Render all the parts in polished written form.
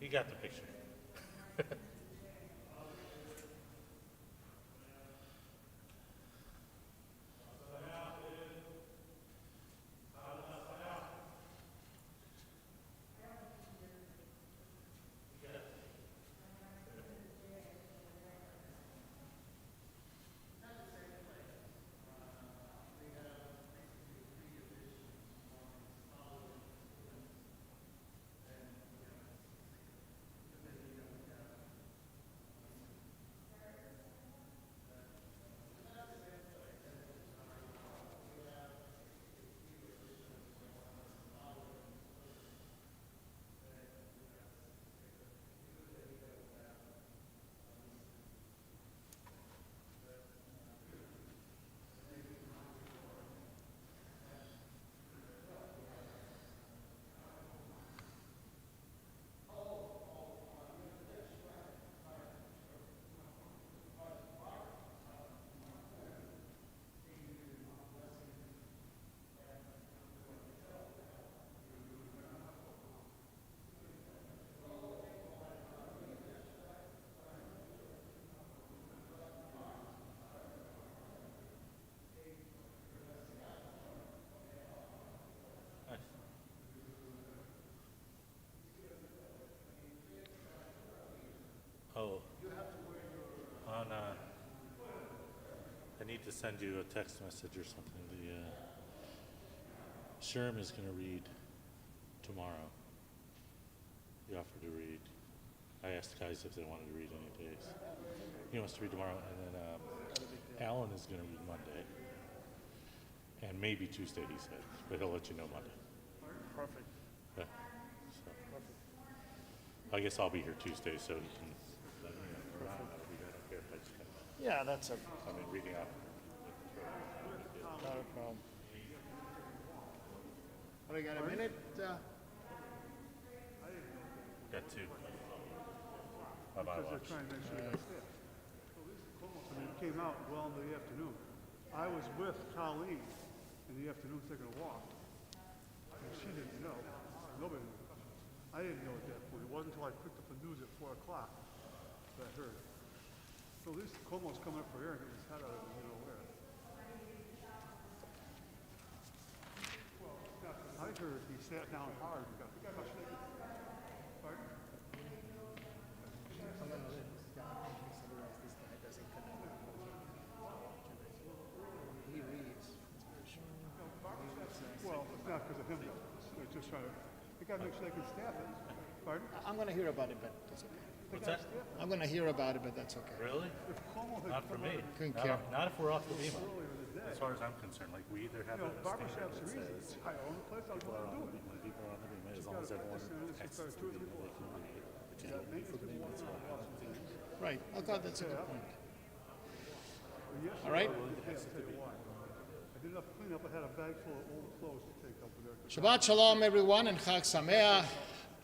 You got the picture. Nice. Oh, on, I need to send you a text message or something. The, Sherm is gonna read tomorrow. He offered to read. I asked guys if they wanted to read any days. He wants to read tomorrow, and then, Alan is gonna read Monday. And maybe Tuesday, he said, but he'll let you know Monday. Perfect. Yeah, so. I guess I'll be here Tuesday, so he can let me know. I don't care if I just kind of, Yeah, that's a, I mean, reading out. not a problem. We got a minute? Got two. By my Because they're watch. trying to make sure they stay. I mean, it came out well in the afternoon. I was with Colleen in the afternoon taking a walk. And she didn't know. Nobody knew. I didn't know at that point. It wasn't until I picked up the news at 4 o'clock that I heard. So at least Cuomo's coming up for air and getting his head out of it, you know where. I heard he sat down hard and got much later. Pardon? He reads. Well, it's not because of him though. They're just trying to, they gotta make sure they can staff it. Pardon? I'm gonna hear about it, but that's okay. What's that? I'm gonna hear about it, but that's okay. Really? If Cuomo had Not for come me. out Couldn't Not, care. not if we're off the beam. earlier in the day, As far as I'm concerned, like we either have you know, a barber standard shops that are easy. says I own the place, I was people are gonna on do the it. beam, when people are on the beam, as Just long as gotta everyone practice and it's exits just the two or beam, three they can read it, which is That what we maintenance for the people beam, want that's to what watch it. Right, okay, that's a good point. But yesterday, All right. I did, I'll tell you why. I did enough cleanup, I had a bag full of old clothes to take up there. Shabbat Shalom, everyone, and Chag Sameach.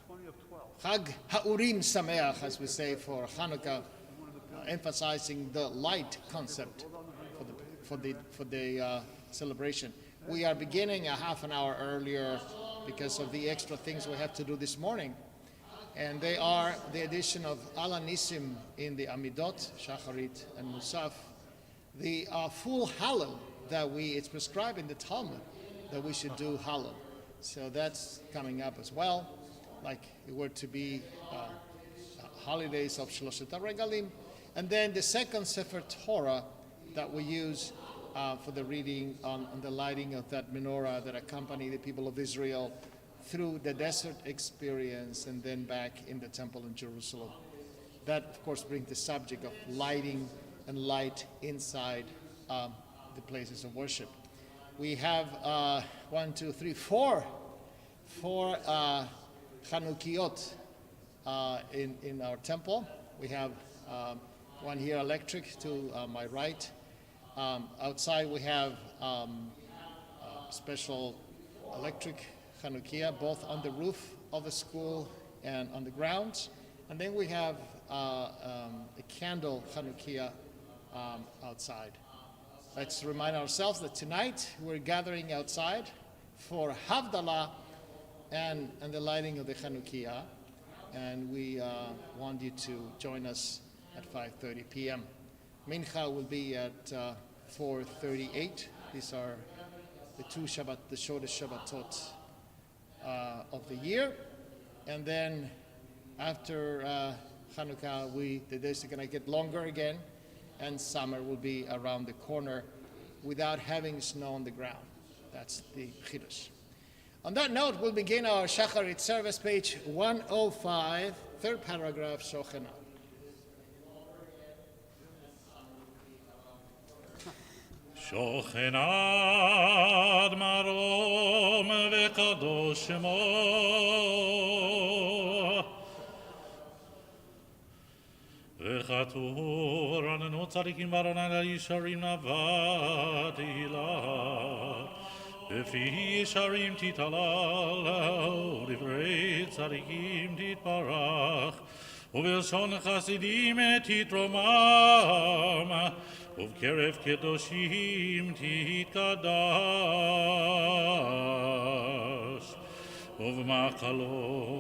20 of 12. Chag Ha'urim Sameach, as we say for Hanukkah, emphasizing the light concept for the celebration. We are beginning a half an hour earlier because of the extra things we have to do this morning, and they are the addition of Ala Nisim in the Amidot, Shacharit, and Musaf, the full Hallel that it's prescribed in the Talmud that we should do Hallel. So that's coming up as well, like it were to be holidays of Shloshet HaRegalim. And then the second Sefer Torah that we use for the reading on the lighting of that menorah that accompanied the people of Israel through the desert experience and then back in the temple in Jerusalem. That, of course, brings the subject of lighting and light inside the places of worship. We have four Chanukiot in our temple. We have one here electric to my right. Outside we have special electric Chanukia, both on the roof of the school and on the grounds. And then we have a candle Chanukia outside. Let's remind ourselves that tonight we're gathering outside for Havdalah and the lighting of the Chanukia. and we want you to join us at 5:30 p.m. Mincha will be at 4:38. These are the shortest Shabbatot of the year. And then after Hanukkah, the days are going to get longer again, and summer will be around the corner without having snow on the ground. That's the Chiddush. On that note, we'll begin our Shacharit service, page 105, third paragraph, Shochena. שוכנד מרום וקדוש שמו וכתוב רננו צדיקים ברנן הישרים נבא תהילה בפי ישרים תתהלל דברי צדיקים תתברך ובלשון חסידים תתרומם ובקרב קדושים תתקדש ובמחלות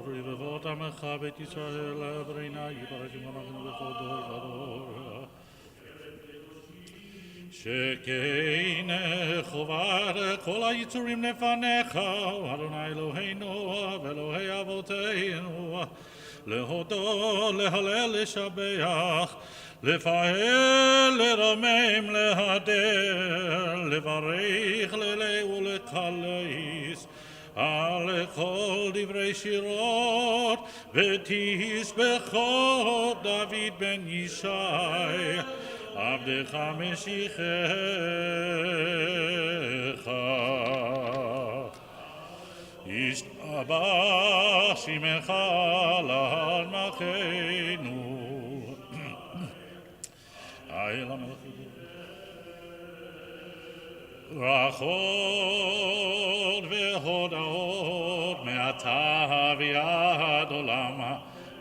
רבבות עמך בית ישראל ברינה יברכים אנחנו בכל דור ודור שכן חובת כל היצורים לפניך אדוני אלוהינו ואלוהי אבותינו להודות, להלל, לשבח, לפעל, לרמם, להדר, לברך, ללא ולקלס, על כל דברי שירות ותשבחות דוד בן ישי, עבדך משיחך. ישתבח שמך לעד מלכנו. האל המלך ברכות והודעות מעתה ועד עולם.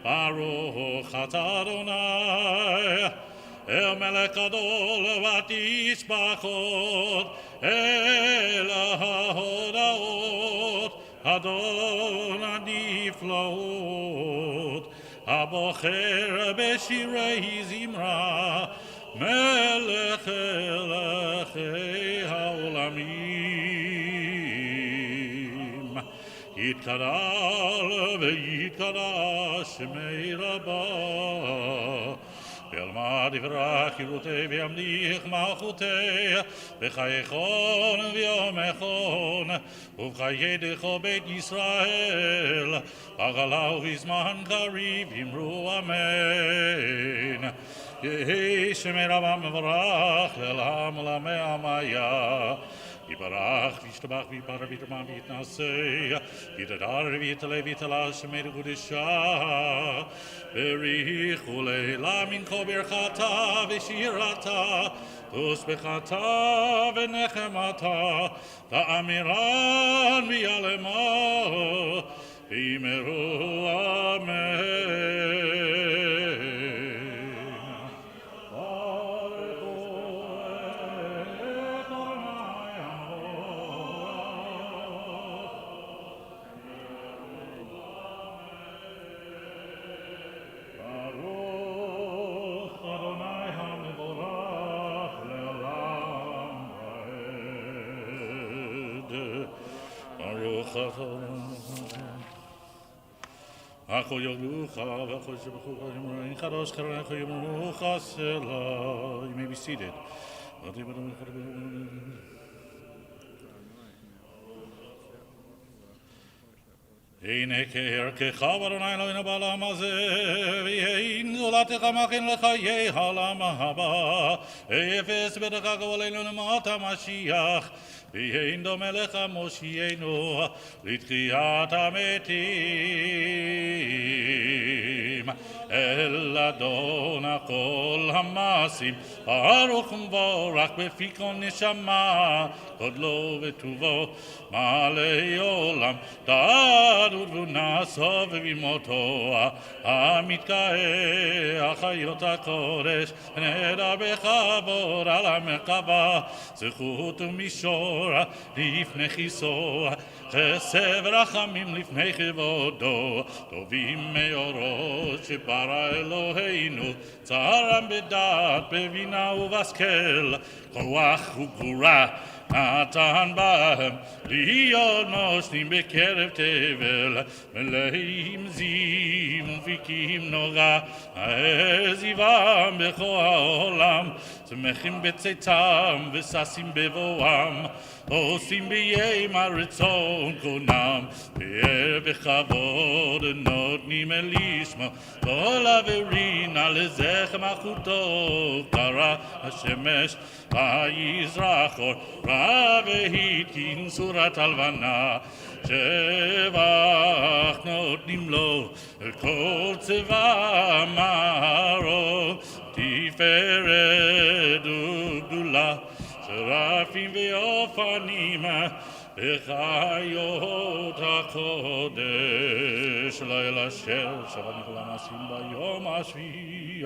ברוך אתה אדוני אל מלך גדול ותשבחות אל ההודעות אדון הנפלאות הבוחר בשירי זמרה מלך מלכי העולמים יתגדל ויתקדש שמי רבה ואלמד יברך יברותי וימליך מלכותי בחייכון ויומכון ובחיי דכו בית ישראל עגלה ובזמן קריב אמרו אמן יהי שמי רבה מברך לעולם עולמי עמיה יברך וישתבח ויפאר ויתרומם ויתנשא ויתהדר ויתעלה ויתעלה שמי לקודשה בריחו לילה מן כה ברכתה ושירתה ושמחתה ונחמתה תאמירן ויעלמה ויאמרו אמן. Ako Yolucha, Ako Shabachu, Kadosh Karanako Yamucha Sela. You may be seated. הנה כערכך אדוני אלוהינו בעולם הזה, והנה זולתך מכין לחיי העולם הבא, אפס בדרך גאולנו למעט המשיח, והנה דומה לך מושיענו לתחיית המתים. אל אדון כל המעשים, ברוך ומבורך בפי כל נשמה, גודלו וטובו מלא עולם, דעת ותבונה סוף במותו, המתגאה חיות הקודש, נדע בכבוד על המרכבה, זכות ומישור לפני חיסור, חסד ורחמים לפני כבודו, טובים מאורות שברא אלוהינו, צרם בדעת, בבינה ובשכל, כוח וגבורה נתן בהם, להיות מושלים בקרב תבל, מלאים זיו ופיקים נורא, העזיבם בכל העולם, שמחים בצאתם וששים בבואם, עושים ביים הרצון קונם, פאר וכבוד נותנים אל ישמו, כל עברין על זכר מלכותו, קרא השמש ויזרח אור, רע והתקין צורת הלבנה, שבח נותנים לו אל כל צבא מערו, תפארת וגדולה, שרפים ואופנים וחיות הקודש, ליל אשר שבת מכל המעשים ביום השביעי.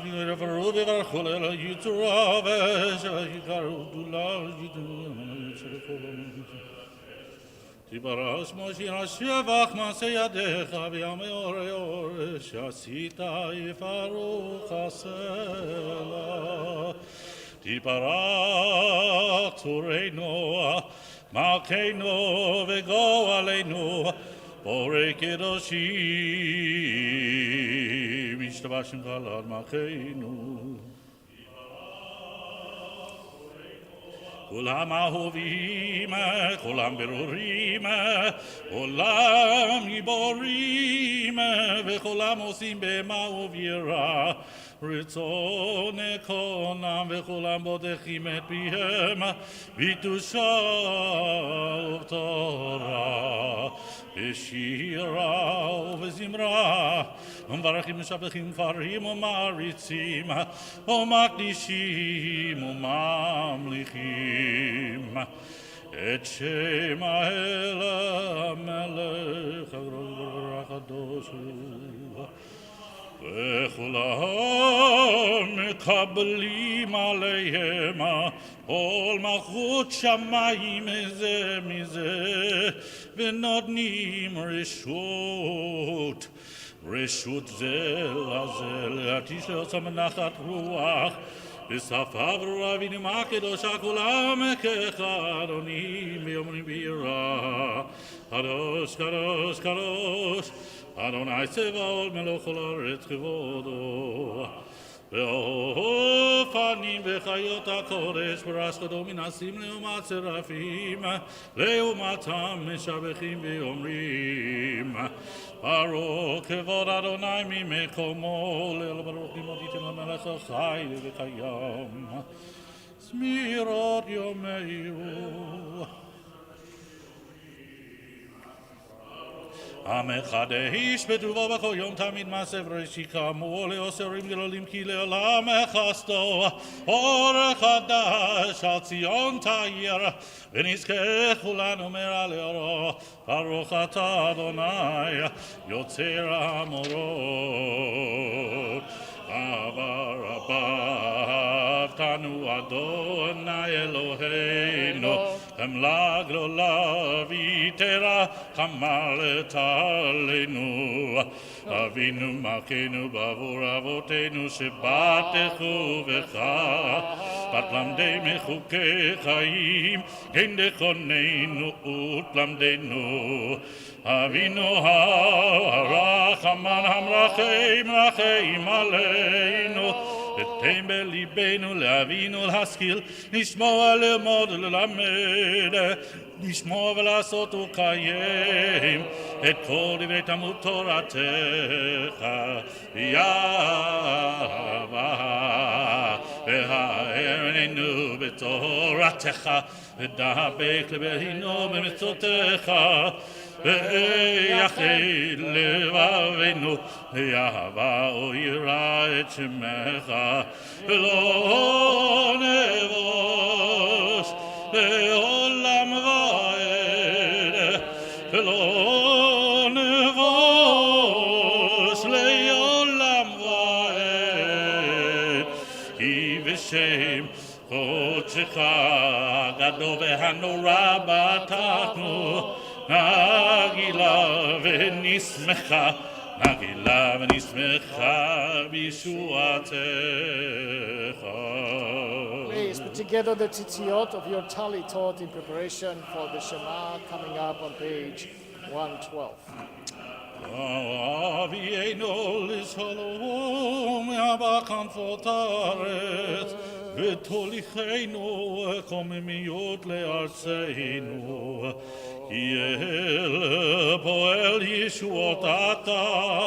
ויברכו ויברכו ליל יצורה ושיקראו גדולה תיברש משה השבח מעשה ידיך וימי אורי אורי שעשית יפרו חסלה תיברך צורנו מלכנו וגואלנו בורא קדושים ישתבח שמך לעד מלכנו כולם אהובים, כולם ברורים, כולם גיבורים, וכולם עושים במה ובירה. רצון קונם וכולם בודקים את פיהם, בקדושה ובתורה, בשירה ובזמרה, ומברכים משבחים כפרים ומעריצים, ומקדישים וממליכים. את שם האל המלך הקדוש וכולם מקבלים עליהם כל מלכות שמיים זה מזה ונותנים רשות זה לזה להתיש לעצם נחת רוח בשפה ברורה ונעימה קדושה כולם כאחד עונים ואומרים ביראה קדוש קדוש קדוש אדוני צבאות מלך כל הארץ כבודו ואופנים וחיות הקודש פרש קדום מנסים לעומת שרפים לעומתם משבחים ואומרים ברוך כבוד אדוני ממקומו ליל ברוך לימודיתם למלך החי וקיים זמירות יומנו המחדש בטובו בכל יום תמיד מעשה בראשית כאמור לעושרים גדולים כי לעולם חסדו אור חדש על ציון תאיר ונזכה כולנו מעל אורו ברוך אתה אדוני יוצר המורות אבא אהבתנו אדוני אלוהינו חמלה גדולה ויתרה חמלת עלינו אבינו מלכנו בעבור אבותינו שבטחו בך ותלמדי מחוקי חיים כן דכוננו ותלמדנו אבינו הרחמן המרחם רחם עלינו ותן בליבנו להבינו להשכיל לשמוע ללמוד ללמד לשמוע ולעשות ולקיים את כל דברי תלמוד תורתך יאהבה והארנו בתורתך ודבק לבנו במצוותיך ויחד לבבינו יאהבה או יראה את שמך ולא נבוש לעולם ועד ולא נבוש לעולם ועד כי בשם קודשך לו והנורא בטחנו, נגילה ונשמחה, נגילה ונשמחה בישועתך. Please put together the tzitzit of your tali taught in preparation for the Shema coming up on page 112. אבינו לשלום אבא כנפותרת ותוליכנו קוממיות לארצנו כי אל פועל ישועות אתה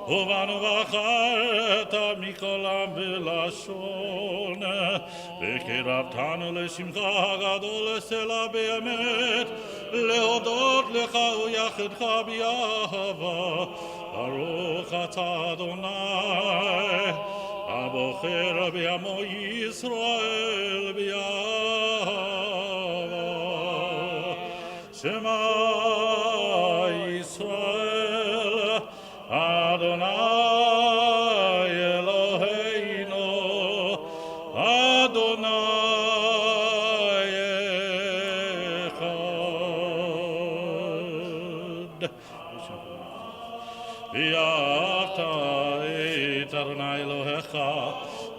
ובנו בחרת מכל עם ולשון וקרבתנו לשמחה גדול לסלע באמת להודות לך ויחדך באהבה ברוך אתה אדוני הבוחר בעמו ישראל באהבה שמע ישראל אדוני אלוהינו אדוני ואהבת את אדוני אלוהיך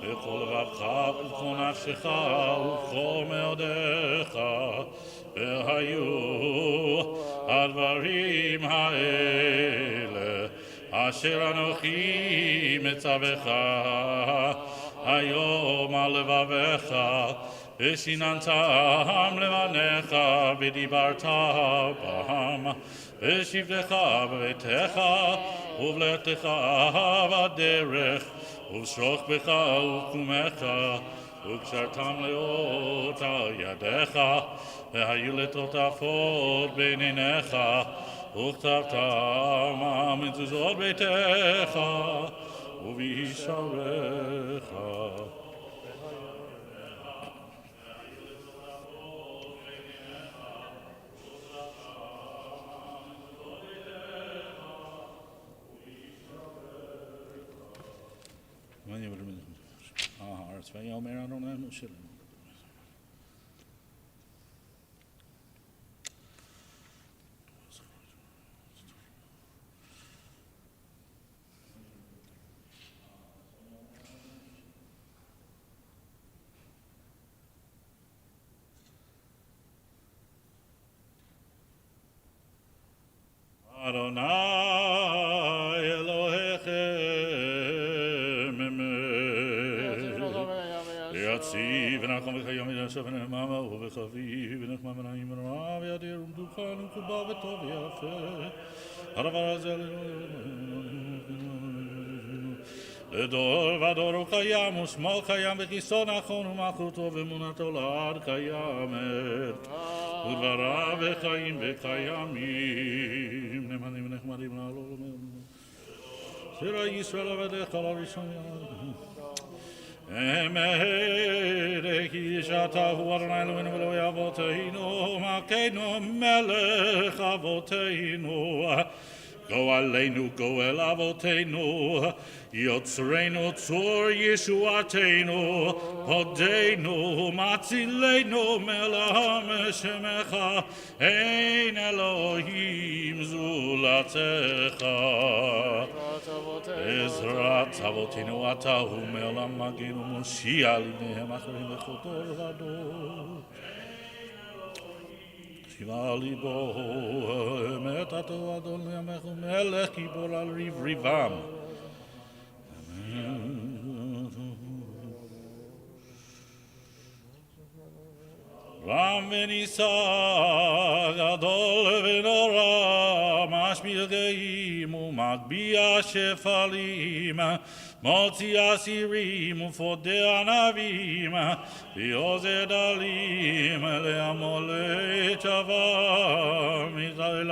בכל לבבך ובכל נפשך ובכל מאודך והיו הדברים האלה אשר אנוכי מצווך היום על לבביך ושיננתם לבניך ודיברת בם בשבתך בביתך ובלכתך בדרך ובשוכבך ובקומך וקשרתם לאות על ידיך והיו לטוטפות בין עיניך וכתבתם מזוזות ביתך ובישעריך הארץ ויאמר אדוני משה אדוני אלוהיכם יציב ונחם וחיים וישב ונאממה ובחביב ונחמה ונעים ונורא וידיר ומדוכן ומקובל וטוב ויפה הדבר הזה לדור ודור הוא קיים ושמו קיים וכיסו נכון ומלכותו ואמונתו לעד קיימת ודבריו וחיים וקיימים נאמנים ונחמדים לעלות שירה ישראל עבדיך לראשון אמת כי שאתה הוא אדוני אלוהינו ואלוהי אבותינו מלכנו מלך אבותינו גו עלינו גו אל אבותינו יוצרנו צור ישועתנו הודינו מצילנו מלחם שמך אין אלוהים זולתך עזרת אבותינו אתה הוא מעולם מגן ומושיע לבניהם אחרים בכל דור ודור שיבה ליבו אמת אתה אדון ימך ומלך גיבור על ריב ריבם רם ונישא גדול ונורא משמיע גאים ומגביה שפלים מוציא אסירים ופודה ענבים ויעוזר דלים להמולט שווה מישראל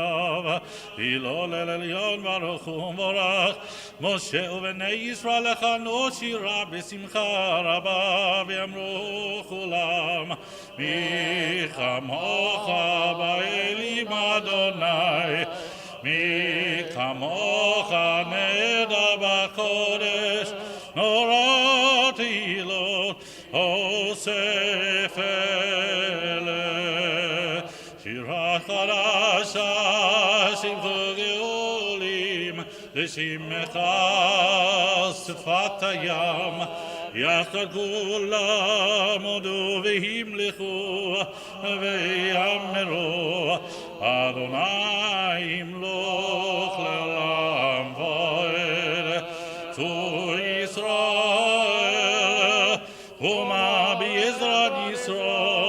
הילול אל עליון ברוך ומבורך משה ובני ישראל לכנו שירה בשמחה רבה ואמרו כולם מי כמוך באלים אדוני מי כמוך נדע בקודש נורא תהילות אוסף אלה חדשה שמחו גאולים לשמך שפת הים יחד כולם הודו והמלכו ויאמרו אדוני ימלוך לעולם ועד צור ישראל ומה בעזרת ישראל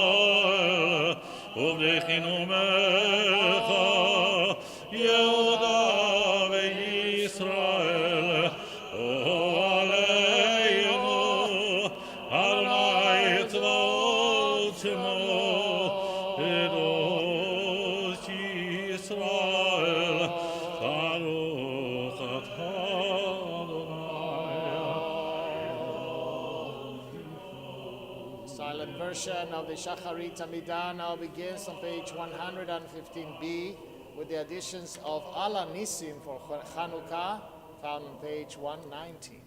ובדכנו ממך יהודה וישראל עלינו אדוני צבאות שמו קדוש ישראל ברוך אתה Silent version of the Shacharit Amidah now begins on page 115b with the additions of Ala Nisim for Chanukah found on page 119.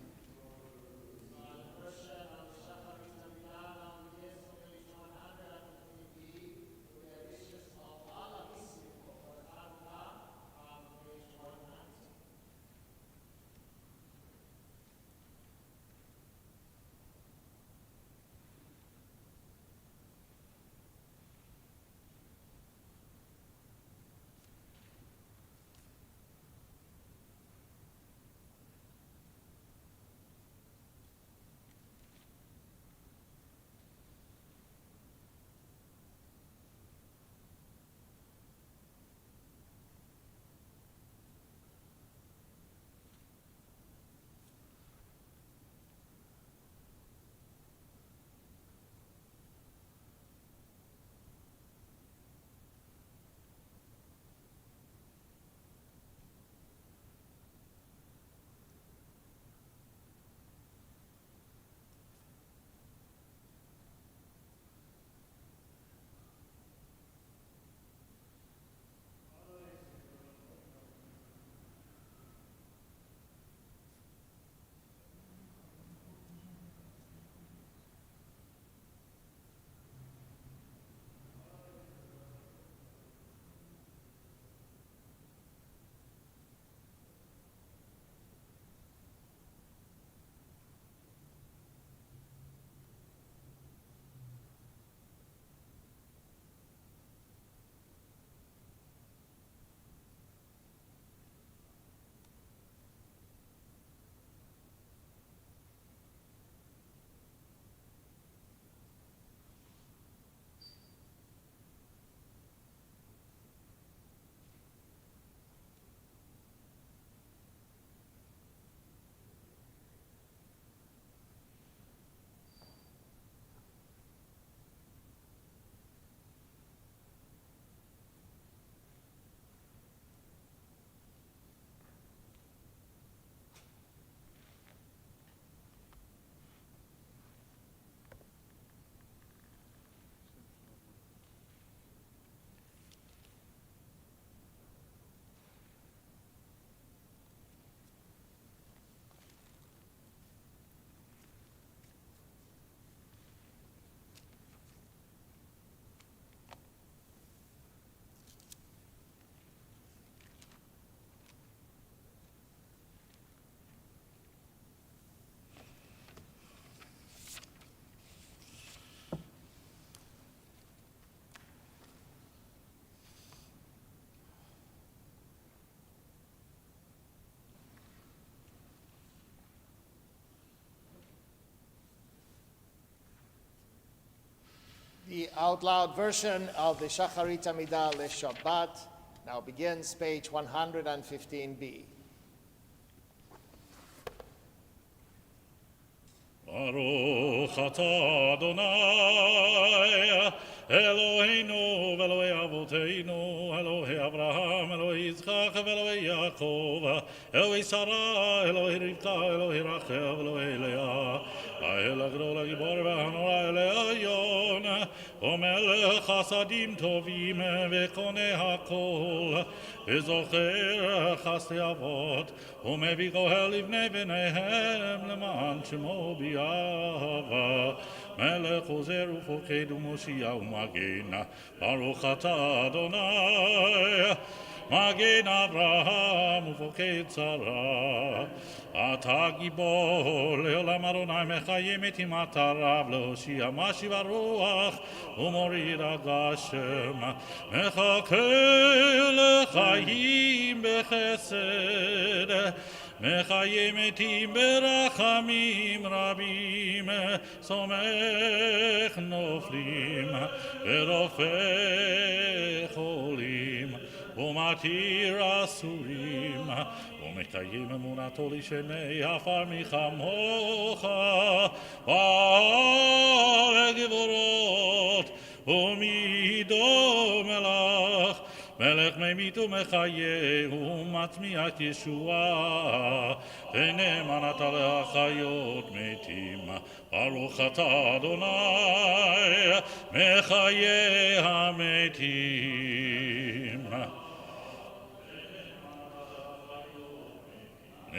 The out loud version of the Shacharit Amidah LeShabbat now begins page 115b. Baruch atah Adonai Eloheinu ve'Elokei Avoteinu Elohei Avraham Elohei Yitzchak ve'Elokei Yaakov Elohei Sarah Elohei Rivka Elohei Rachel Elohei Leah האל הגדול הגיבור והנורא אל-עליון ומלך חסדים טובים וקונה הכל וזוכר חסדי אבות ומביא גואל לבני בניהם למען שמו ביאהבה מלך עוזר ופוקד ומושיע ומגן, ברוך אתה אדוני, מגן אברהם ופוקד שרה. אתה גיבור לעולם אדוני, מחיים את מטריו להושיע, משיב הרוח ומוריד הגשם, מחכה לחיים בחסד, מחיים מתים ברחמים רבים, סומך נופלים ורופא חולים, ומתיר אסורים, ומקיים אמונתו לשני עפר מחמוך, בעל גבורות ומידו מלך, מלך ממית ומחיה ומצמיח ישועה, ונאמן אתה להחיות מתים, ברוך אתה אדוני מחיה המתים.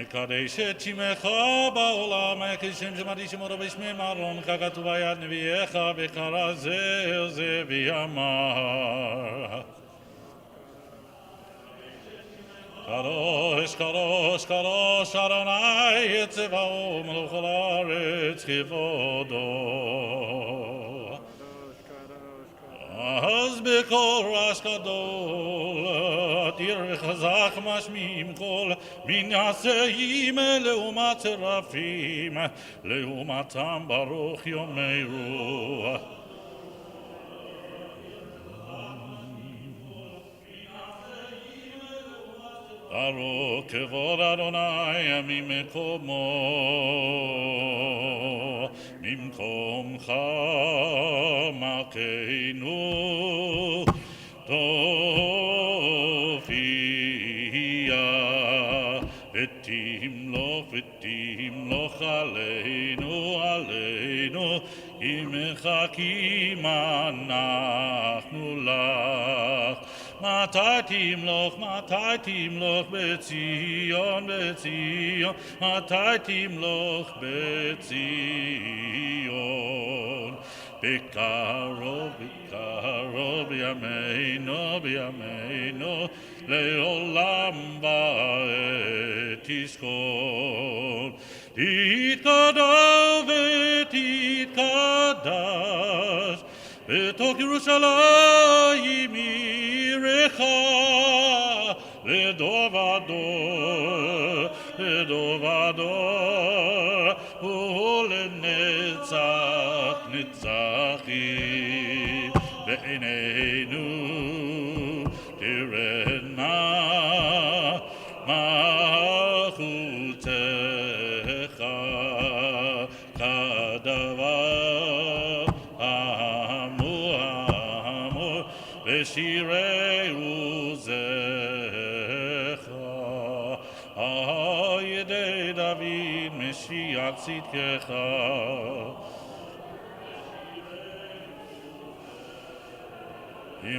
נקדש את שמך בעולם, כשם שמעתי שמו בשמי אהרון, ככתוב ביד נביאך, וקרא זה ויאמר. קדוש, קדוש, קדוש, אדוני צבאו, מלך כל הארץ כבודו. אז בקול רעש גדול, אדיר וחזק משמיעים קול, מנעשים לעומת שרפים, לעומתם ברוך יאמרו. ברוך כבוד אדוני ממקומו, ממקומך מלכנו תופיע, ותמלוך עלינו, עלינו, כי מחכים אנחנו לך. מתי תמלוך בציון, בציון, מתי תמלוך בציון. בקרוב, בקרוב, בימינו, בימינו, לעולם ועד תשכון. תתקדש ותתקדש בתוך ירושלים עירך, לדור ודור, לדור ודור, ולנצח נצחים. בעינינו תראנה מלכותך, כדבר אמור בשירי עוזך, על ידי דוד משיח צדקך.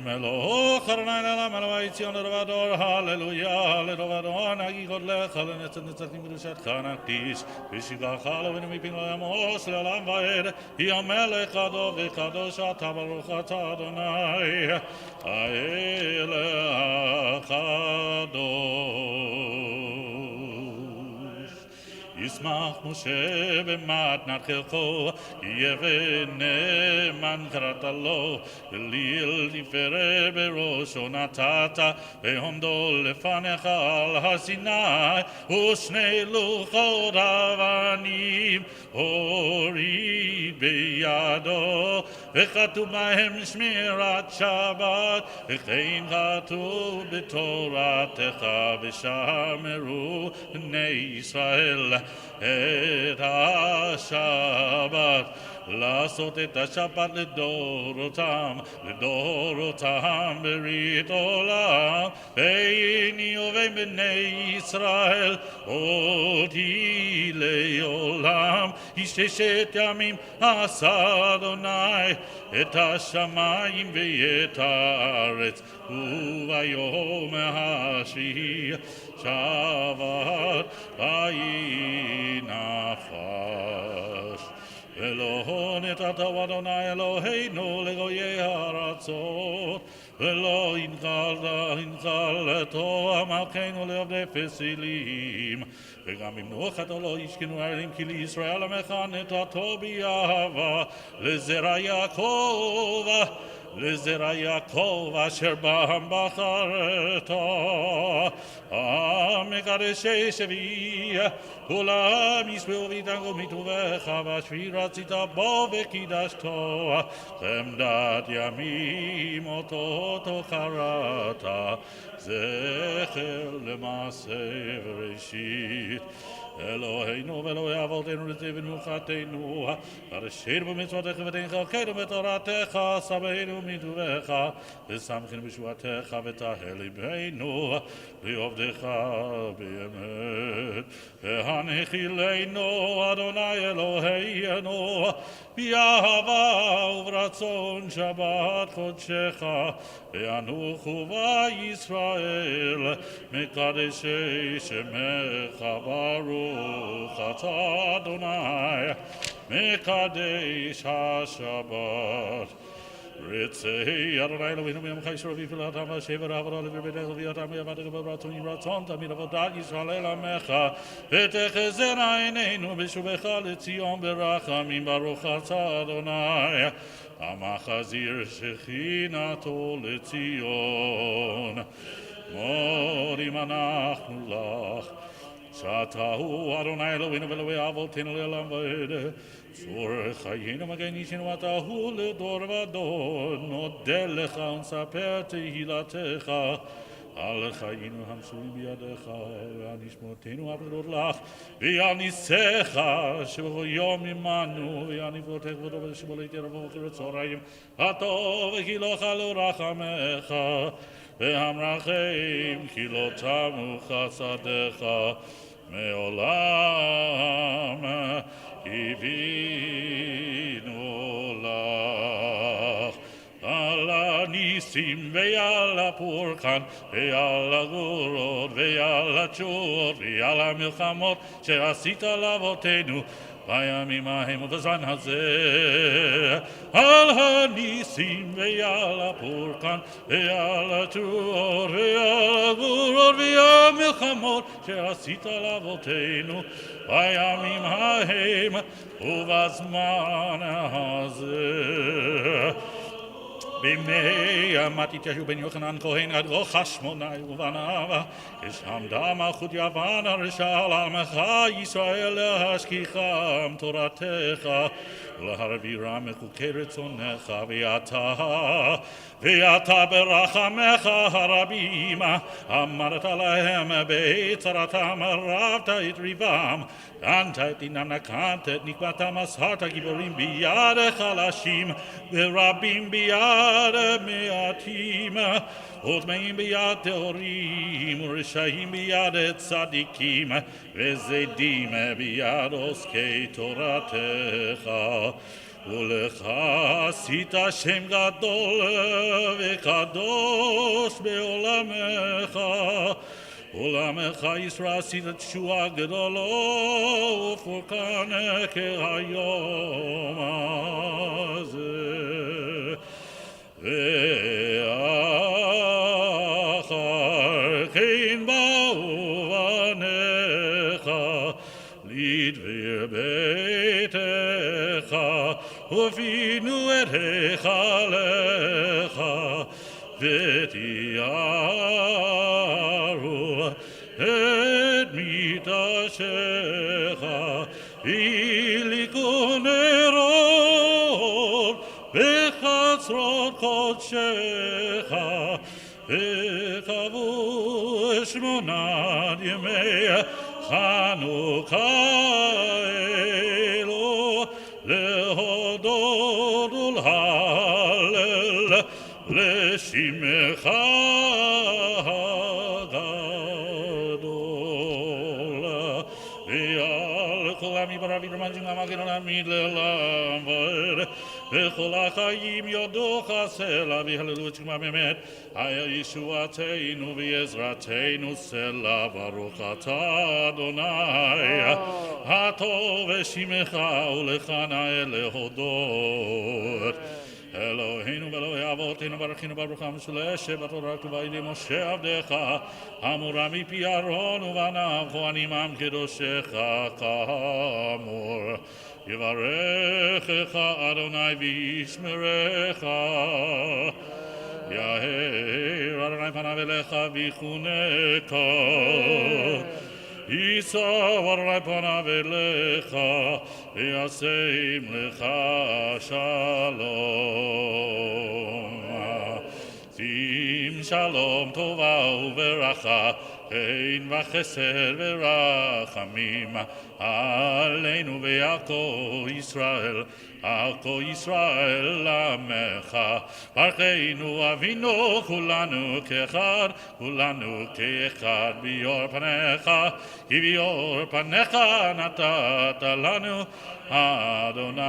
מלוך אדוני לעולם אלוהי ציון לדור ודור, הללויה, לדור ודור, נגיד גודלך, לנצח נצחים קדושתך נקדיש, בשבחך אלוהינו מפי לא ימוס לעולם ועד, היא המלך הדור וקדוש אתה, ברוך אתה אדוני, האל הקדוש. ישמח משה במתנת חלקו, יבן נאמן קראת לו, גליל תפארת בראשו נתת, ועומדו לפניך על הר סיני, ושני לוחות אבנים הוריד בידו, וכתוב בהם שמירת שבת, וכן כתוב בתורתך, ושמרו בני ישראל את השבת, לעשות את השבת לדורותם, לדורותם ברית עולם, ביני ובין בני ישראל אותי לעולם. ששת ימים עשה אדוני את השמיים ואת הארץ, וביום השביעי שבת ויהי נפש. ולא ציון את אתה אדוני אלוהינו לגויי הארצות ולא ינחלתו מלכנו לעבדי פסילים וגם במנוחתו לא ישכנו העלים כי לישראל עמך נתתו באהבה לזרע יעקב אשר בהם בחרת המקדשי שבי כולם ישמעו ויתנגדו מטובך ואשר רצית בו וקידשתו חמדת ימים אותו קראת זכר למעשה וראשית אלוהינו ואלוהי אבותינו לזיו מנוחתנו אשר במצוותיך ותנחלנו בתורתך שמחנו מטובך ושמחנו בשבועתך ותהל ליבנו לעבדך באמת והנחילנו אדוני אלוהינו באהבה וברצון שבת קודשך וינוחו בישראל מקדשי שמך ברוך אתה אדוני מקדש השבת רצי אדוני אלוהינו מעמך ישראל ובפלאתם השבר העבודה לבביתך וביאתם ועבדך ברצון תמיד עבודת ישראל עמך ותחזינה עינינו בשובך לציון ברחמים ברוך אתה אדוני המחזיר שכינתו לציון מודים אנחנו לך שאתה הוא אדוני אלוהינו ואלוהי אבותינו לעולם ועד צור חיינו מגן אישנו אתה הוא לדור ודור נודה לך ונספר תהילתך על חיינו המצויים בידיך ועל נשמותינו עבדות לך ועל ניסיך שבכל יום עמנו ועל נפלותיך כבודו ושבולי תרבו אחרי צהריים הטוב וכי לא חלו רחמך והמרחם כי לא תמו חסדיך מעולם הבינו לך על הניסים ועל הפורקן ועל הגבורות ועל התשועות ועל המלחמות שעשית לאבותינו בימים ההם ובזמן הזה על הניסים ועל הפורקן ועל התשועות ועל הגבורות ועל המלחמות שעשית לאבותינו בימים ההם ובזמן הזה בימי מתתיהו בן יוחנן כהן עד ראש חשמונאי ובניו כשעמדה מלכות יוון הרשע על עמך ישראל להשכיחם תורתך ולהעבירם מחוקי רצונך ואתה ברחמך הרבים אמרת להם בצרתם רבת את ריבם דנת את דינם נקמת את נקמתם מסרת גיבורים ביד חלשים ורבים ביד מעטים וטמאים ביד טהורים ורשעים ביד צדיקים וזדים ביד עוסקי תורתך ולך עשית שם גדול וקדוש בעולמך עולמך ישראל עשית תשועה גדולו ופורקן כהיום הזה ואחר כן באו בניך לדביר ביתך ופינו את היכלך ותיארו את מקדשך היליקו נרות בחצרות קודשך וקבעו 8 ימי חנוכה אלו להודות ולהלל לשמך הגדול ועל כל עמי ברבי רמזים למגן לעמיד לעולם ועד וכל החיים יודוך סלע והללו את שמע באמת היה ישועתנו ועזרתנו סלע ברוך אתה אדוני הטוב ושמך ולך נאה להודות אלוהינו ואלוהי אבותינו ברכינו ברכה משולשת בתורה כבעילי משה עבדך אמורה מפי אהרון ובניו כהנים עם קדושך כאמור יברכך אדוני וישמרך יאר אדוני פניו אליך ויחונך יישא אדוני פניו אליך וישים לך שלום שים שלום טובה וברכה חן וחסד ורחמים עלינו ועל כל ישראל על כל ישראל עמך ברכנו אבינו כולנו כאחד ביור פניך כי ביור פניך נתת לנו אדוני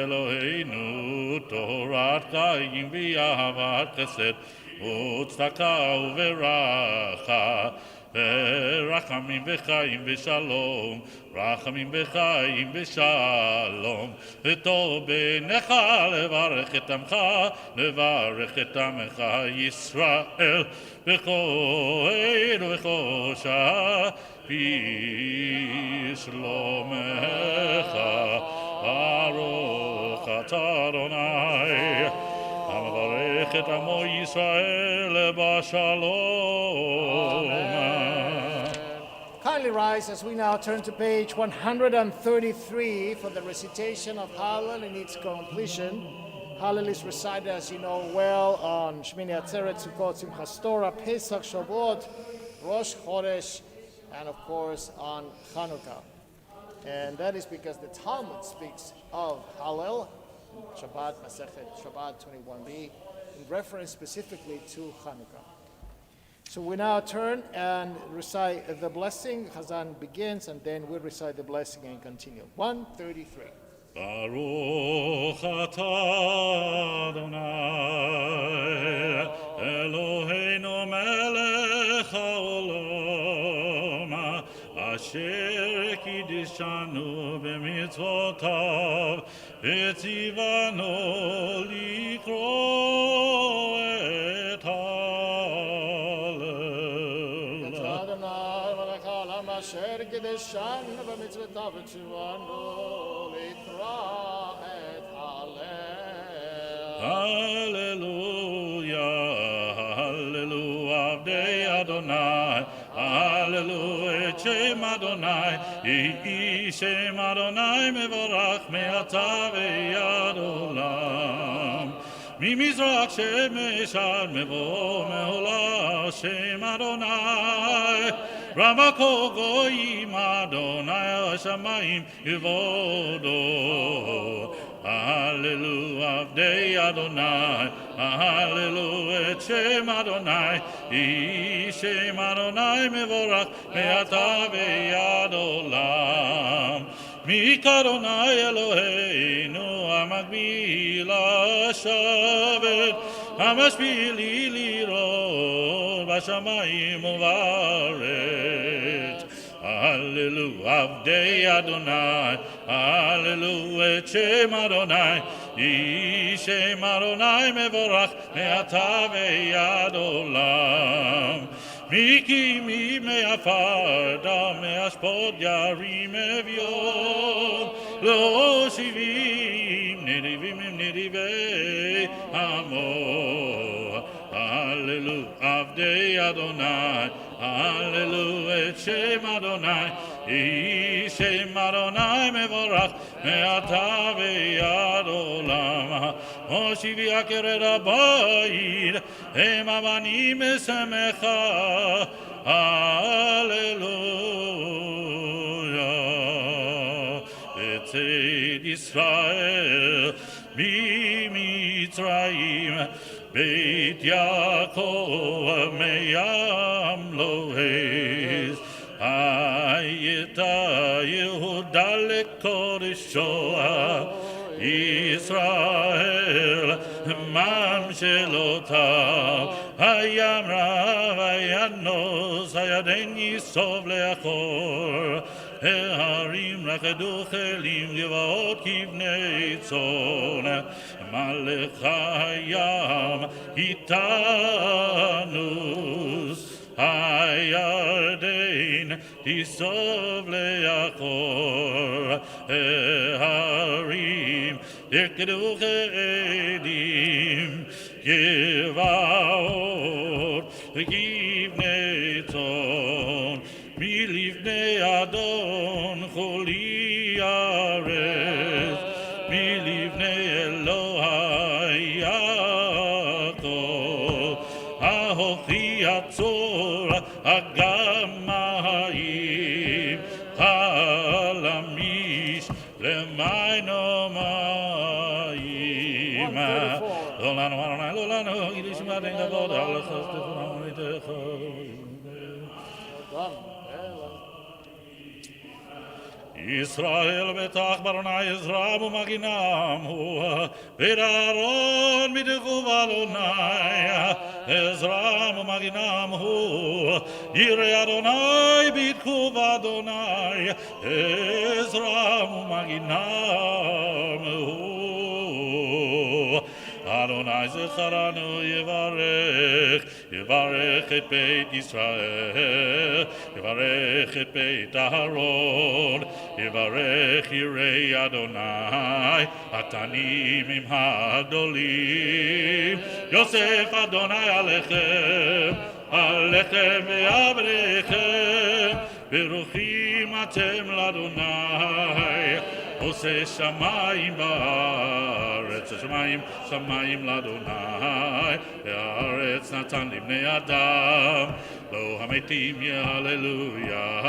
אלוהינו תורת חיים ואהבת חסד וצדקה וברכה ורחמים וחיים ושלום רחמים וחיים ושלום וטוב בעיניך לברך את עמך לברך את עמך ישראל בכל עת ובכל שעה בשלומך ברוך אתה אדוני המברך את עמו ישראל בשלום. Kindly rise as we now turn to page 133 for the recitation of Hallel in its completion. Hallel is recited, as you know well, on Shmini Atzeret, Sukkot, Simchas Torah, Pesach, Shavuot, Rosh Chodesh, and of course on Chanukah. And that is because the Talmud speaks of Hallel, Shabbat, Masechet, Shabbat 21b, in reference specifically to Chanukah. So we now turn and recite the blessing. Chazan begins, and then we'll recite the blessing and continue. 133. Baruch atah Adonai Eloheinu melech haolam asher kiddishanu b'mitzvotav v'tzivanu likro et Hallel Adonai melech haolam asher kiddishanu b'mitzvotav v'tzivanu likro et Hallel. Hallelujah, hallelujah, Avdei Adonai, hallelujah, Shem Adonai, Shem Adonai, mevorach me'ata ve'yad olam. ממזרח שמש עד מבוא מעולה שם אדוני רמה כל גויים אדוני השמיים יבודו הללויה עבדי אדוני הללויה את שם אדוני שם אדוני מבורך מעתה ועד עולם מקדוני אלוהינו המקביל השבת המשפיל לראות בשמיים ובארץ הללויה עבדי אדוני הללויה את שם אדוני שם אדוני מבורך מעתה ועד עולם מי מעפר דם מאשפות ירים אביון לא שבעים נדיבים הם נדיבי עמו הללויה עבדי אדוני הללויה את שם אדוני שם אדוני מבורך מעתה ועד עולם הושיבי עקרת הבית הם אבנים משמחה הללויה בצד ישראל ממצרים בית יעקב מים לוהז הייתה יהודה לקודשו ישראל משלותיו, הים רב הינוס, הידן יסוב לאחור, ההרים רקדו כלים, גבעות כבני צאן, מלך הים איתנוס, הירדן תסוב לאחור, ההרים ירקדו כלים, גבעות כבני צאן, מלפני אדון חולי ארץ, מלפני אלוהי יעקב, ההוכיח צור הגמאים, חלמיש למיינו מים. לא לנו, אדוני, לא לנו, גילי שמעתן כבוד על חסדך ועמיתך. ישראל בטח ברונה עזרם ומגינם הוא, בית אהרון מדחוב אדוני, עזרם ומגינם הוא, ירא אדוני בדחוב אדוני, עזרם ומגינם הוא. אדוני זכרנו יברך, יברך את בית ישראל, יברך את בית אהרון, יברך יראי אדוני, הקטנים עם הגדולים. יוסף אדוני עליכם, עליכם ועבדיכם, ברוכים אתם לאדוני, עושה שמיים בארץ, שמיים לאדוני, והארץ נתן לבני אדם, לא המתים יהללויה,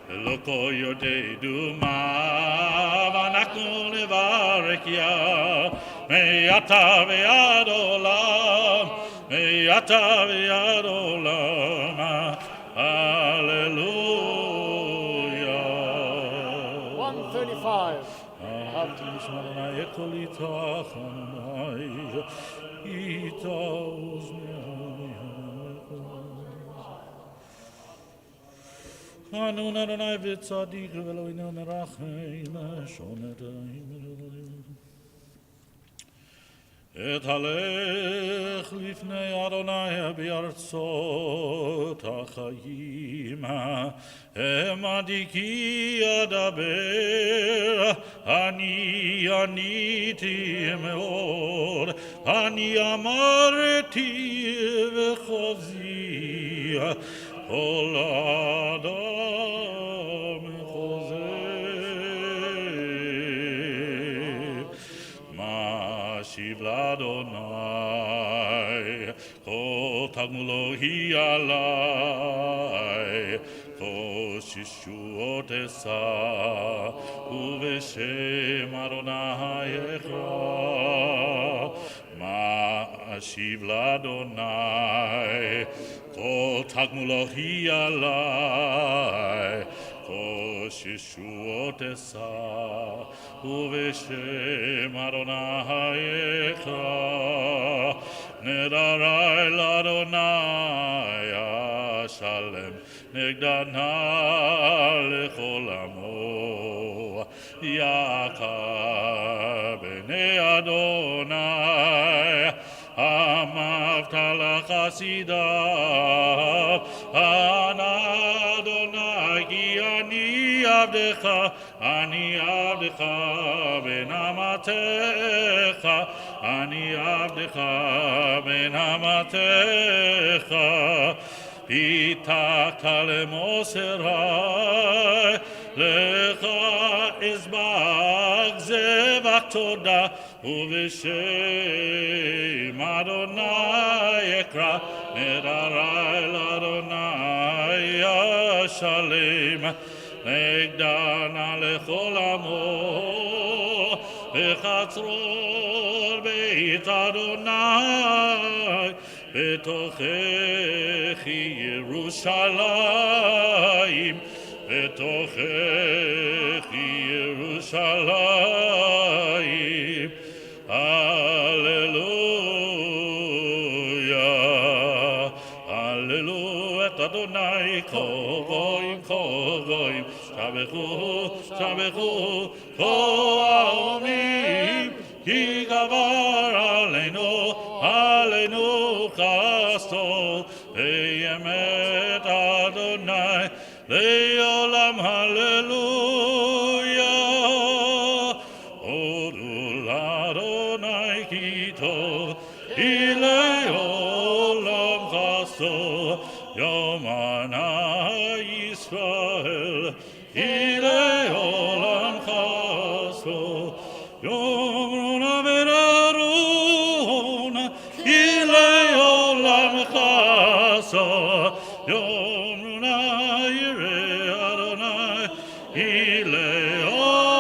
ולא כל יורדי דומה, ואנחנו נברך יה, מעתה ועד עולם, מעתה ועד עולם, הללויה. 135. אהבתי לשמוע אדוני אקול איתך אדוני, איתה אוזני. חנון אדוני וצדיק ואלוהינו מרחם, שונתיים. אתהלך לפני אדוני בארצות החיים, עמדי כי אדבר, אני עניתי מאוד, אני אמרתי וחוזי, כל אדם חוזר. משיב לאדוני, כל תגמולו היא עלי, כל ששועות אשא, ובשם אדוני אקרא. משיב לאדוני, כל תגמולו היא עלי, כל ששועות אשא, ובשם אדוני אקרא. נדרי לאדוני אשלם, נגדנה לכל עמו, יקר בני אדוני, אמרת לחסידיו, אנא אדוני כי אני עבדך, אני עבדך בן אמתך, אני עבדך בן אמתך. פיתחת למוסרי, לך אזבח זבח תודה, ובשם אדוני אקרא. נדרי לאדוני אשלם, נגדנה לכל עמו, בחצרות בית אדוני, בתוכך ירושלים, בתוכך ירושלים. הללויה. את אדוני כל גויים שבחו כל העמים כי גבר עלינו חסדו באמת אדוני לעולם הללויה הודו לאדוני כי טוב כי לעולם חסדו יאמנה ישראל כי לעולם חסדו יאמרונה וררונה כי לעולם חסדו יאמרונה יראה אדוני כי לעולם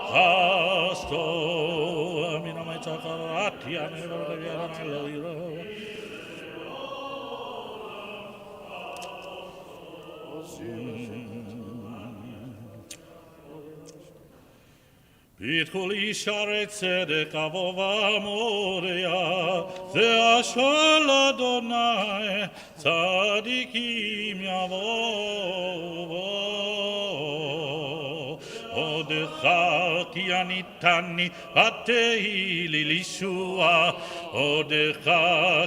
חסדו אמן אמן צחרתי אמן אמן לא יראה בכל ישרי צדק אבוא ואמוריה זה אשר אדוני צדיקים יבואו עודך כי עניתני ותהי לי לישועה עודך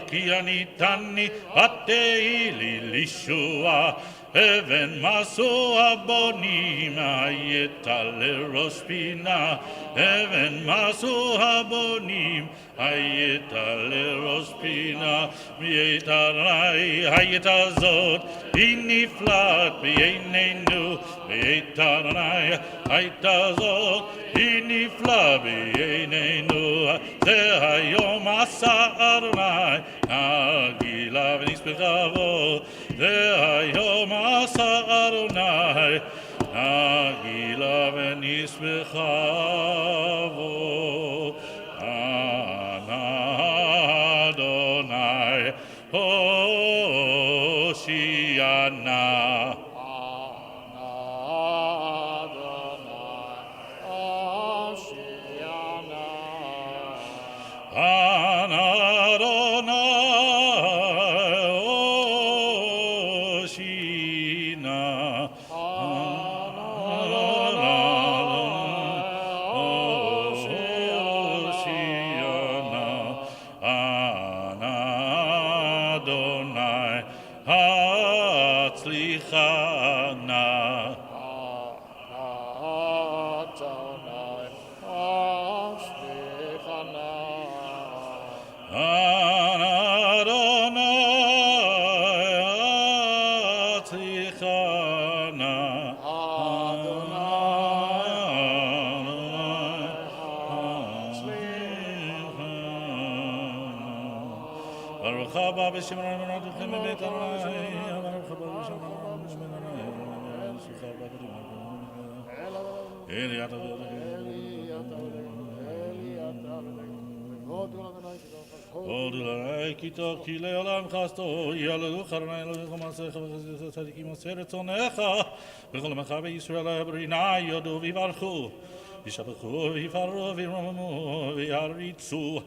כי עניתני ותהי לי לישועה אבן מסוע בונים הייתה לראש פינה אבן מסוע בונים הייתה לראש פינה הייתה זאת היא נפלאת בעינינו הייתה זאת היא נפלאה בעינינו זה היום עשה אדוני נגילה ונשבחה בו זה היום עשה אדוני נגילה ונשבחה בו אדוני הושיענה כי לעולם חסדו יעללו חרני אלוהיך ומעשיך וחסדיך צדיקים עושה רצונך וכל עמך בישראל הברינה יודו ויברכו וישבחו ויפארו וירוממו ויעריצו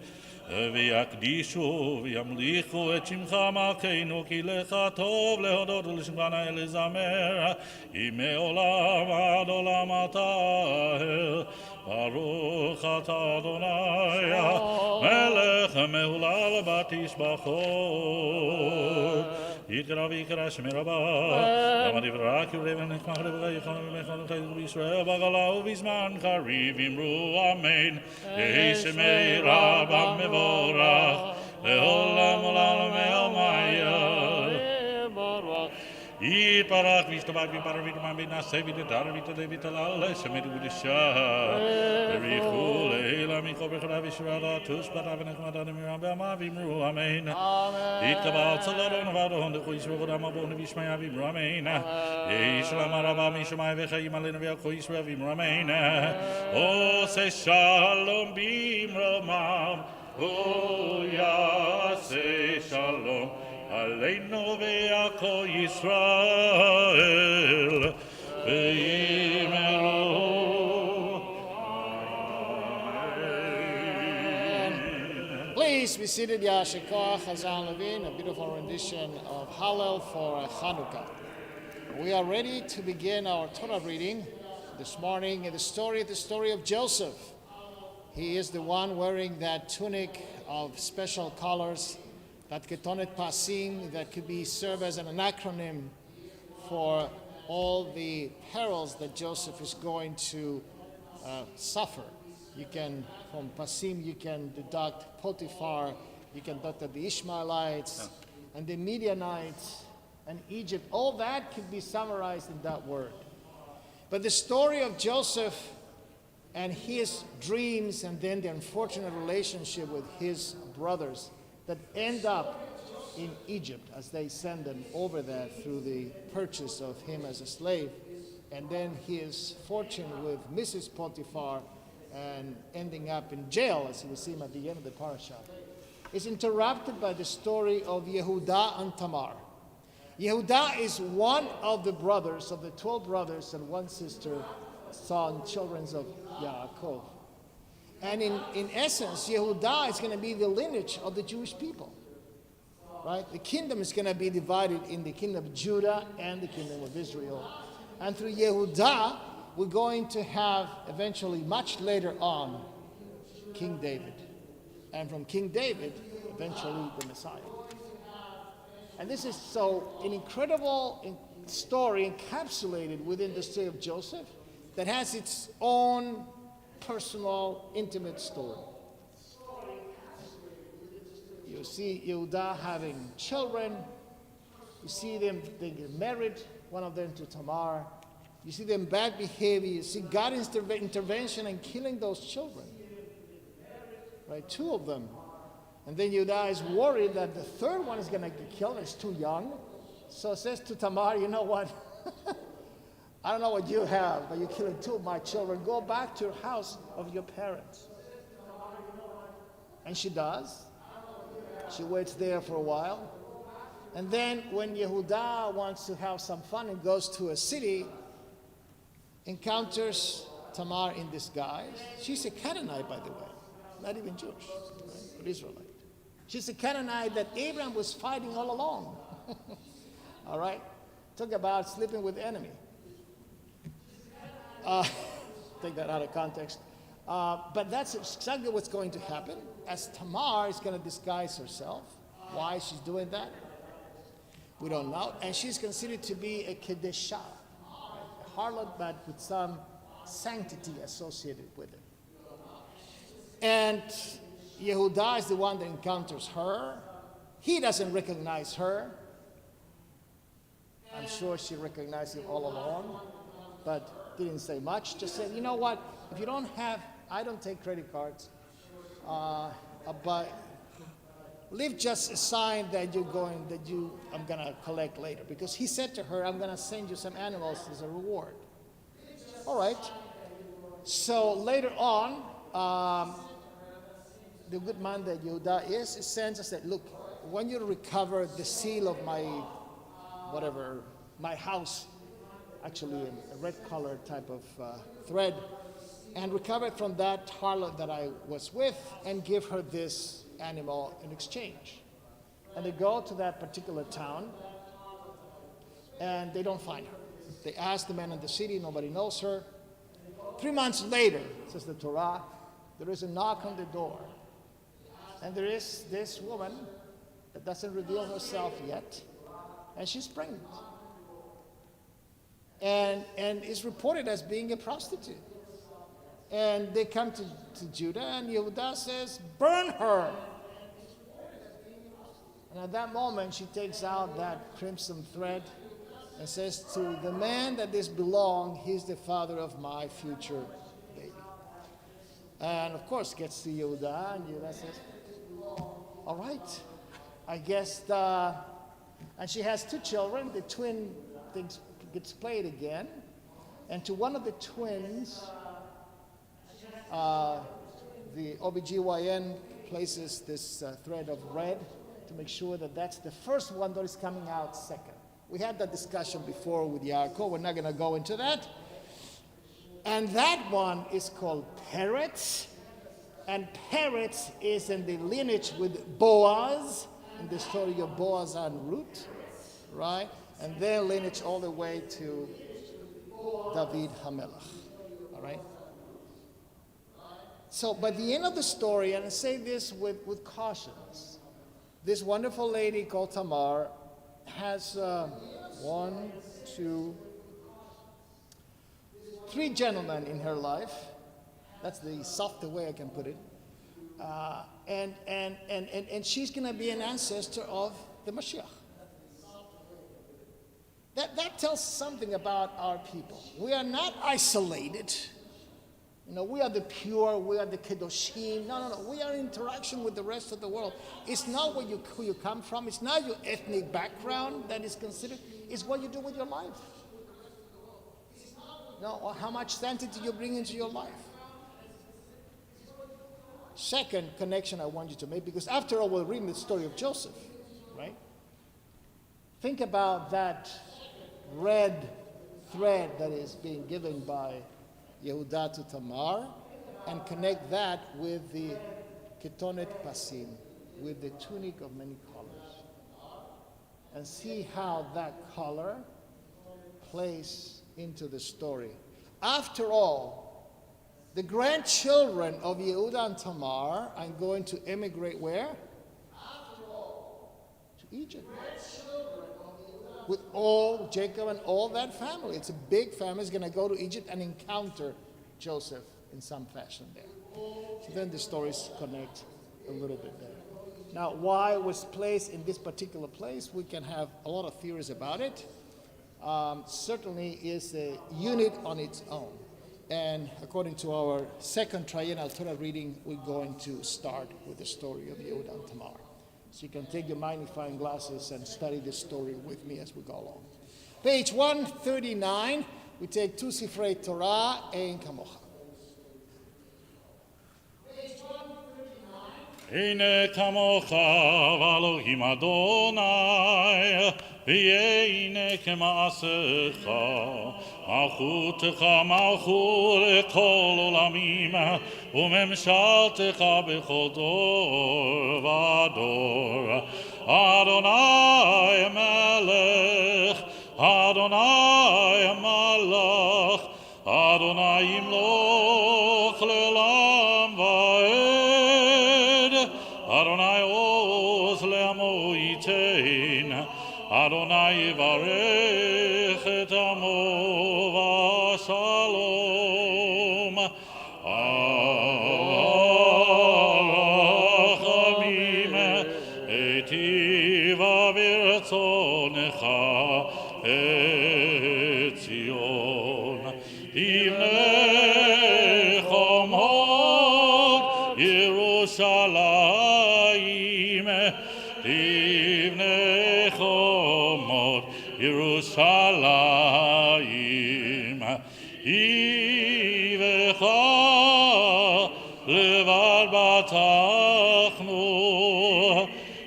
ויקדישו וימליכו את שמך מלכנו כי לך טוב להודות ולשמך נאה לזמר מעולם עד עולם אתה ברוך אתה אדוני מלך מהולל בתשבחות יקרא ויקרא שמי רבה למה דברה קרב ונקמח לבך יכולנו ומכנו חיינו בישראל בגלה ובזמן קריב אמרו אמן יהי שמי רבה מבורך לעולם עולם מעלמיה יתברך וישתבח ויתברך ויתמם ונעשה ויתדר ויתעלה ויתעלל שמד ודשה וריחו לעילה מכל ברכדה וישרדה תושבתה ונחמדה נמירה בעמה ואמרו אמן יתקבל צלדון ועדון דחו ישרו ודמה בון וישמעיה ואמרו אמן יהי שלום הרבה משמיים וחיים עלינו וילכו ישרו ואמרו אמן עושה שלום במרומם יעשה שלום עלינו ועל כל ישראל ואמרו Please seated. Yashikoah, Chazan Levin, a beautiful rendition of Hallel for Hanukkah. We are ready to begin our Torah reading this morning in the story of Joseph. He is the one wearing that tunic of special colors, that ketonet pasim, that could be serve as an acronym for all the perils that Joseph is going to suffer. You can, from pasim, you can deduct Potiphar, you can deduct the Ishmaelites and the Midianites and Egypt. All that could be summarized in that word. But the story of Joseph and his dreams, and then the unfortunate relationship with his brothers that end up in Egypt as they send them over there through the purchase of him as a slave, and then his fortune with Mrs. Potiphar and ending up in jail, as we see him at the end of the parasha, is interrupted by the story of Yehudah and Tamar. Yehudah is one of the brothers, of the 12 brothers and one sister, children of Yaakov. And in essence, Yehudah is going to be the lineage of the Jewish people. Right? The kingdom is going to be divided in the kingdom of Judah and the kingdom of Israel. And through Yehudah, we're going to have eventually, much later on, King David. And from King David, eventually the Messiah. And this is so an incredible story encapsulated within the story of Joseph that has its own personal, intimate story. You see Yehudah having children. You see them, they get married, one of them to Tamar. You see them bad behavior. You see God's intervention in killing those children. Right, 2 of them. And then Yehudah is worried that the third one is going to get killed. It's too young. So says to Tamar, you know what? I don't know what you have, but you're killing 2 of my children. Go back to your house of your parents. And she does. She waits there for a while. And then when Yehudah wants to have some fun and goes to a city, encounters Tamar in disguise. She's a Canaanite, by the way. Not even Jewish, right? But Israelite. She's a Canaanite that Abraham was fighting all along. All right? Talk about sleeping with the enemy. Take that out of context. But that's exactly what's going to happen, as Tamar is going to disguise herself. Why she's doing that, we don't know. And she's considered to be a Kedeshah, a harlot, but with some sanctity associated with it. And Yehudah is the one that encounters her. He doesn't recognize her. I'm sure she recognized him all along, but didn't say much. Just said, you know what, if you don't have, I don't take credit cards, but leave just a sign that I'm gonna collect later. Because he said to her, I'm gonna send you some animals as a reward. All right. So later on, the good man that Yehudah is sends us that, look, when you recover the seal of my house, actually a red color type of thread, and recover it from that harlot that I was with, and give her this animal in exchange. And they go to that particular town, and they don't find her. They ask the men in the city, nobody knows her. 3 months later, says the Torah, there is a knock on the door. And there is this woman that doesn't reveal herself yet, and she's pregnant. And is reported as being a prostitute. And they come to Judah, and Yehudah says, burn her. And at that moment, she takes out that crimson thread and says, to the man that this belongs, he's the father of my future baby. And of course, gets to Yehudah, and Yehudah says, all right, I guess, and she has 2 children. The twin things gets played again. And to one of the twins, the OBGYN places this thread of red to make sure that that's the first one that is coming out second. We had that discussion before with Yaakov. We're not going to go into that. And that one is called Peretz. And Peretz is in the lineage with Boaz, in the story of Boaz and Ruth, right? And their lineage all the way to David HaMelech, all right? So by the end of the story, and I say this with cautions, this wonderful lady called Tamar has 3 gentlemen in her life. That's the softer way I can put it. And she's going to be an ancestor of the Mashiach. That tells something about our people. We are not isolated. You know, we are the pure, we are the kedoshim. No. We are in interaction with the rest of the world. It's not who you come from. It's not your ethnic background that is considered. It's what you do with your life. No, or how much sanctity you bring into your life. Second connection I want you to make, because after all, we're reading the story of Joseph, right? Think about that red thread that is being given by Yehuda to Tamar, and connect that with the ketonet pasim, with the tunic of many colors, and see how that color plays into the story. After all, the grandchildren of Yehuda and Tamar are going to emigrate where? To Egypt. With all Jacob and all that family. It's a big family. It's going to go to Egypt and encounter Joseph in some fashion there. So then the stories connect a little bit there. Now, why it was placed in this particular place, we can have a lot of theories about it. Certainly is a unit on its own. And according to our second triennial Torah reading, we're going to start with the story of Yehuda and Tamar. So you can take your magnifying glasses and study this story with me as we go along. Page 139, we take 2 Sifrei Torah, Ein Kamocha. הנה כמוך ואלוהים אדוני, והנה כמעשיך, מלכותך מלכות לכל עולמים, וממשלתך בכל דור ודור. אדוני מלך, אדוני מלך, אדוני ימלוך לעולם ועד. Adonai oz le'amo yitein, Adonai yivarech et amo v'shalom. Arachamim etiva v'rtzonecha et Zion. Ivnei chomod Yerushalayim, Tivnei chomot Yerushalayim, Ivecha levad batachnu,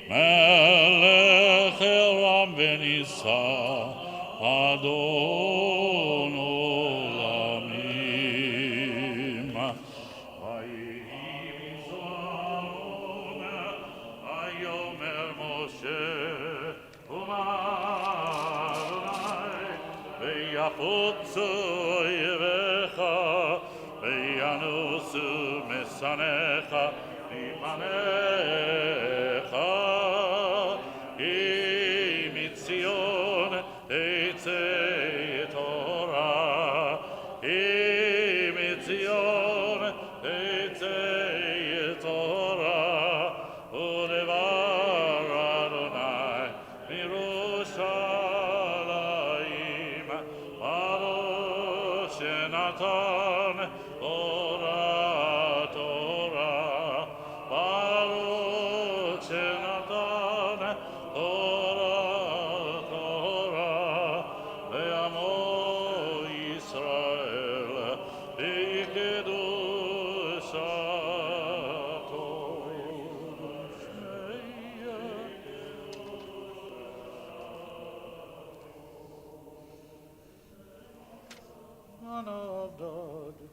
Melech elam v'nisa Adon olamim. ויחוצו יבך, וינוסו משנאיך מפניך, כי מציון תצא תורה, כי מציון תצא תורה, ודבר אדוני מירושלים. Natan ora Torah, Baruch Natan ora Torah, ve'amo Yisrael b'kedushato. Anavda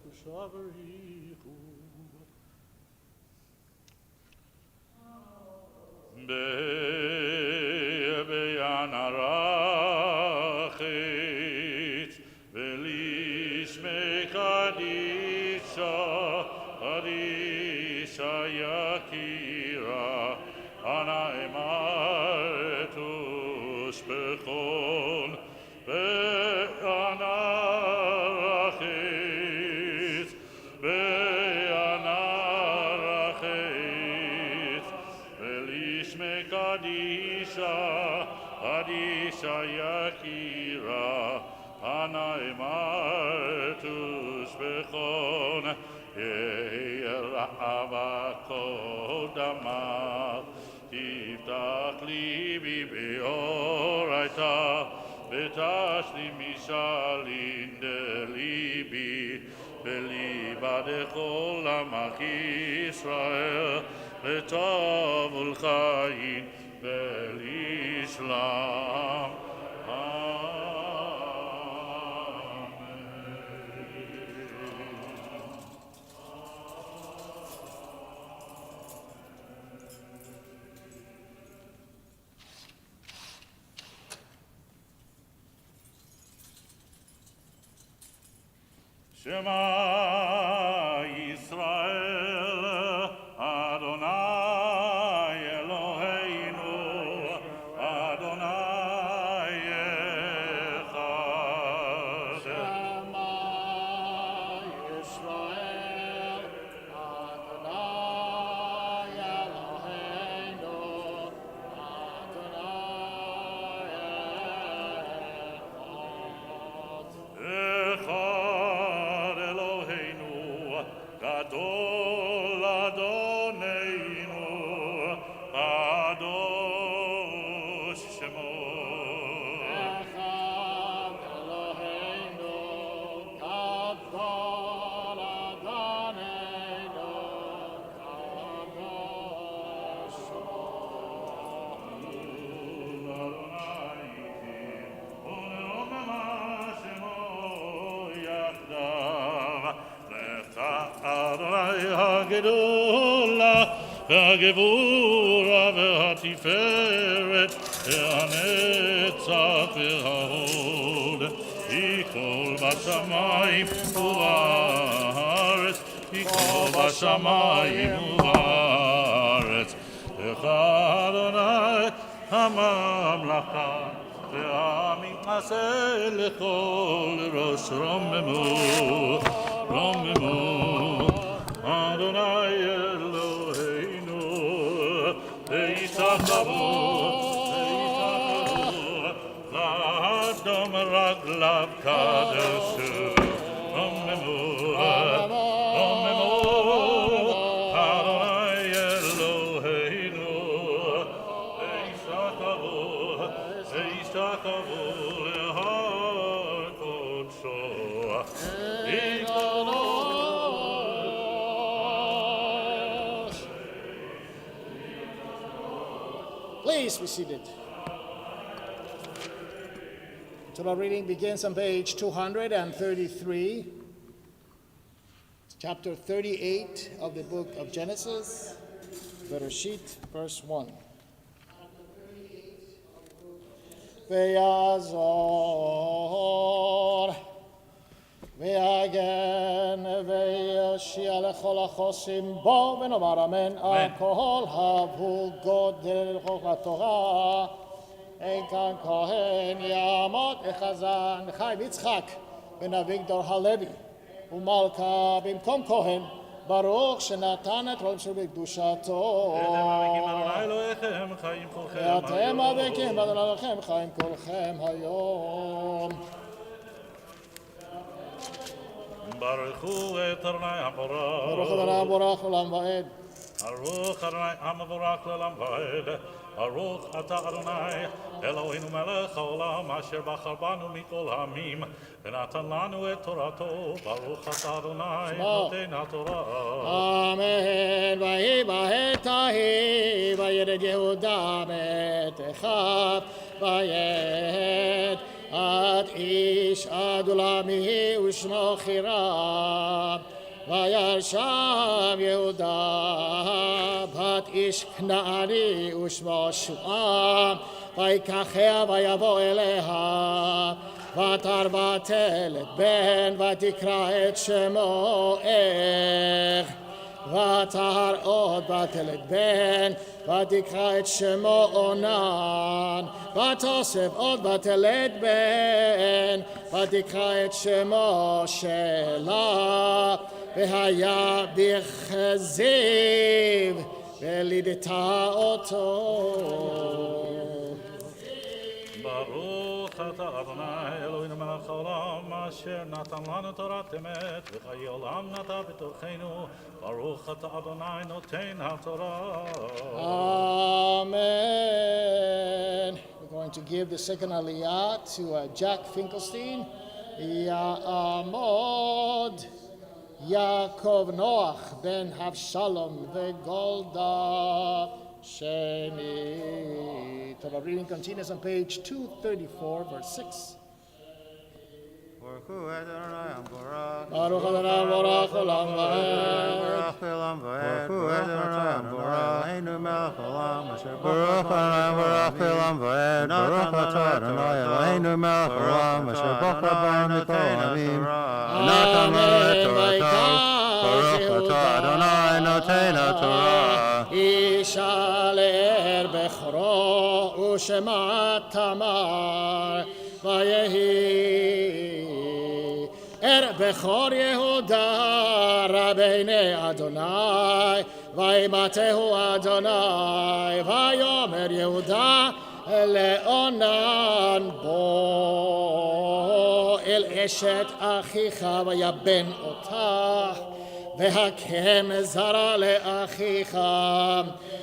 Kushavarihu תושבחון בענרחית בענרחית ולשמי קדישה יקירה הנאמר תושבחון יהי רעבה קודמה תפתח ליבי באורייתא ותשלים משאלין דליבי בליבה דכל עמך ישראל לטוב ולחיים ולשלום. Shema Yisrael Adonai Eloheinu Adonai Echad. Shema Yisrael Adonai Eloheinu Adonai Echad Eloheinu Gadol Adoneinu Kadosh Shemo. Echad Eloheinu Gadol Adoneinu Kadosh Adonai הגדולה והגבורה והתפארת והנצח וההוד היא כל בשמיים ובארץ היא כל בשמיים ובארץ לך אדוני הממלכה והמתנשא לכל ראש רוממו אדוני אלוהינו וישתחוו לאדום רגליו קדשו רוממו אדוני אלוהינו וישתחוו להר קודשו. Please be seated. Torah reading begins on page 233, chapter 38 of the book of Genesis, Bereshit, verse 1. Ve'yazor ve'agen ve'yashia lechol hachosim bo v'nomar amen al kol havu godel chokmat Torah ein kan kohen yamot echazan Chaim Yitzchak ben Avigdor Halevi umalka bimkom kohen Baruch shenatan et rom shel b'kedushato ואתם אבקים אדוני לכם חיים כולכם היום. ברכו את אדוני המבורך. ברוך אדוני המבורך לעולם ועד. ברוך אדוני המבורך לעולם ועד. ברוך אתה אדוני אלוהינו מלך העולם אשר בחר בנו מכל העמים ונתן לנו את תורתו. ברוך אתה אדוני נותן התורה. אמן. ויהי בעת ההיא וירד יהודה מאת אחיו ויט עד איש אדולמי ושמו חירם וירא שם יהודה בת איש כנעני ושמו שועם ויקחיה ויבוא אליה ותרבתל את בן ותקרא את שמו איך ותהר עוד ותלד בן, ותקרא את שמו אונן, ותוסף עוד ותלד בן, ותקרא את שמו שלה, והיה בכזיב, ולידתה אותו. ברוך אתה אדוני אלוהינו מלך העולם אשר נתן לנו תורת אמת וחיי עולם נטע בתוכנו ברוך אתה אדוני נותן התורה. Amen. We're going to give the second aliyah to Jack Finkelstein. Ya'amod Yaakov Noach ben Havshalom veGolda Sheni. Torah reading continues on page 234, verse 6. Baruch hu Adonai Amborah. Baruch Adonai Borach Olam Va'ed. Baruch Olam Va'ed. Baruch Adonai Amborah. Einu melech olam asher Baruch Adonai Baruch Olam Va'ed. Baruch Adonai Eloheinu melech olam asher bachar b'nu kol amim. Natan lanu et torato. Baruch Adonai noten haTorah. Yishaler bechoro u'shema tamar vayehi bechor Yehuda rabbeinu Adonai vayimatehu Adonai vayomer Yehuda leonan bo el eshet achicha vayaben otah והקם זרע לאחיך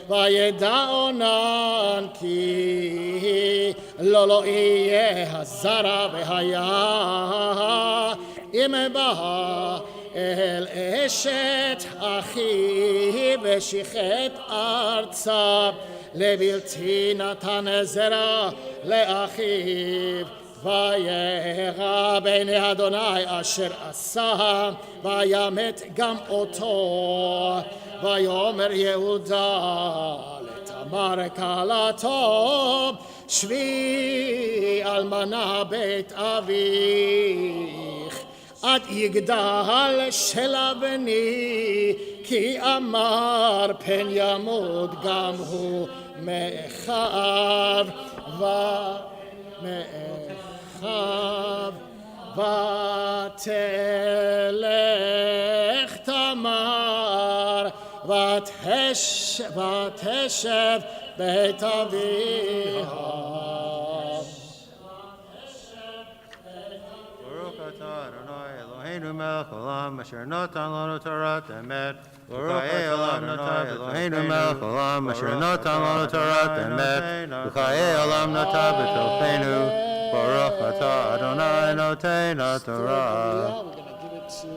וידע אונן כי לא יהיה הזרע והיה אם בא אל אשת אחיו ושיחת ארצה לבלתי נתן זרע לאחיו וירא בעיני אדוני אשר עשה וימת גם אותו ויאמר יהודה לתמר כלתו שבי אלמנה בית אביך עד יגדל שלה בני כי אמר פן ימות גם הוא מאחיו ותלך תמר ותשב בית אביה. Baruch atah Adonai Eloheinu melech olam asher natan lanu torat emet. V'chayei olam nata Eloheinu melech olam asher natan lanu torat emet. V'chayei olam nata b'tochenu. Baruch atah Adonai noten haTorah. We're going to give it to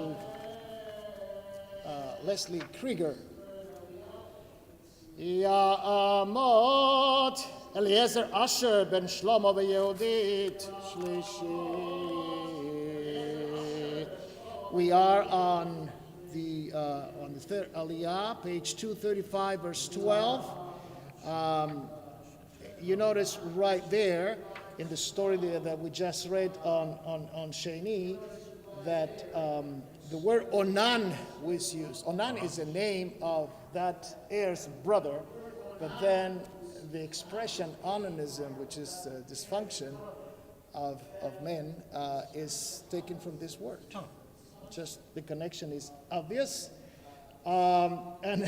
Leslie Krieger. Ya'amot Eliezer Asher ben Shlomo v'Yehudit Shlishi. We are on the third Aliyah, page 235, verse 12. You notice right there in the story that we just read on Sheni that the word Onan was used. Onan is the name of that heir's brother, but then the expression onanism, which is dysfunction of men, is taken from this word. Just the connection is obvious. And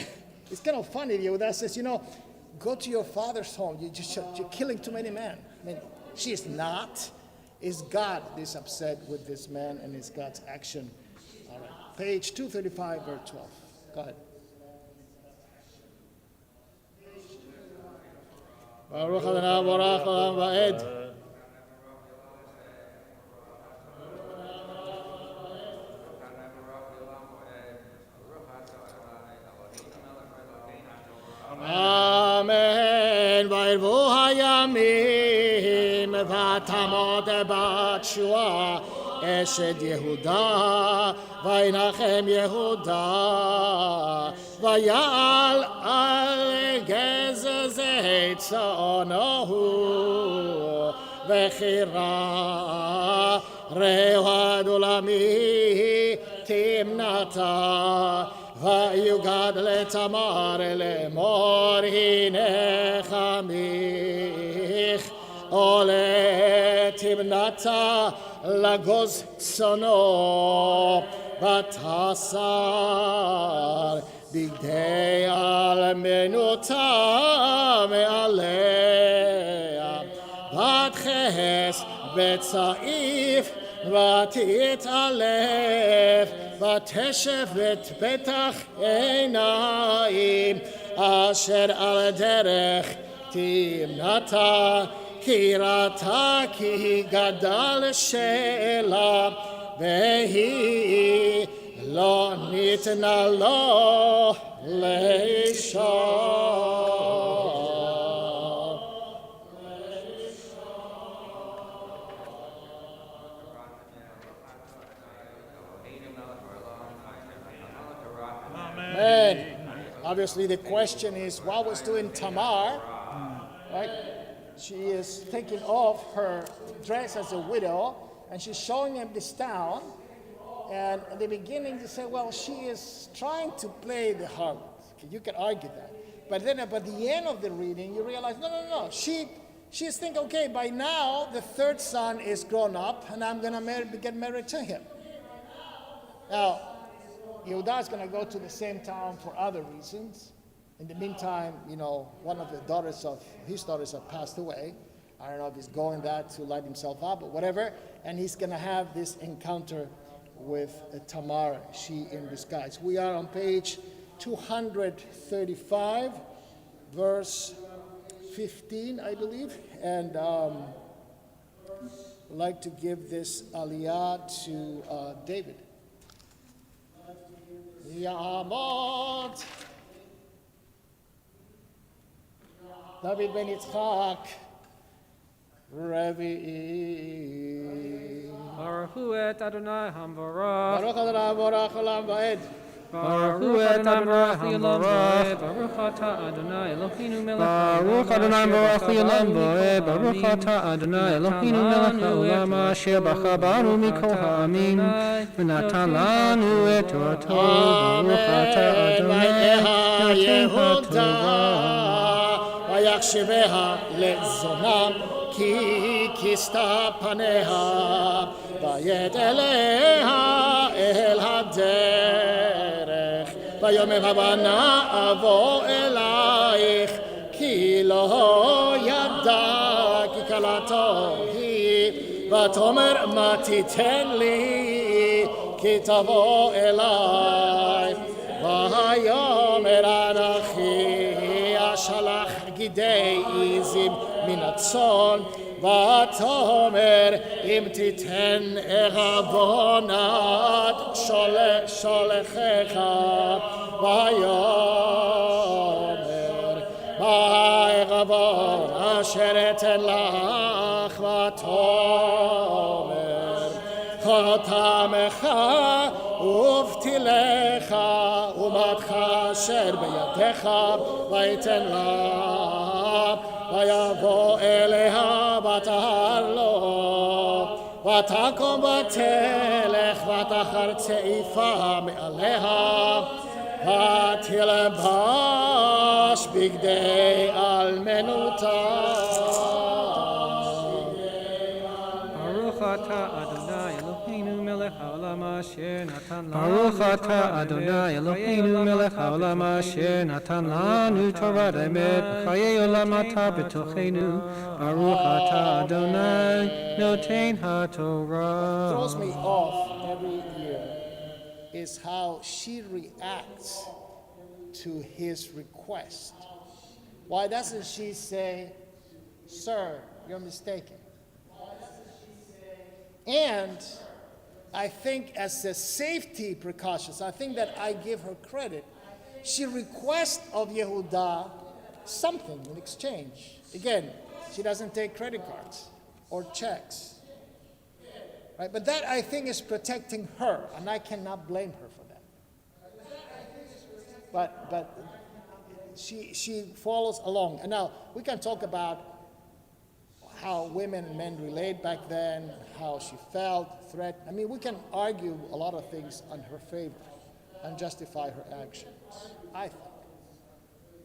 it's kind of funny, Yehuda says, go to your father's home. You're killing too many men. I mean, she is not. Is God this upset with this man and is God's action? All right. Page 235, verse 12. Go ahead. Baruch Adonai Borach Olam Va'ed. Amen. וירבו הימים ותעמוד בת שועה אשת יהודה וינחם יהודה ויעל על גזזי צאנו וחירה רעו עד עולמי תמנתה ויוגד לתמר לאמור הנה חמיך עולה תמנתה לגוז צונו ותסר בגדי אלמנותה מעליה ותכס בצעיף ותתעלף ותשב את פתח עיניים אשר על דרך תמנתה כי ראתה כי גדל שלה והיא לא ניתנה לו לאישה. Amen. Obviously, the question is, what was doing Tamar? Right? She is taking off her dress as a widow, and she's showing him this town. And at the beginning, they say, well, she is trying to play the harlot. Okay, you can argue that. But then at the end of the reading, you realize, no. She's thinking, okay, by now, the third son is grown up, and I'm going to get married to him. Now, Yehuda is going to go to the same town for other reasons. In the meantime, one of the his daughters have passed away. I don't know if he's going that to light himself up or whatever. And he's going to have this encounter with Tamar, she in disguise. We are on page 235, verse 15, I believe. And I'd like to give this aliyah to David. Ya'amot David ben Yitzchak Revi'i Baruch hu et Adonai Hamvarach. Baruch Adonai Borach Olam Va'ed Baruch hu et Adonai Hamvarach. Baruch atah Adonai Eloheinu melech Baruch Adonai Baruch Olam Va'ed. Baruch atah Adonai Eloheinu melech haolam asher bacha banu mikol ha'amim v'natan lanu et torato. Baruch atah Adonai noten ha'torah. ויחשביה לזונה כי כיסתה פניה ויית אליה אל הדרך ויאמר הבנה אבוא אלייך כי לא ידע כי כלתו היא ותאמר מה תיתן לי כי תבוא אליי ויאמר אנכי אשלח גידי עזים מן הצאן ותאמר אם תיתן ערבונת שולחיך ויאמר מה הערבון אשר אתן לך ותאמר חותמך ובתילך ומתך אשר בידיך ויתן לה ויבוא אליה ותהר לו ותקום ותלך ותחר צעיפה מעליה ותלבש בגדי אלמנותה. Baruch atah Adonai Eloheinu melech haolam asher natan lanu Baruch atah Adonai Eloheinu melech haolam asher natan lanu Torah emet chayei olam atah b'tochenu. Baruch atah Adonai noten ha'torah. Throws me off every year is how she reacts to his request. Why doesn't she say, sir, you're mistaken? And I think as a safety precautions, I think that I give her credit. She requests of Yehuda something in exchange. Again, she doesn't take credit cards or checks. Right? But that, I think, is protecting her, and I cannot blame her for that. But she follows along. And now, we can talk about how women and men relate back then, how she felt, threat. I mean, we can argue a lot of things on her favor. and justify her actions, I think.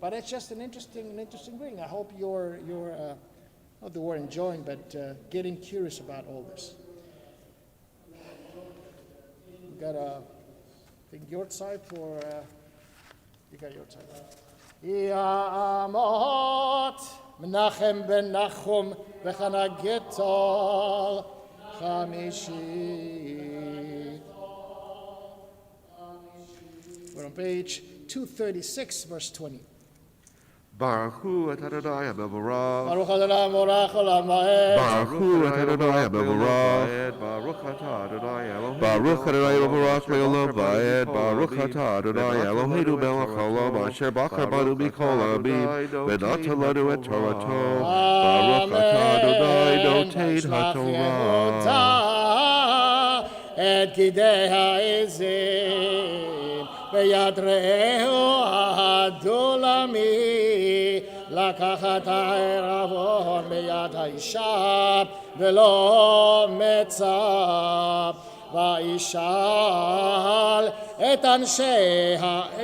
But it's just an interesting reading. I hope you're not the word enjoying, but getting curious about all this. We got I think your side for, you got your side. Yamot Menachem ben Nachum v'Chana Gitol Chamishi. We're on page 236, verse 20. Baruch hu et Adonai HaMevorach. Baruch Adonai Morach Olam Va'ed. Baruch hu et Adonai HaMevorach. Baruch atah Adonai Eloheinu. Baruch Adonai HaMevorach le'olam va'ed. Baruch atah Adonai Eloheinu melech haolam asher bachar banu mikol ha'amim v'natan lanu et Torato. Baruch atah Adonai notein ha'torah. Et gidei ha'ezim ביד רעהו הדולמי לקחת הערבון מיד האישה ולא מצב וישאל את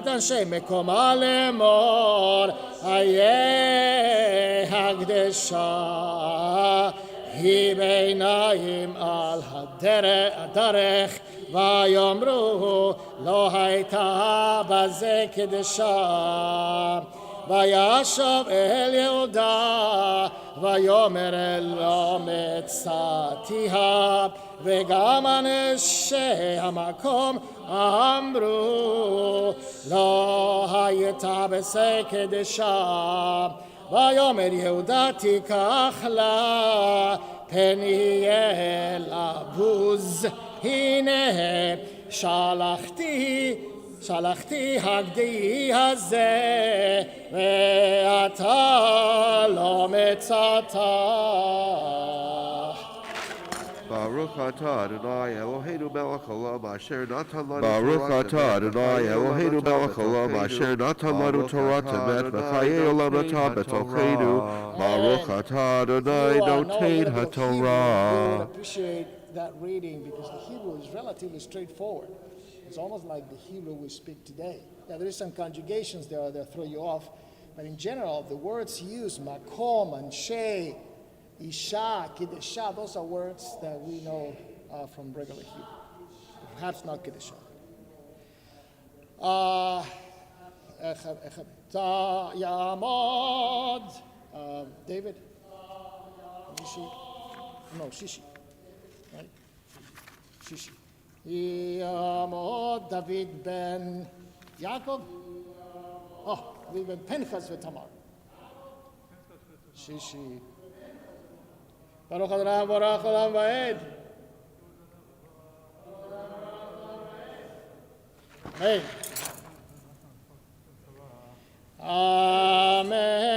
אנשי מקומה לאמור איה הקדשה היא בעיניים על הדרך ויאמרו לא הייתה בזה קדשה וישב אל יהודה ויאמר לא מצאתיה וגם אנשי המקום אמרו לא הייתה בזה קדשה ויאמר יהודה תיקח לה פניאל הבוז הנה שלחתי הגדי הזה ואתה לא מצאת. Baruch atah Adonai Eloheinu melech haolam asher natan lanu Baruch atah Adonai Eloheinu melech haolam asher natan lanu Torah temet v'chayei olam natan b'tocheinu. Baruch atah Adonai notein ha'torah. You would ha'torah. appreciate that reading because the Hebrew is relatively straightforward. It's almost like the Hebrew we speak today. Yeah, there is some conjugations there that throw you off, but in general, the words used, makom, anshe, isha, kiddusha, those are words that we know from regular Hebrew. Perhaps not kiddusha. Yamod, David, Shishi, no, Shishi, right? Shishi. Yamod David ben Yaakov. Oh, David ben Pinchas v'Tamar. Shishi. Baruch Adonai Borach Olam Va'ed. Amen. Amen.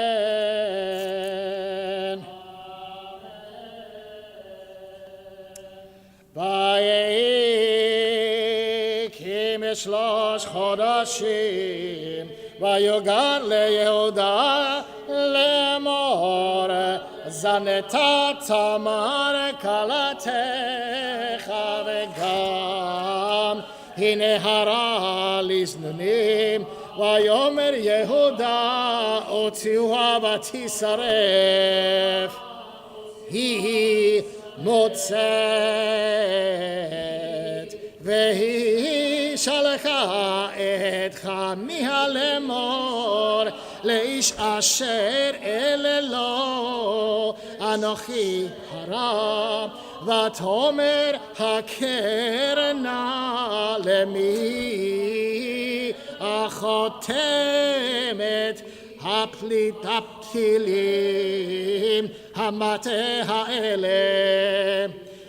ויהי משלוש חודשים ויגד ליהודה לאמור זנתה תמר כלתך וגם היא נהרה לזנונים ויאמר יהודה הוציאוה ותשרף היא מוצאת והיא שלחה את חמיה לאמור לאיש אשר אללו אנוכי הרע ותאמר הכר נא למי החותמת הפתילים המטה האלה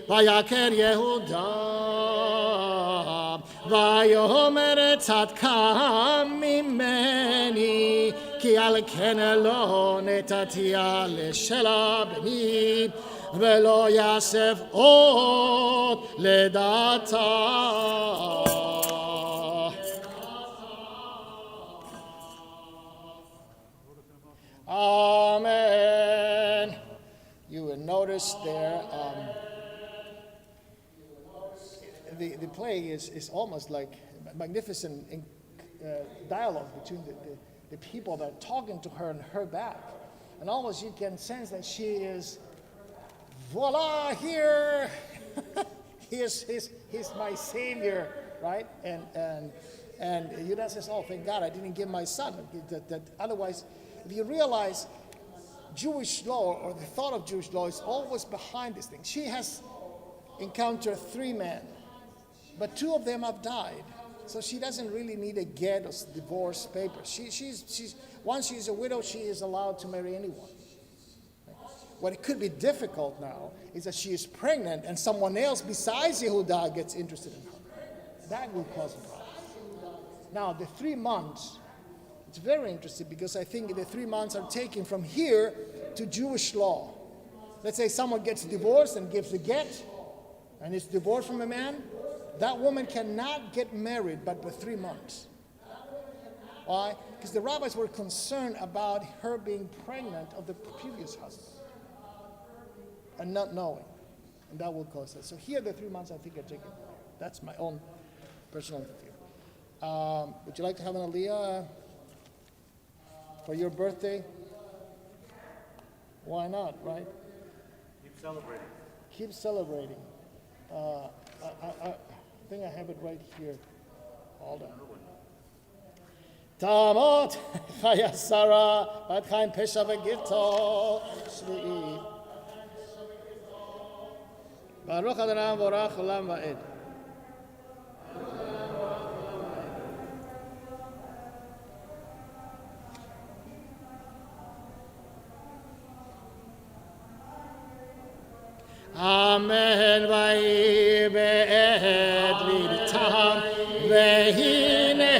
ויקר יהודה ויאמר צדקה ממני כי על כן לא נתתיה לשלה בני ולא יסף עוד לדעתה. Amen. You will notice there the play is almost like a magnificent dialogue between the people that are talking to her and her back. And almost you can sense that she is, voila, here, he's my savior, right? And Judas says, oh, thank God I didn't give my son. That otherwise, if you realize Jewish law or the thought of Jewish law is always behind this thing. She has encountered 3 men, but 2 of them have died. So she doesn't really need a get or divorce papers. She's once she's a widow, she is allowed to marry anyone. What it could be difficult now is that she is pregnant and someone else besides Yehuda gets interested in her. That will cause a problem. Now, the 3 months, it's very interesting because I think the 3 months are taken from here to Jewish law. Let's say someone gets divorced and gives a get, and is divorced from a man. That woman cannot get married but for 3 months. Why? Because the rabbis were concerned about her being pregnant of the previous husband and not knowing. And that will cause that. So here the 3 months I think are taken. That's my own personal view. Would you like to have an aliyah for your birthday? Why not, right? Keep celebrating. Keep celebrating. I think I have it right here. Hold on. Tamot Chayasara Bat Chaim Pesha V'Gifto Shli'i Baruch Adonai Borach Olam Va'ed. Amen. Vayi be'ed litam vehine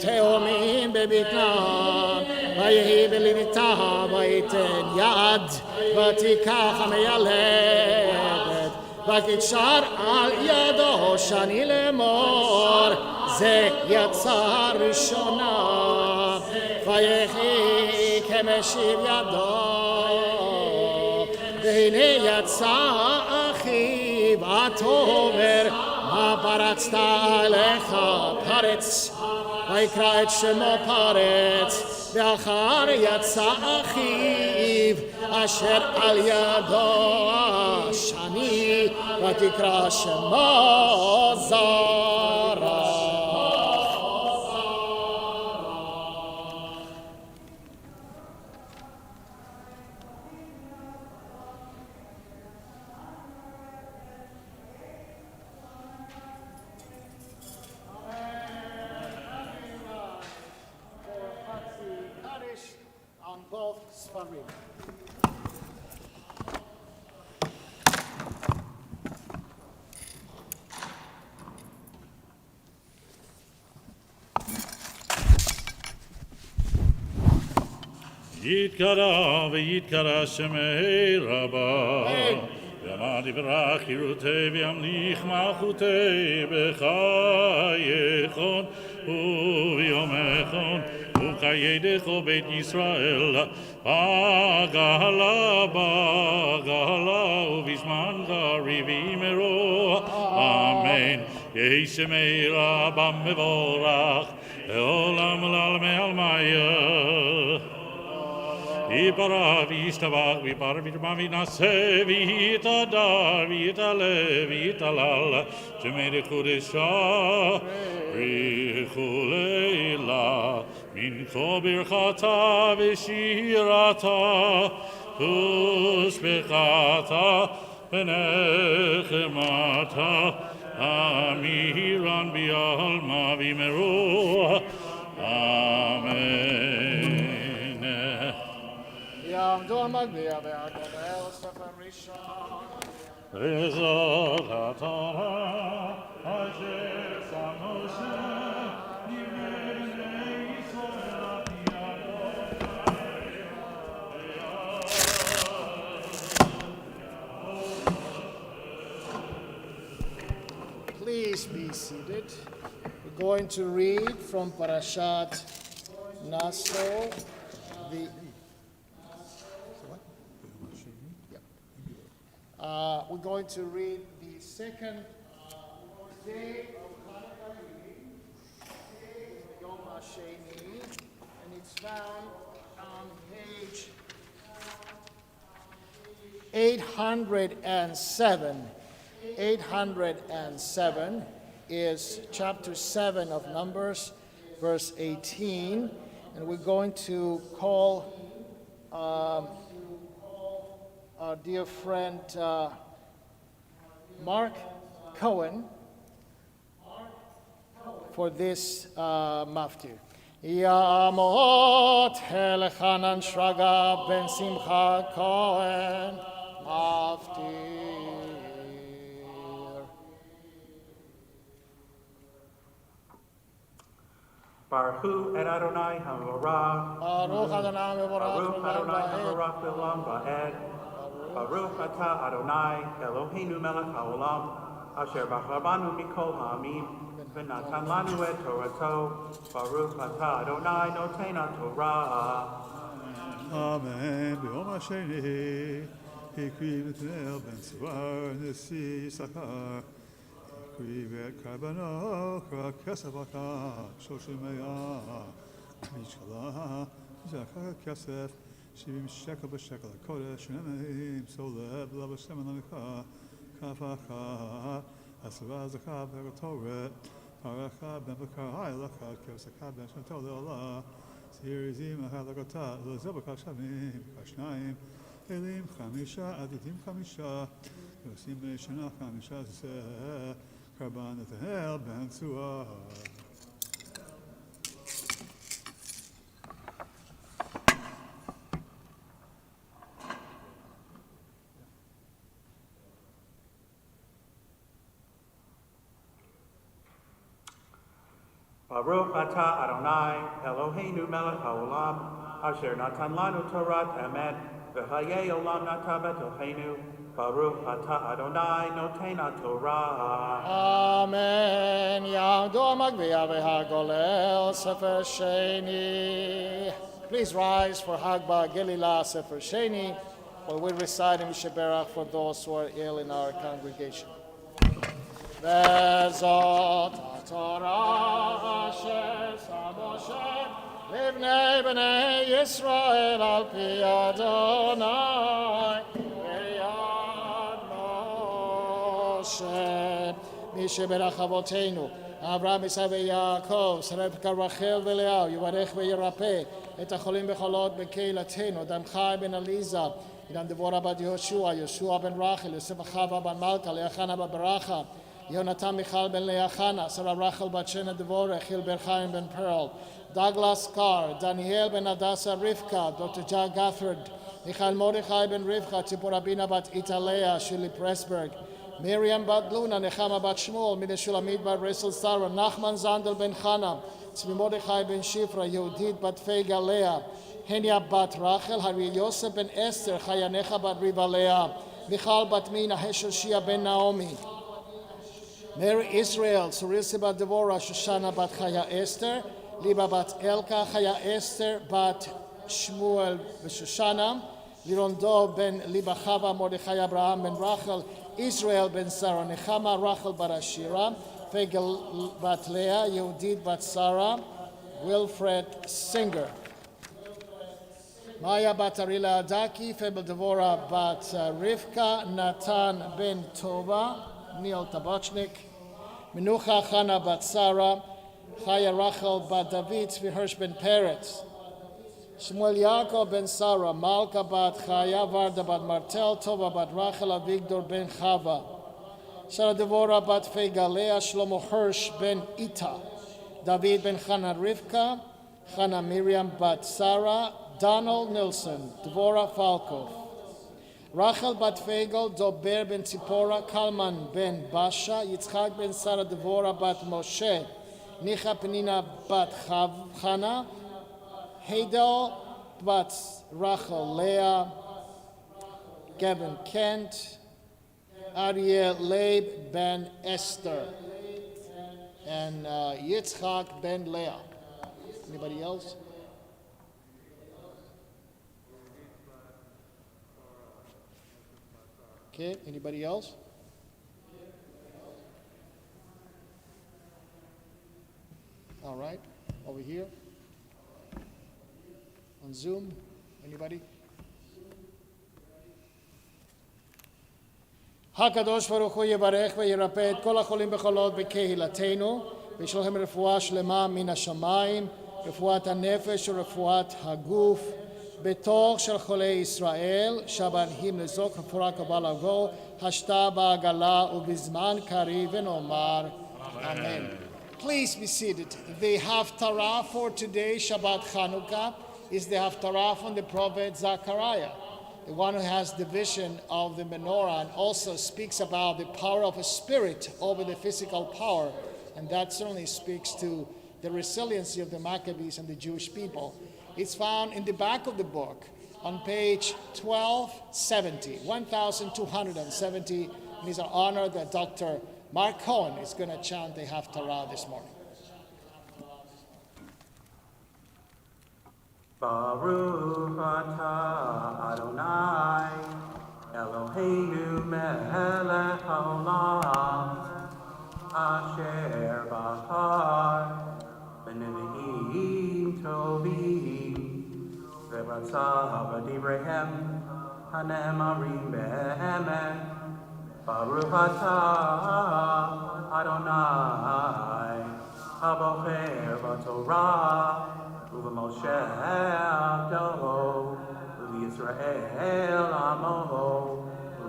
teomim bebitnam vayi belitam vayiten yad vatikach hameyaledet vakitshar al yado shani lemor ze yatzar rishona vayechi kemeshiv yado והנה יצא אחיו התומר מה פרצת עליך פרץ ויקרא את שמו פרץ ואחר יצא אחיו אשר על ידו השני ותקרא שמו זרח. On both Sfarim. יתקרא ויתקרא שמי רבה ויאמר יברך חירותי וימליך מלכותי בחייכון וביומכון וכידך בית ישראל בגאלה ובזמן קריב מרוע אמן יהי שמי רבה מבורך לעולם ולעלמי עלמיה Vipara vistava, vipara vitama vinase, vitadar, vitale, vitalal, Jemede Kudesha, Richuleila, Min Kobir Chata, Vishirata, Puspechata, Benechemata, Amiran Bialma Vimeru, Amen. יעמדו המגביה והגדל ספר ראשון. וזאת התורה אשר שם משה לבני ישראל על פי Please be seated. We're going to read from Parashat Naso, we're going to read the second day of Hanukkah reading. Today is Yom HaSheni, and it's found on page 807. 807 is chapter 7 of Numbers, verse 18, and we're going to call our dear friend Mark Cohen for this maftir. Yamot Elchanan Shraga ben Simcha Cohen maftir. Baruch et Adonai Havarach. Baruch Adonai Baruch Adonai Mevorach Havarach B'Olam Va'ed. Baruch Atah Adonai Eloheinu melech haolam asher bachar banu mikol ha'amim v'natan lanu et Torato. Baruch Atah Adonai noten HaTorah. Amen. ביום השני הקריב את נר בן צוואר נשיא יששכר. הקריב את קרבנו ככסף הקר 30 משקלה זכר כסף 70 שקל בשקל הקודש 2 סולב לבש שמן הנקה כף אחת 10 זכר וקטורת פרחה בן בקר הילכה כבש אחד בן שנתו לעולה סיריזים ההלכתה לזבקה שווים כשניים אלים 5 עדידים 5 ועושים בשנה 15 קרבן את ההל בן צוהר. Baruch Atah Adonai Eloheinu melech haolam asher natan lanu Torat emet v'hayei olam nata b'Eloheinu. Baruch Atah Adonai noten HaTorah. Amen. Ya'amdu HaMagbiya v'Hagolel Sefer Sheni. Please rise for Hagba Gelilah Sefer Sheni, while we recite in Mishaberach for those who are ill in our congregation. Vezot HaTorah asher sa Moshe livnei b'nei Yisrael al pi Adonai v'yad Moshe. משברך אבותינו, אברהם, יצחק ויעקב, רבקה רחל ולאה, יברך וירפא את החולים בחולות בקהילתנו, אדם חי בן עליזה, אדם דבורה בת יהושע, יהושע בן רחל, יוסף וחווה בן מלכה, לאה חנה בת ברכה, יונתן מיכל בן לאה חנה, שרה רחל בת שנה דבורה, חיל בן חיים בן פרל, דגלס קאר, דניאל בן הדסה רבקה, דוקטור ג'ה גת'רד, מיכאל מרדכי בן רבקה, ציפורה בינה בת איטליה, שילי פרסברג, Miriam bat Luna, Nechama bat Shmuel, Mina Shulamit bat Resel Sarah, Nachman Zandel ben Chana, Tzvi Mordechai ben Shifra, Yehudit bat Feiga Leah, Henya bat Rachel, Hari Yosef ben Esther, Chayanecha bat Riva Leah, Michal bat Mina, Heshel Shia ben Naomi, Mary Israel, Surilsi bat Devorah, Shoshana bat Chaya Esther, Liba bat Elka, Chaya Esther bat Shmuel v'Shoshana, Lirondo ben Liba Chava, Mordechai Abraham ben Rachel, Israel ben Sarah, Nechama Rachel bar Ashira, Fegel bat Leah, Yehudit bat Sarah, Wilfred Singer. Maya bat Arila Adaki, Febel Devorah bat Rivka, Natan ben Tova, Neil Tabachnik, Menucha Chana bat Sarah, Chaya Rachel bat David, Tzvi Hirsch ben Peretz, Shmuel Yaakov ben Sarah, Malka bat Chaya, Varda bat Martel, Tova bat Rachel, Avigdor ben Chava, Sarah Devorah bat Feigalea, Shlomo Hirsch ben Ita, David ben Chana Rivka, Chana Miriam bat Sarah, Donald Nilsson, Devorah Falkov, Rachel bat Feigel, Dober ben Tzipora, Kalman ben Basha, Yitzchak ben Sarah Devorah bat Moshe, Nicha Penina bat Chana, Heidel bat Rachel Leah, Gavin Kent, Ariel Leib ben Esther, and Yitzchak ben Leah. Anybody else? Okay, anybody else? All right, over here. On Zoom, anybody? הקדוש ברוך הוא יברך וירפא את כל החולים בחולות בקהילתנו וישלח להם רפואה שלמה מן השמיים, רפואת הנפש ורפואת הגוף, בתוך של חולי ישראל שבאים לזוק רפואה קבלה לבוא, השתה בעגלה ובזמן קריב ונאמר אמן. Please be seated. The Haftarah for today, Shabbat Chanukah, is the Haftarah from the prophet Zechariah. The one who has the vision of the menorah and also speaks about the power of a spirit over the physical power. And that certainly speaks to the resiliency of the Maccabees and the Jewish people. It's found in the back of the book on page 1270. And it's our honor that Dr. Mark Cohen is going to chant the Haftarah this morning. Baruch atah Adonai Eloheinu melech haolam asher bahar b'nevi'im tovim v'ratzav b'divreihem hane'emarim be'emet Baruch atah Adonai habocher b'torah Moshe Abdo, Israel Amo,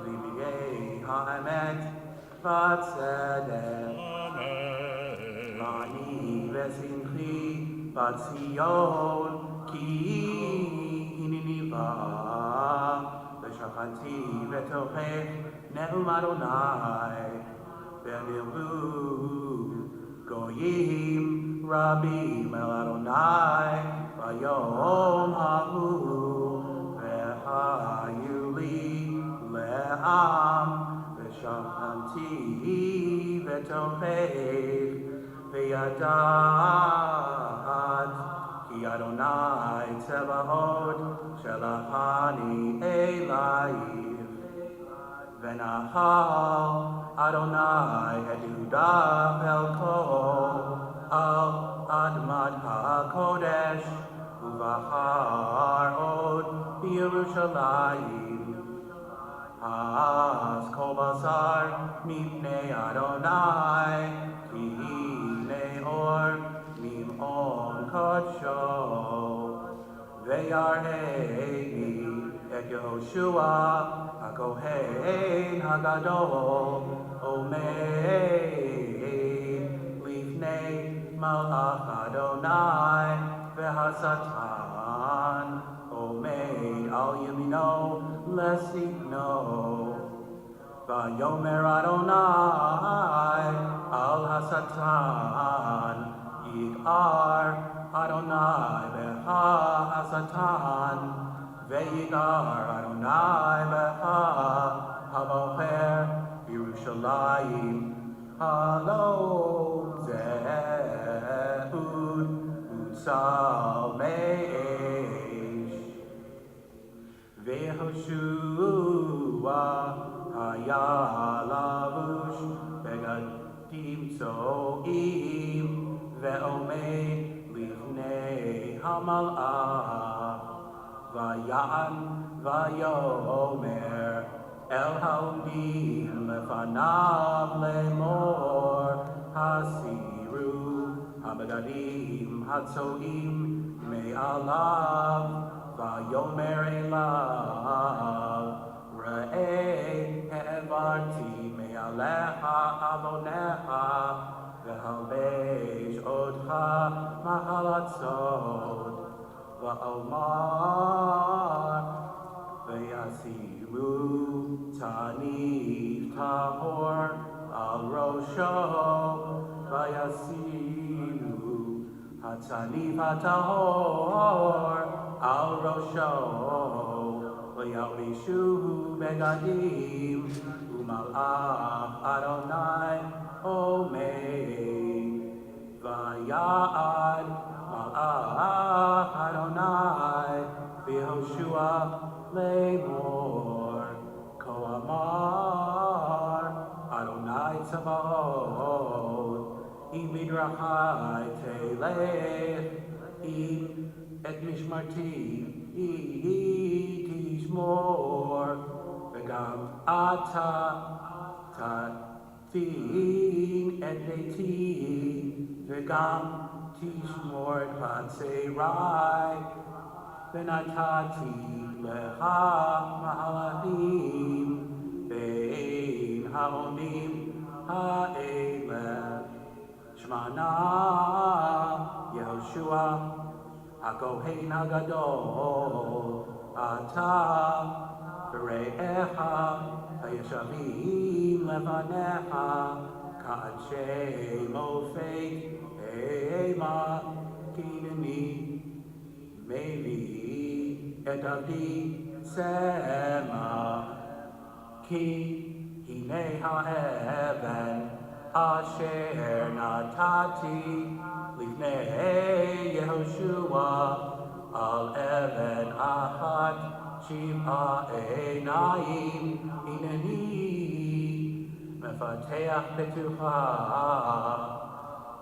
B'nei Ha'emet V'tzedek, V'ani v'simchi V'tzion Ki hinini V'shachanti v'tochech Ne'um Adonai V'nilvu Goyim Rabim El Adonai Vayom Hahu V'hayuli Le'am V'shachanti V'tochech V'yadat Ki Adonai Tzebaot Shelachani Elayim V'nachal Adonai Edudav El Kol Al Admat HaKodesh Uvahar Od Yerushalayim Ha'as Kol Basar Mipnei Adonai Ki Neor Mim'on Kodsho Ve'yarhei Et Yehoshua HaKohen HaGadol Omeid Lifnei Malach Adonai V'Hasatan Omeid Al Yemino Lesitno V'Yomer Adonai Al Hasatan Yig'ar Adonai V'Hasatan Ve'yigar Adonai V'Ha Habocher Yerushalayim Halo Zehud Utsal Me'esh Ve'Hoshua Haya Lavush Begadim Tzo'im Ve'omeid Lifnei Hamal'ah Vayan Vayomer El Haodim Lefanav Lemor Hasiru Habegadim Hatzoim Me'alav Vayomer Elav Re'eh He'evarti Me'alecha Avonecha Ve'halbesh Odcha Mahalatzot Va'omar Ve'yasiru Tanif Tahor Al Rosho Va'yasiru Hatanif HaTahor Al Rosho Va'yalishu Begadim Umalach Adonai Omeid Va'yad Malach Adonai V'Yehoshua Lemor Koamar Adonai Tzebaot מדרכי תלך, את משמרתי תשמור, וגם אתה תדין את ביתי, וגם תשמור את חצריי, ונתתי לך מהלכים בין העמים האלה. שמע נא יהושע הכהן הגדול, אתה ורעך הישבים לפניך כאנשי מופת המה, כי הנני מביא את עבדי צמח, כי הנה האבן אשר נתתי לפני יהושע, על אבן אחת 7 עיניים הנני מפתח בטוחה.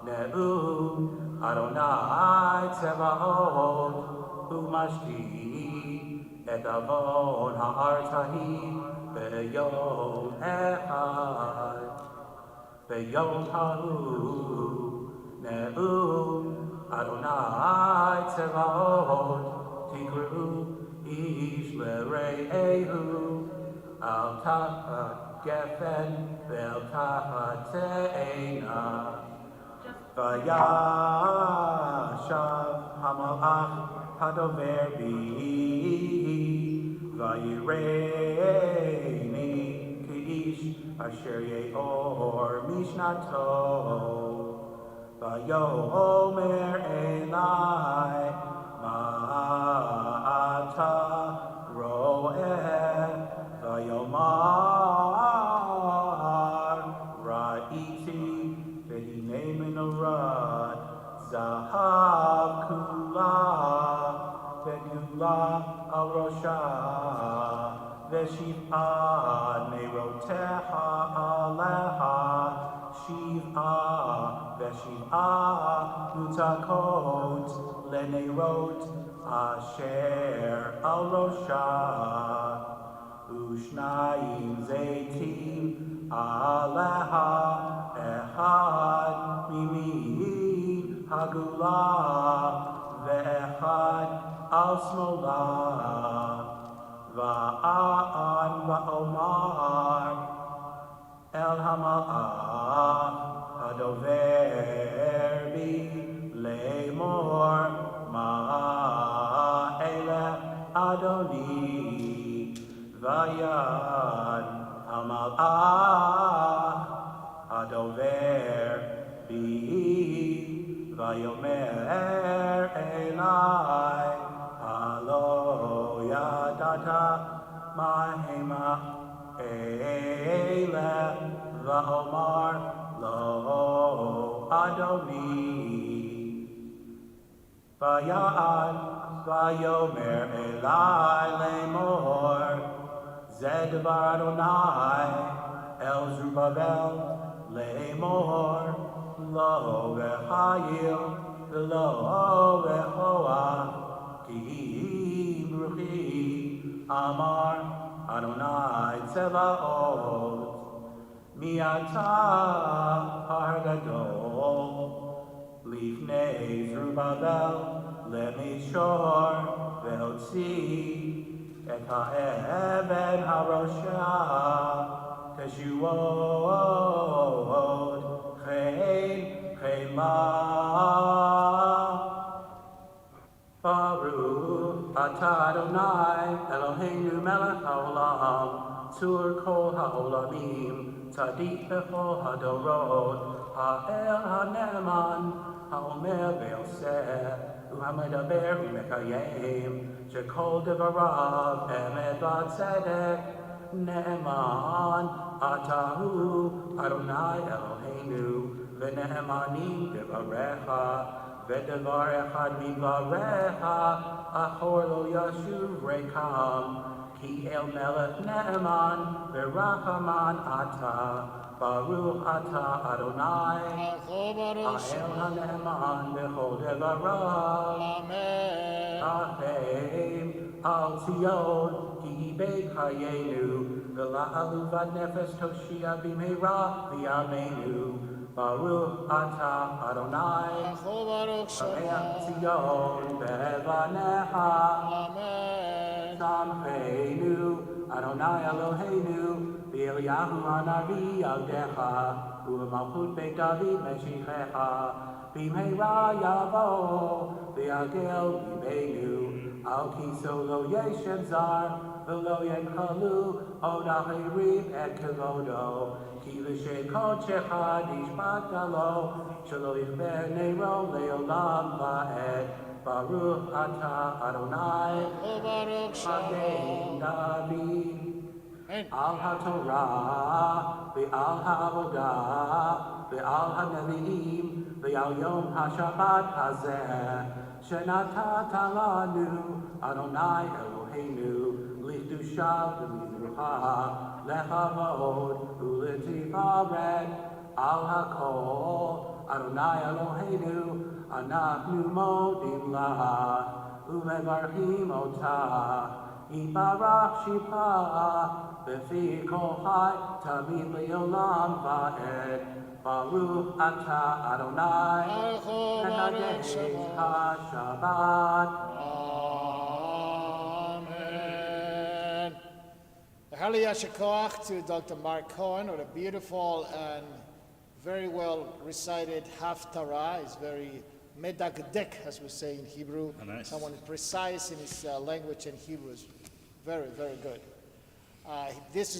נאום אדוני צבאות, ומשתי את עוון הארץ ההיא ביום אחד. ביום ההוא נאום אדוני צבאות, תקראו איש לרעהו, אל תחת גפן ואל תחת תאנה. וישב המלאך הדובר בי, ויראני כאיש אשר יאור משנתו, ויאמר אלי, מה אתה רואה? ויאמר, ראיתי והנה מנורת זהב כולה, וגולה על ראשה, ו7 נרותיה עליה, 7 מוצקות לנרות אשר על ראשה, ו2 זיתים עליה, 1 מימין הגולה, ו1 על שמאלה. ואען ואומר אל המלאך הדובר בי לאמור, מה אלה אדוני? ויען המלאך הדובר בי, ויאמר אלי, הלא ידעת מה המה אלה? ואומר לא אדוני. ויען ויאמר אלי לאמור, זה דבר אדוני אל זרובבל לאמור, לא בחיל ולא בכוח, כי ברוכי אמר אדוני צבאות. מי אתה הר גדול לפני זרובבל למישור, והוציא את האבן הראשה, תשועות חמה. ברוך אתה אדוני אלוהינו מלך העולם, צור כל העולמים, צדיק בכל הדורות, האל הנאמן, האומר ועושה, והמדבר ומקיים, שכל דבריו אמת וצדק. נאמן אתה הוא אדוני אלוהינו, ונאמנים דבריך, ודבר אחד מדבריך אחור לא ישוב ריקם, כי אל מלך נאמן ורחמן אתה, Baruch Ata Adonai. Ha'el Hane'eman B'chol Devarav. Amen. Achem Al Zion Ki Beit Hayenu V'la'aluvat Nefesh Toshia B'meira V'yameinu Baruch Ata Adonai. Baruch Sameach Shema. Zion Be'evanecha. Amen. Samcheinu Adonai Eloheinu B'Eliyahu Hanavi Avdecha U'Malchut Beit David Meshichecha B'meira Yavo V'Yagel B'Meinu Al Kiso Lo Yeshem Zar V'Lo Yenchalu Od Achirim Et Kevodo Ki L'Shem Kodshecha Nishmat Galo Shelo Yichber Neiro Le'olam Va'ed Baruch Ata Adonai Baruch Shema. Magen David Amen. Al HaTorah Ve'al HaAvodah Ve'al HaNevi'im Ve'al Yom HaShabbat Hazeh Shenatata Lanu Adonai Eloheinu L'Kedusha V'Mizrucha Lechavod U'Letifaret Al HaKol Adonai Eloheinu Anachnu modim laha, umevarchim otah, yibarach shipa, b'fi kol chai, tamid le'olam va'ed, Baruch Ata Adonai, Mekadesh HaShabbat. Amen. Hali Yashikoach to Dr. Mark Cohen with a beautiful and very well recited Haftarah. It's very medagdek, as we say in Hebrew. Oh, nice. Someone is precise in his language in Hebrew. Is very, very good.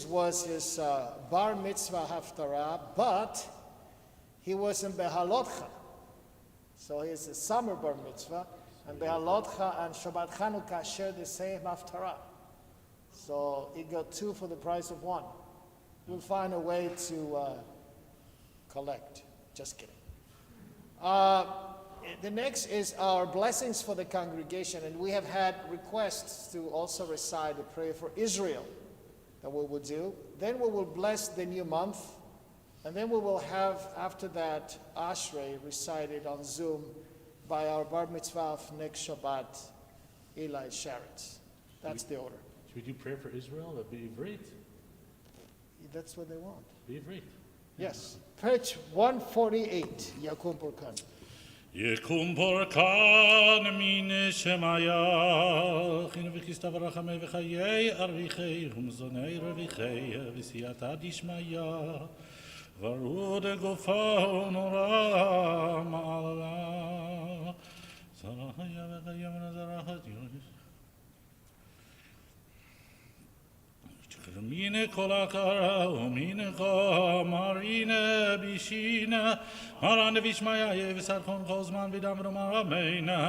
Was his bar mitzvah Haftarah, but he was in Behalotcha. So he's a summer bar mitzvah, and Behalotcha and Shabbat Chanukah share the same Haftarah. So he got two for the price of one. We'll find a way to collect. Just kidding. The next is our blessings for the congregation, and we have had requests to also recite a prayer for Israel that we will do. Then we will bless the new month, and then we will have, after that, Ashrei recited on Zoom by our bar mitzvah of next Shabbat, Eli Sharetz. That's the order. Should we do prayer for Israel? That'd be great. That's what they want. Be great. Yes. Page 148, Yakum Purkan. יקום פורקן מן שמיה, חינוך וכיסתיו ורחמי וחיי אריכי ומזוני רוויחי וסייעתא דשמיא, ורוד גופה ונורא מעלה, זרחיה וקיים ונזרחת יונס. Mine kolakara, mine marine bishina, marane vishmaya yevisarchon kozman vidam romaramena,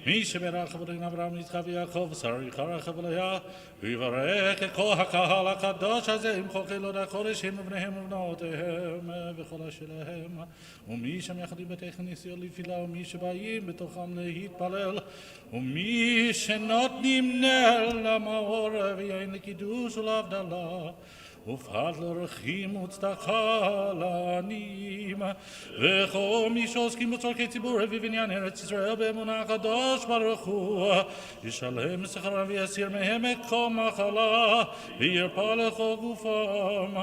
mishe berachavudin Avram Yitzchak Yaakov, sari charachavulaya, vivarech kol hakahal hakadosh hazeh im chokilod hakoreshim ubnehem ubnotehem v'chol shelehem, ומי שם יחדים בתך נסיעות לתפילה, ומי שבאים בתוכם להתפלל, ומי שנותנים נר למאור ויין לקידוש ולהבדלה, ופחד לרחים וצדקה לעניים, וכל מי שעוסקים בצורכי ציבור ובבניין ארץ ישראל באמונה הקדוש ברוך הוא, ישלם שכרם ויסיר מהם את כל מחלה, וירפא לכל גופם,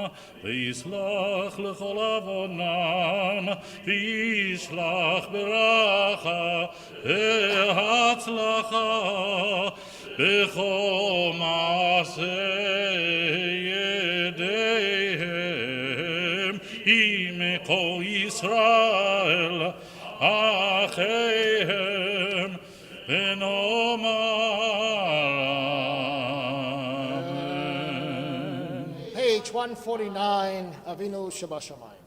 ויסלח לכל עוונם, וישלח ברכה והצלחה בכל מעשה ידיהם עם כל ישראל אחיהם ונאמר אמן. Page 149, Avinu Shabashamayim.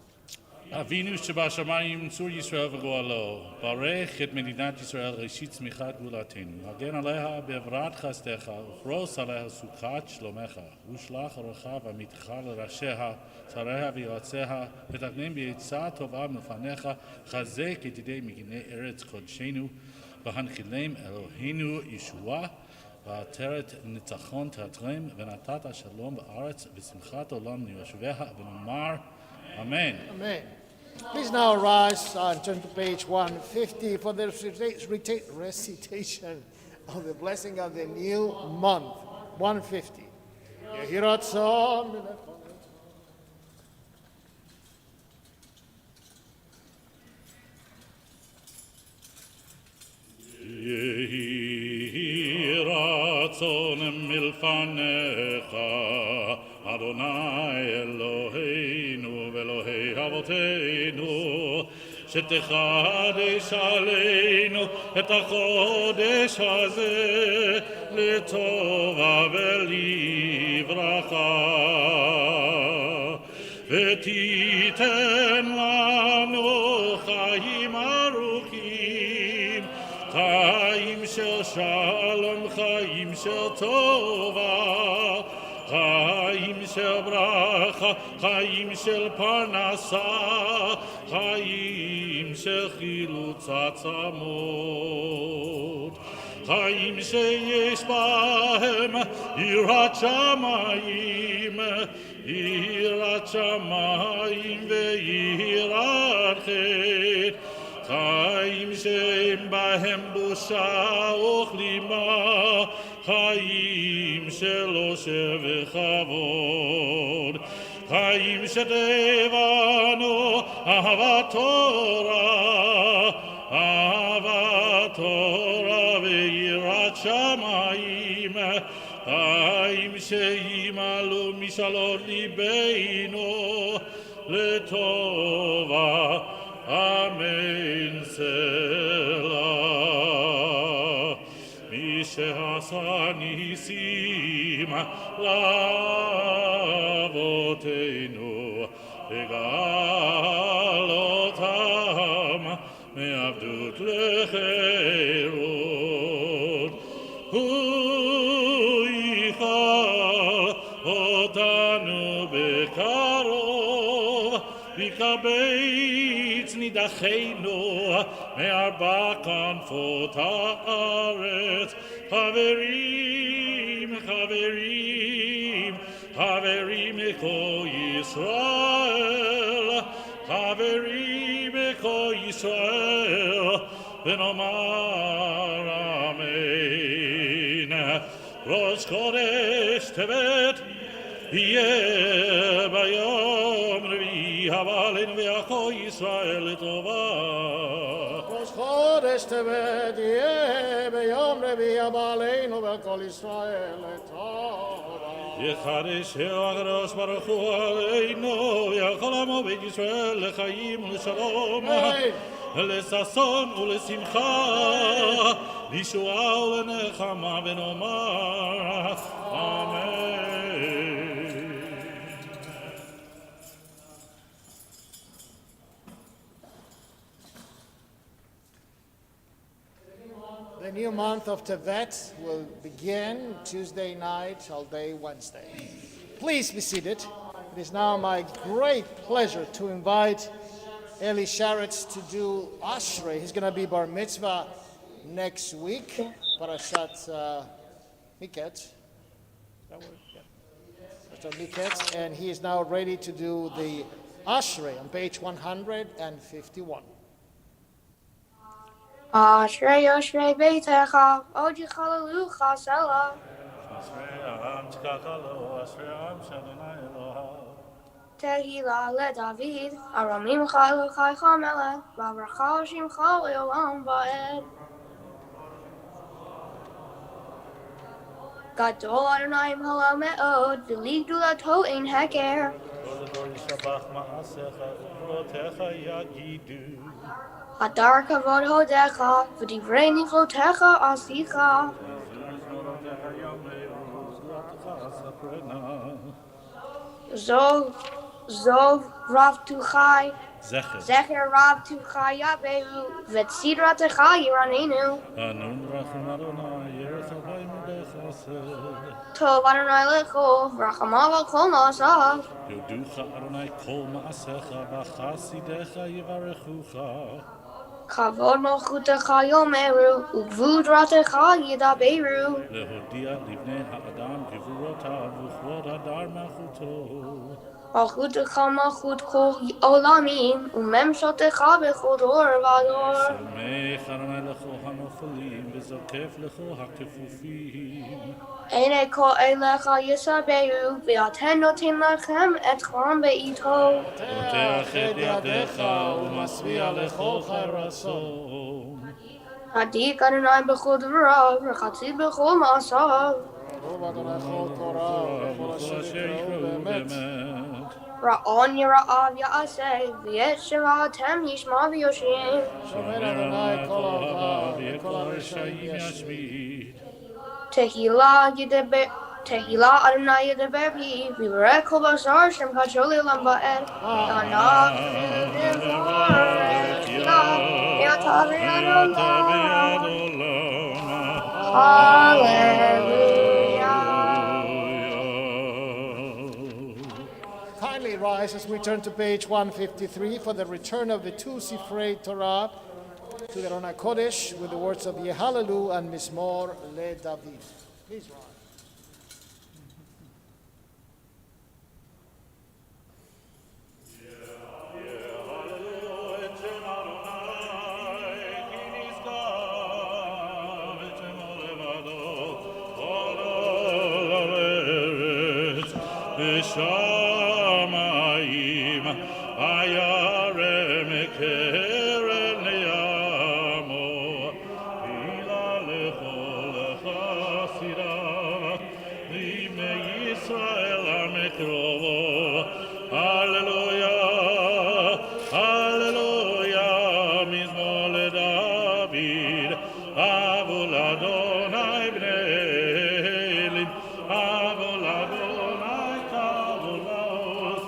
אבינו שבשמיים צור ישראל וגואלו, ברך את מדינת ישראל ראשית צמיחת גאולתנו, הגן עליה בעברת חסדך, ופרוס עליה סוכת שלומך, ושלח אורך ואמיתך לראשיה, שריה ויועציה, ותגנם בעצה טובה מלפניך, חזק ידידי מגיני ארץ קודשנו, והנחילם אלוהינו ישועה, ועטרת ניצחון תעטרם, ונתת שלום בארץ, ושמחת עולם ליושביה, ונאמר Amen. Amen. Please now rise and turn to page 150 for the recitation of the blessing of the new month. 150. Yehi ratzon. Yehi ratzon milfanecha, Adonai Eloheinu ve'Elohei Avoteinu, שתחדש עלינו את החודש הזה לטובה ולברכה, ותיתן לנו חיים ארוכים, חיים של שלום, חיים של טובה, חיים של ברכה, חיים של פרנסה, חיים של חילוץ עצמות, חיים שיש בהם יראת שמיים, יראת שמיים ויראת חטא, חיים שאין בהם בושה וכלימה, חיים של אושר וכבוד, חיים שטבענו אהבת תורה, אהבת תורה ויראת שמיים, חיים שימלאו משאלות ליבנו לטובה, אמן סלה. מי שעשה ניסים לאבותינו וגאל אותם מעבדות לחירות, הוא יאכל אותנו בקרוב, ויקבץ נידחינו מארבע כנפות הארץ. חברים, חברים, חברים מכל ישראל, חברים מכל ישראל, ונאמר אמן. ראש חודש טבת יהיה ביום רביעי, הבא עלינו ויעקב ישראל לטובה. ראש חודש טבת יהיה ביום רביעי הבא עלינו וכל ישראל לטובה. יחדש הקדוש ברוך הוא עלינו, ויכל עמו בית ישראל לחיים ולשלום, לששון ולשמחה, לישועה ולנחמה, ונאמר אמן. The new month of Tevet will begin Tuesday night all day Wednesday. Please be seated. It is now my great pleasure to invite Eli Sharetz to do Ashrei. He's going to be bar mitzvah next week, Parashat Miketz. That word? Yeah. Parashat Miketz. And he is now ready to do the Ashrei on page 151. Ashrei Ashrei Beitecha, Od Yichalelucha Selah. אשרי העם תקחלו, אשרי העם שאדוני אלוהיו. Tehillah leDavid, Aramimcha Elochaicha Melech, Vavracha Shimcha Leolam Va'ed. Gadol Adonai Halal Me'od, V'li Gdulato Ein Heker. כל הדור ישבח מעשיך, וגבולותיך יגידו. Hadar Kavod Hodecha, V'divrei Niflotecha Asicha. Zov Rav Tuchai, זכר. Zecher Rav Tuchai Yabehu, V'tzidratecha Yiranenu. הנון רחם אדוני, ירח אבי מדי חסד. Tov Adonai Lecho, V'rachamav al Kol Ma'asav. יודוך אדוני כל מעשיך, וחסידיך יברכוך. Kavod Malchutecha Yomeru, Ugvud Ratecha Yidaberu. להודיע לבני האדם גבורותיו, וכבוד הדר מלכותו. מלכותך מלכות כל עולמים, וממשלתך בכל דור ודור. שמח אדוני לכו הנופלים, וזוקף לכו הכפופים. עיני כל אליך יסברו, ואתה נותן לכם את חרם בעיתו. פותח את ידיך ומשביע לכל רצון. צדיק אדוני בכל דבריו, וחציב בכל מעשיו. ברוך אדוני כל תורה וכל אשר יקראו באמת. רעון ירעב יעשה, ואת שוועתם ישמע ויושיע. שומר אדוני כל אוהביו וכל וכל הרשעים הרשעים ישמיד. ישמיד. תהילה אדוני ידבר בי, ויברא כל בשר שם קדשו לעולם ועד. ענק ודברך תהילה, ואתה ביד עולם. Hallelujah. Kindly rise as we turn to page 153 for the return of the two Sifrei Torah to the Aron HaKodesh with the words of Yehalelu and Mizmor Le David. Please rise. Shamayim ayarem keren yamo ila lechol chasida ime Yisrael amekrovo. Hallelujah, hallelujah, mizmor leDavid, avul Adonai bnei Elim, avul Adonai kavulaos,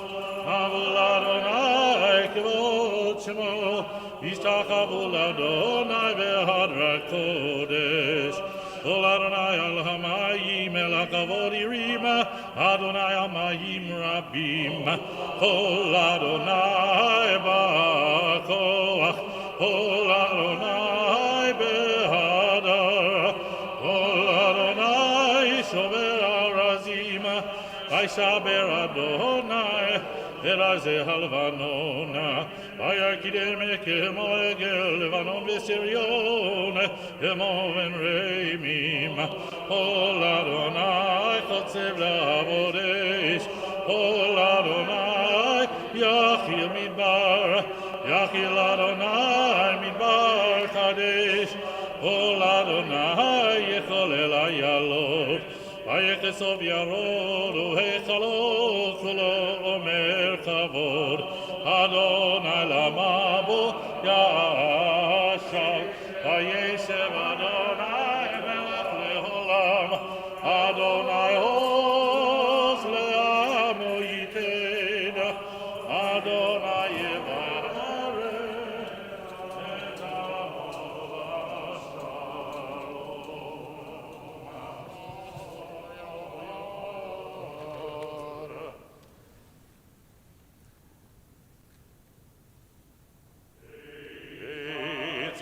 avul Adonai kavod shemo, yishtakavul Adonai behadra kodesh. Kol Adonai al hamayim el hakavod yirima, Adonai hamayim rabim. Kol Adonai ba'koach, Kol Adonai behadar, Kol Adonai shomer arazim, Vaishaber Adonai Eraze halvanona, Ayakidem kemo egel Levanon v'Sirion, Emo ben Reimim. Kol Adonai chotzev la'avodesh, Kol Adonai yachil midbar, Yachil Adonai midbar kadesh, Kol Adonai yecholel ayalot, Vayechesov yarod uhechalot kulo omer kavod, Adonai lamabo yashav, Vayeshev Adonai melech leolam, Adonai hoz le'amo yiten, Adonai yevarech et amo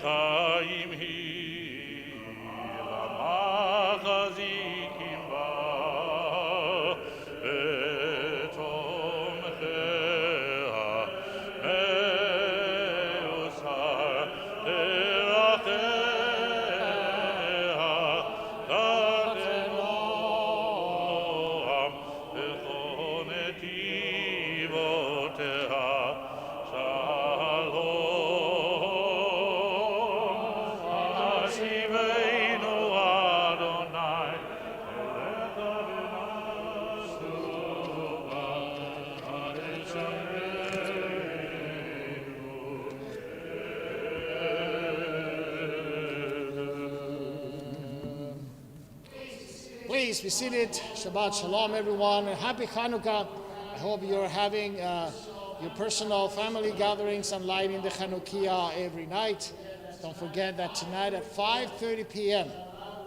Chaim hi lamachazikim ba betomcheha meusar teracheha tatenoam bechonetivoteha shalom. Hashivenu Adonai elecha v'nasuva Please be seated. Shabbat Shalom, everyone. And Happy Hanukkah. I hope you're having your personal family gatherings and lighting the Chanukiah every night. Don't forget that tonight at 5:30 p.m.,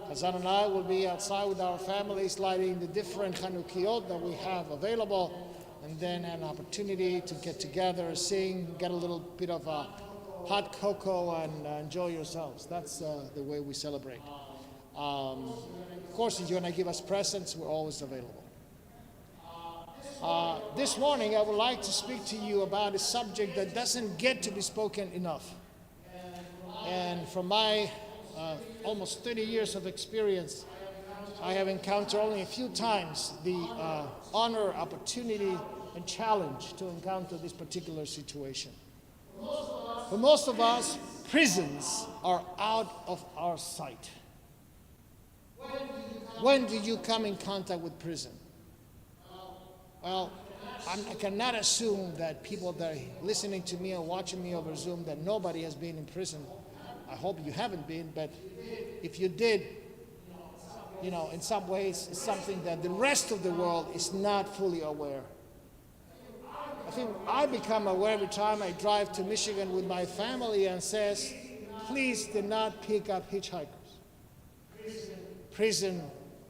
Hazan and I will be outside with our families lighting the different Chanukiot that we have available, and then an opportunity to get together, sing, get a little bit of hot cocoa, and enjoy yourselves. That's the way we celebrate. Of course, if you want to give us presents, we're always available. This morning, I would like to speak to you about a subject that doesn't get to be spoken enough. And from my almost 30 years of experience, I have encountered only a few times the honor, opportunity, and challenge to encounter this particular situation. For most of us, prisons are out of our sight. When do you come in contact with prison? Well, I cannot assume that people that are listening to me or watching me over Zoom that nobody has been in prison. I hope you haven't been, but if you did, in some ways, it's something that the rest of the world is not fully aware. I think I become aware every time I drive to Michigan with my family and says, please do not pick up hitchhikers. Prison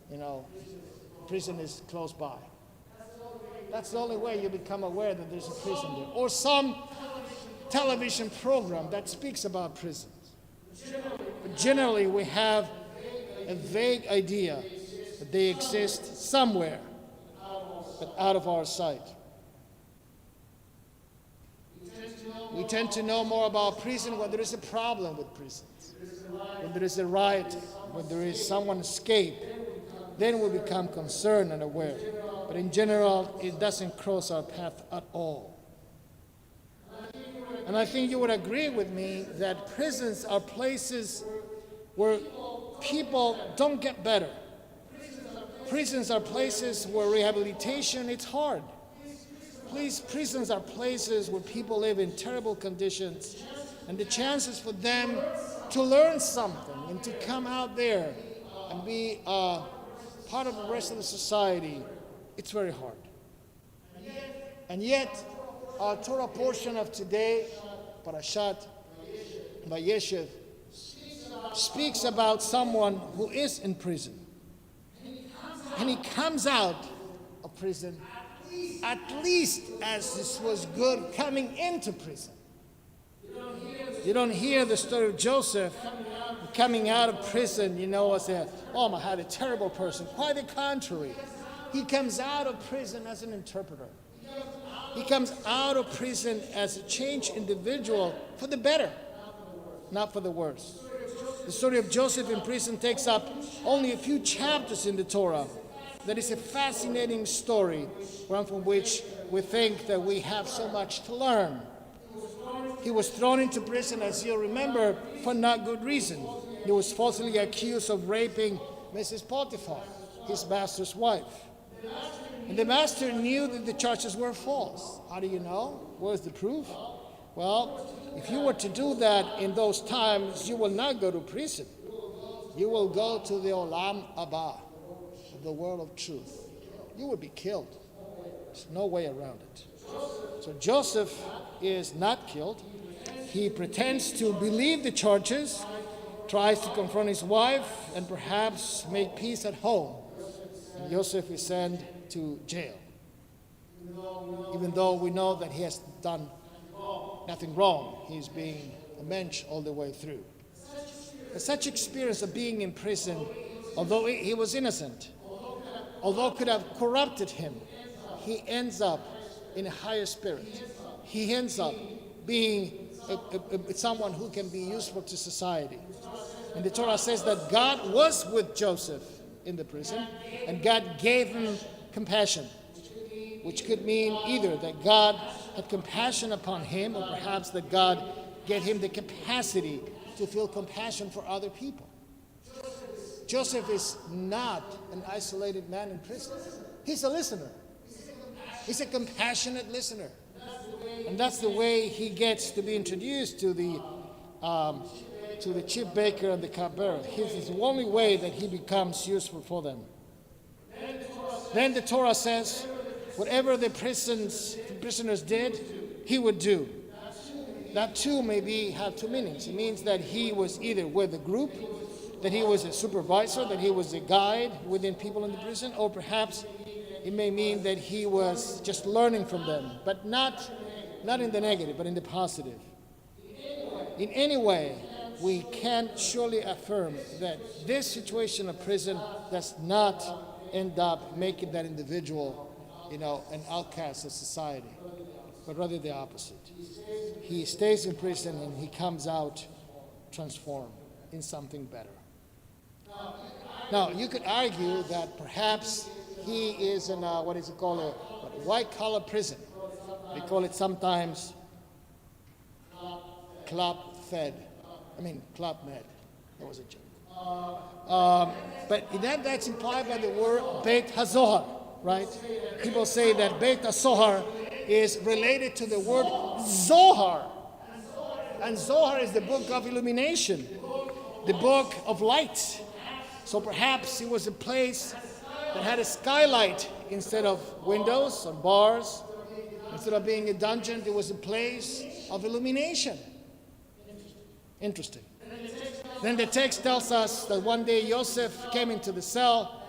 is close by. That's the only way you become aware that there's a prison there. Or some television program that speaks about prisons. But generally, we have a vague idea that they exist somewhere, but out of our sight. We tend to know more about prison when there is a problem with prisons, when there is a riot, when there is someone escaped. Then we become concerned and aware. But in general, it doesn't cross our path at all. And I think you would agree with me that prisons are places where people don't get better. Prisons are places where rehabilitation is hard. Prisons are places where people live in terrible conditions, and the chances for them to learn something and to come out there and be part of the rest of the society, it's very hard. And yet, our Torah portion of today, Parashat Vayeshev, speaks about someone who is in prison. And he comes out of prison at least as this was good coming into prison. You don't hear the story of Joseph coming out of prison, as I had a terrible person. Quite the contrary. He comes out of prison as an interpreter. He comes out of prison as a changed individual for the better, not for the worse. The story of Joseph in prison takes up only a few chapters in the Torah. That is a fascinating story, one from which we think that we have so much to learn. He was thrown into prison, as you'll remember, for not good reason. He was falsely accused of raping Mrs. Potiphar, his master's wife. And the master knew that the charges were false. How do you know? Where's the proof? Well, if you were to do that in those times, you will not go to prison. You will go to the Olam Abba, the world of truth. You would be killed. There's no way around it. So Joseph is not killed. He pretends to believe the charges, tries to confront his wife, and perhaps make peace at home. And Joseph is sent to jail, even though we know that he has done nothing wrong. He's being avenged all the way through. But such experience of being in prison, although he was innocent, although could have corrupted him, he ends up in a higher spirit. He ends up being someone who can be useful to society. And the Torah says that God was with Joseph in the prison, and God gave him compassion, which could mean either that God had compassion upon him, or perhaps that God gave him the capacity to feel compassion for other people. Joseph is not an isolated man in prison. He's a listener. He's a compassionate listener. And that's the way he gets to be introduced to the chief baker and the cupbearer. It's the only way that he becomes useful for them. Then the Torah says, whatever the prisoners did, he would do. That too have two meanings. It means that he was either with a group, that he was a supervisor, that he was a guide within people in the prison, or perhaps it may mean that he was just learning from them, but not in the negative, but in the positive. In any way, we can surely affirm that this situation of prison does not end up making that individual an outcast of society, but rather the opposite. He stays in prison and he comes out transformed in something better. Now, you could argue that perhaps he is in a, what is it called, a white-collar prison. They call it sometimes Club Med. That was a joke. But that's implied by the word Beit HaZohar, right? People say that Beit HaZohar is related to the word Zohar. And Zohar is the book of illumination, the book of light. So perhaps it was a place that had a skylight instead of windows or bars. Instead of being a dungeon, it was a place of illumination. Interesting. Then the text tells us that one day Joseph came into the cell,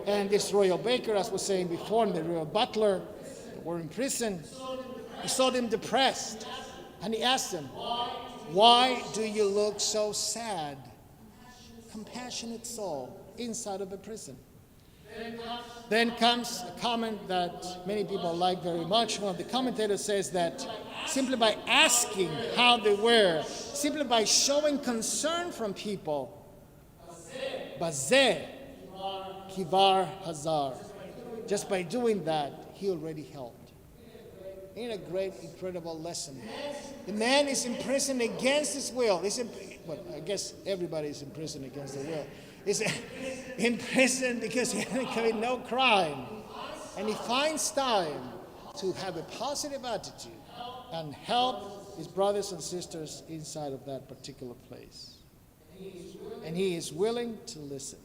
and this royal baker, as was saying before, and the royal butler were in prison. He saw them depressed, and he asked them, "Why do you look so sad?" Compassionate soul inside of a prison. Then comes a comment that many people like very much. One of the commentators says that simply by asking how they were, simply by showing concern from people, Bazeh Kivar Hazar, just by doing that, he already helped. Ain't a great, incredible lesson. The man is in prison against his will. I guess everybody is in prison against their will. He's in prison because he hasn't committed no crime. And he finds time to have a positive attitude and help his brothers and sisters inside of that particular place. And he is willing to listen.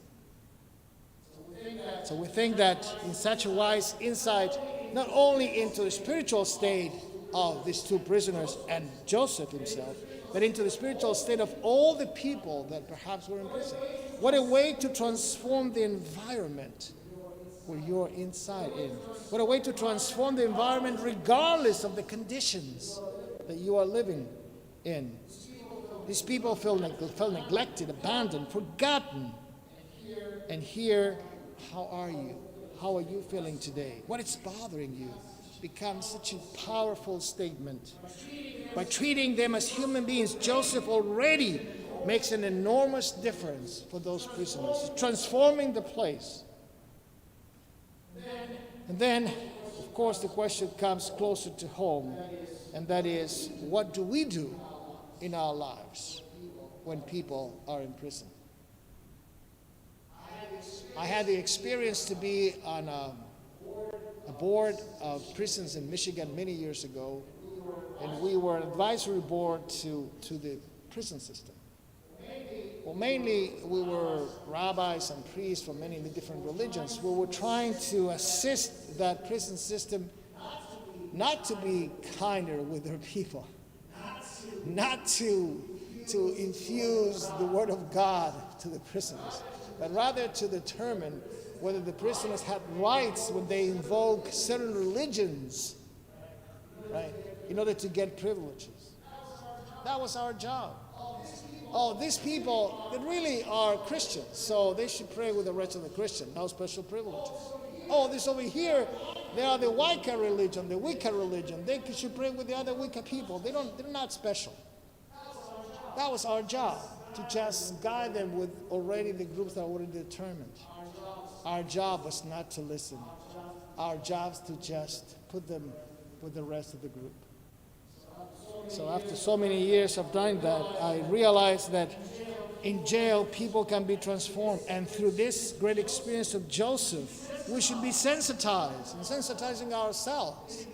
So we think that in such a wise insight, not only into the spiritual state of these two prisoners and Joseph himself, but into the spiritual state of all the people that perhaps were in prison. What a way to transform the environment where you're inside in. What a way to transform the environment regardless of the conditions that you are living in. These people felt neglected, abandoned, forgotten. And here, how are you? How are you feeling today? What is bothering you? Becomes such a powerful statement. By treating them as human beings, Joseph already makes an enormous difference for those prisoners, transforming the place. And then, of course, the question comes closer to home, and that is, what do we do in our lives when people are in prison? I had the experience to be on a board of prisons in Michigan many years ago, and we were an advisory board to the prison system. Well, mainly we were rabbis and priests from many different religions. We were trying to assist that prison system not to be kinder with their people, not to infuse the word of God to the prisoners, but rather to determine whether the prisoners had rights when they invoke certain religions, right, in order to get privileges. That was our job. Oh, these people, they really are Christians, so they should pray with the rest of the Christians, no special privileges. Oh, this over here, they are the Wicca religion, the Wicca religion. They should pray with the other Wicca people. They're not special. That was our job, to just guide them with already the groups that were already determined. Our job was not to listen. Our job is to just put them with the rest of the group. So after so many years of doing that, I realized that in jail, people can be transformed. And through this great experience of Joseph, we should be sensitized and sensitizing ourselves.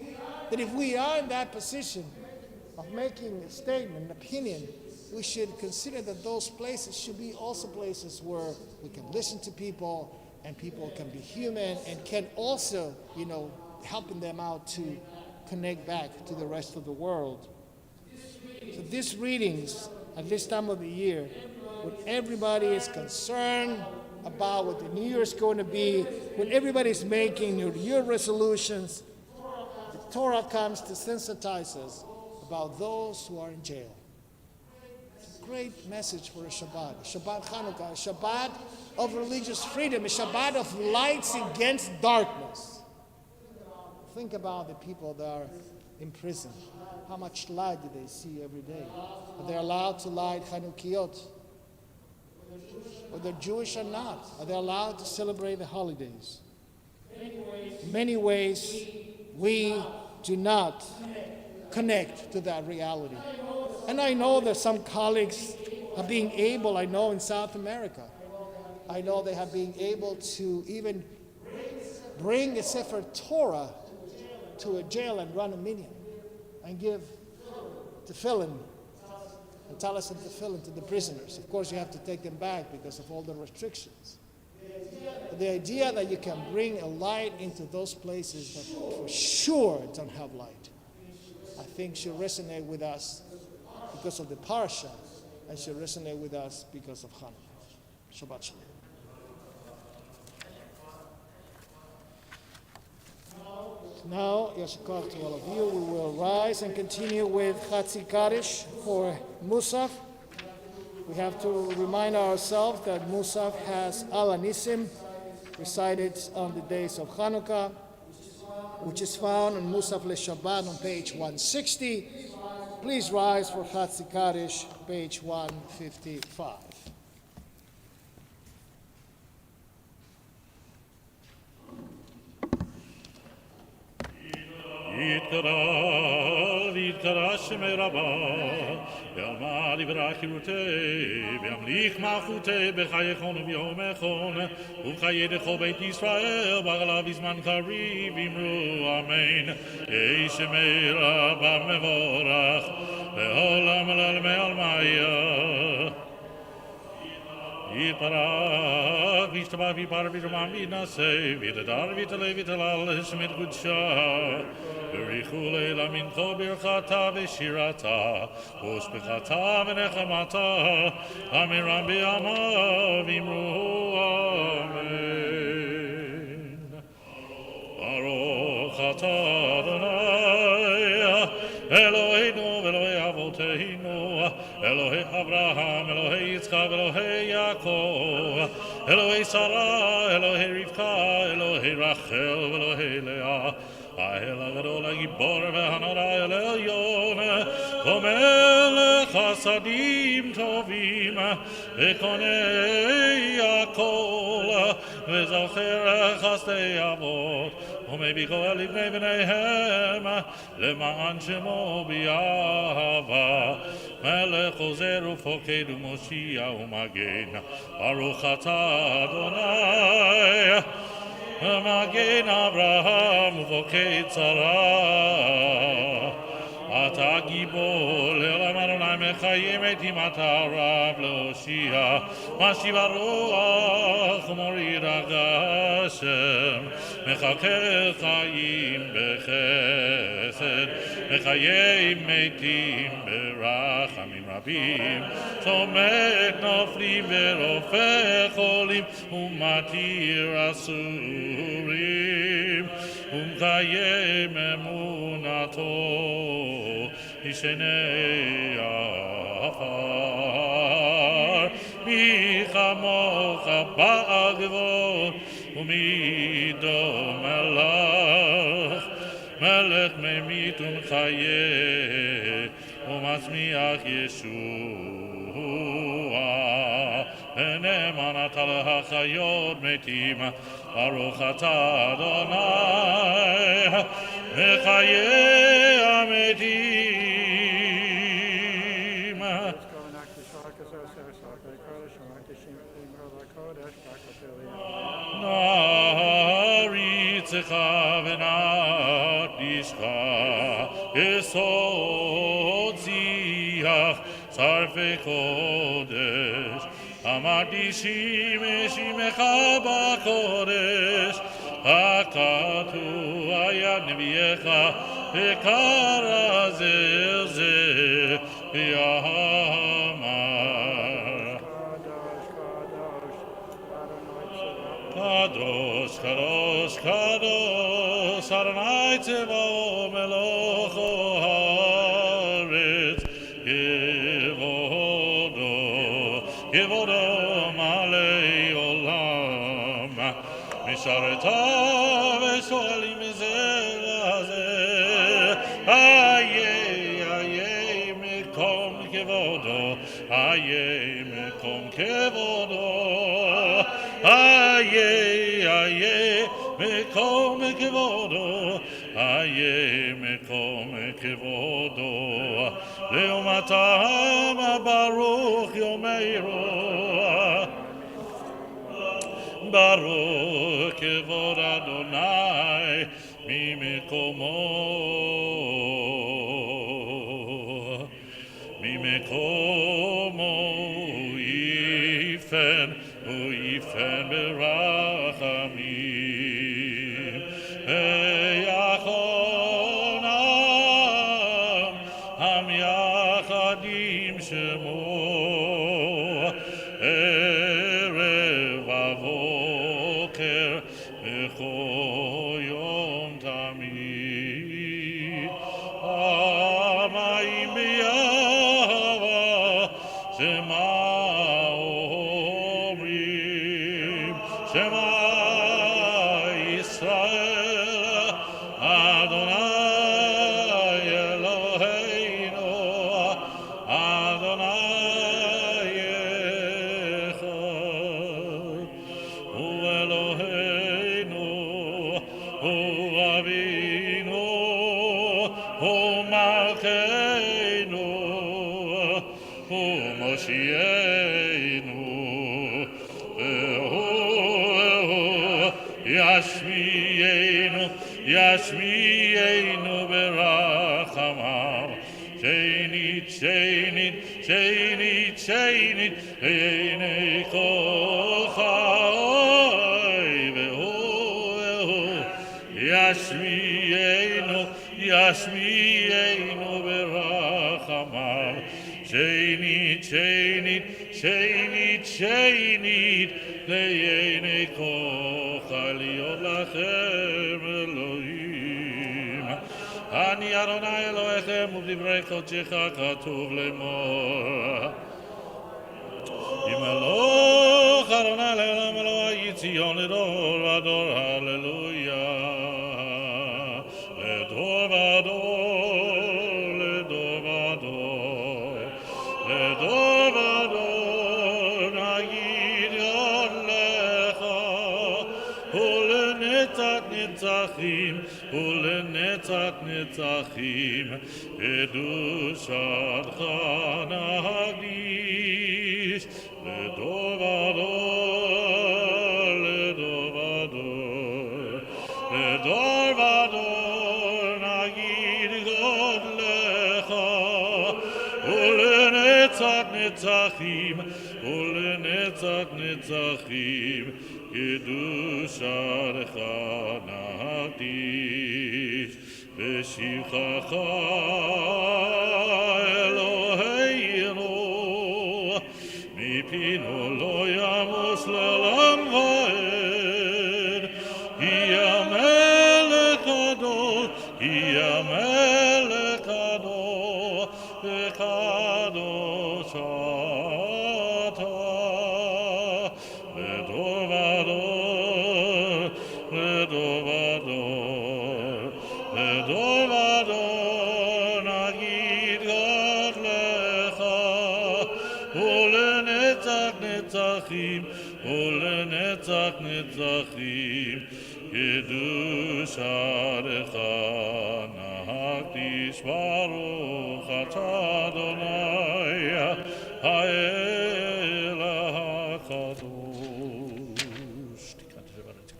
That if we are in that position of making a statement, an opinion, we should consider that those places should be also places where we can listen to people and people can be human and can also, helping them out to connect back to the rest of the world. So these readings at this time of the year, when everybody is concerned about what the New Year is going to be, when everybody is making New Year resolutions, the Torah comes to sensitize us about those who are in jail. It's a great message for a Shabbat. Shabbat Chanukah, a Shabbat of religious freedom, a Shabbat of lights against darkness. think about the people that are in prison. How much light do they see every day? Are they allowed to light Chanukiot? Or they're Jewish or not? Are they allowed to celebrate the holidays? In many ways, we do not connect to that reality. And I know that some colleagues are being able, I know in South America, I know they have been able to even bring a Sefer Torah to a jail and run a minyan and give tefillin and talis and tefillin to the prisoners. Of course, you have to take them back because of all the restrictions. But the idea that you can bring a light into those places that for sure don't have light, I think should resonate with us because of the parasha and should resonate with us because of Hanukkah. Shabbat Shalom. Now, Yashikov to all of you, we will rise and continue with Chatzi Kaddish for Musaf. We have to remind ourselves that Musaf has Al Anisim recited on the days of Hanukkah, which is found on Musaf LeShabbat on page 160. Please rise for Chatzi Kaddish, page 155. יתקרא שמי רבה, ועלמא דברה חירותי, וימליך מלכותי בחייכון וביומכון, ובחיי דכל בית ישראל, בעלה בזמן קריב, אמרו אמן. יהי שמי רבה מבורך, לעולם לעלמי עלמיה. יתברך, וישתבח ויפאר וישמע ויתנשא, ויתהדר ויתעלה ויתהלל שמית קודשה. בריחו לילה מנחו ברכתה ושירתה, ושבחתה ונחמתה, אמירם בימיו אמרו אמן. ברוך אתה אדוני, אלוהינו ואלוהי אבותינו, אלוהי אברהם, אלוהי יצחק, אלוהי יעקב, אלוהי שרה, אלוהי רבקה, אלוהי רחל ואלוהי לאה, האל הגדול הגיבור והנורא אל עליון, ומלך חסדים טובים, וקונה הכל, וזוכר חסדי אבות, ומביא גואל לבני בניהם, למען שמו באהבה. מלך עוזר ופוקד ומושיע ומגן, ברוך אתה אדוני, מגן אברהם ופוקד שרה. אתה גיבור לעולם אדוני, מחיים מתים אתה רב להושיע, משיב הרוח ומוריד הגשם, מחכה חיים בחסד, מחיים מתים ברחמים רבים, צומק נופלים ורופא חולים, ומתיר אסורים, ומקיים אמונתו, ישני עפר. מי כמוך בגבול, ומי דומה לך, מלך ממית ומחיה, ומצמיח ישוע. ונאמן אתה להחיות מתים, ברוך אתה אדוני, מחיי המתים. נעריצך ונקדישך, יסוד שיח שרפי קודש, המקדישים שמך בקודש, הכתוב היה נביאך, וקרא זה ויאמר. קדוש, קדוש, קדוש, אדוני צבאו מלוך הארץ, כבודו מלא עולם, משרתיו ושואלים מזרע, kevodo, aye mekom kevodo, aye, aye mekom kevodo, aye mekom kevodo, leomatam baruch yomeiro, baruch kevod Adonai mimekomo. Como ifen berachamim eyachonam ham yachadim shemo erev avoker bechol yom tamid amayim Shema Omrim, Shema Yisrael, Adonai Eloheinu, Adonai Echad, Hu Eloheinu, Hu Avinu, Hu Malkeinu, Hu Moshienu, Yashmienu berachamam, Shenit, Einei kochai, Yashmienu berachamam, Shenit, Einei kochai, liot lachem Elohim. Ani Adonai Elohechem ובדברי קודשך כתוב לאמור. ימלוך אדוני לעולם אלוהי ציון לדור ודור הללויה. לדור ודור, לדור ודור, לדור ודור נגיד ידך ולנצח נצחים ולנצח נצחים קדושתך נקדיש לדור ודור, לדור ודור, לדור ודור נגיד גודלך ולנצח נצחים ולנצח נצחים קדושתך נקדיש בשבחך אלוהינו מפינו לא ימוס לעולם ועד כי המלך גדול, כי המלך גדול וקדוש אתה לדור ודור, לדור ודור, לדור ודור נגיד גדלך ולנצח נצחים ולנצח נצחים קדושתך נקדיש ברוך אתה אדוני האל הקדוש. תקרא את זה.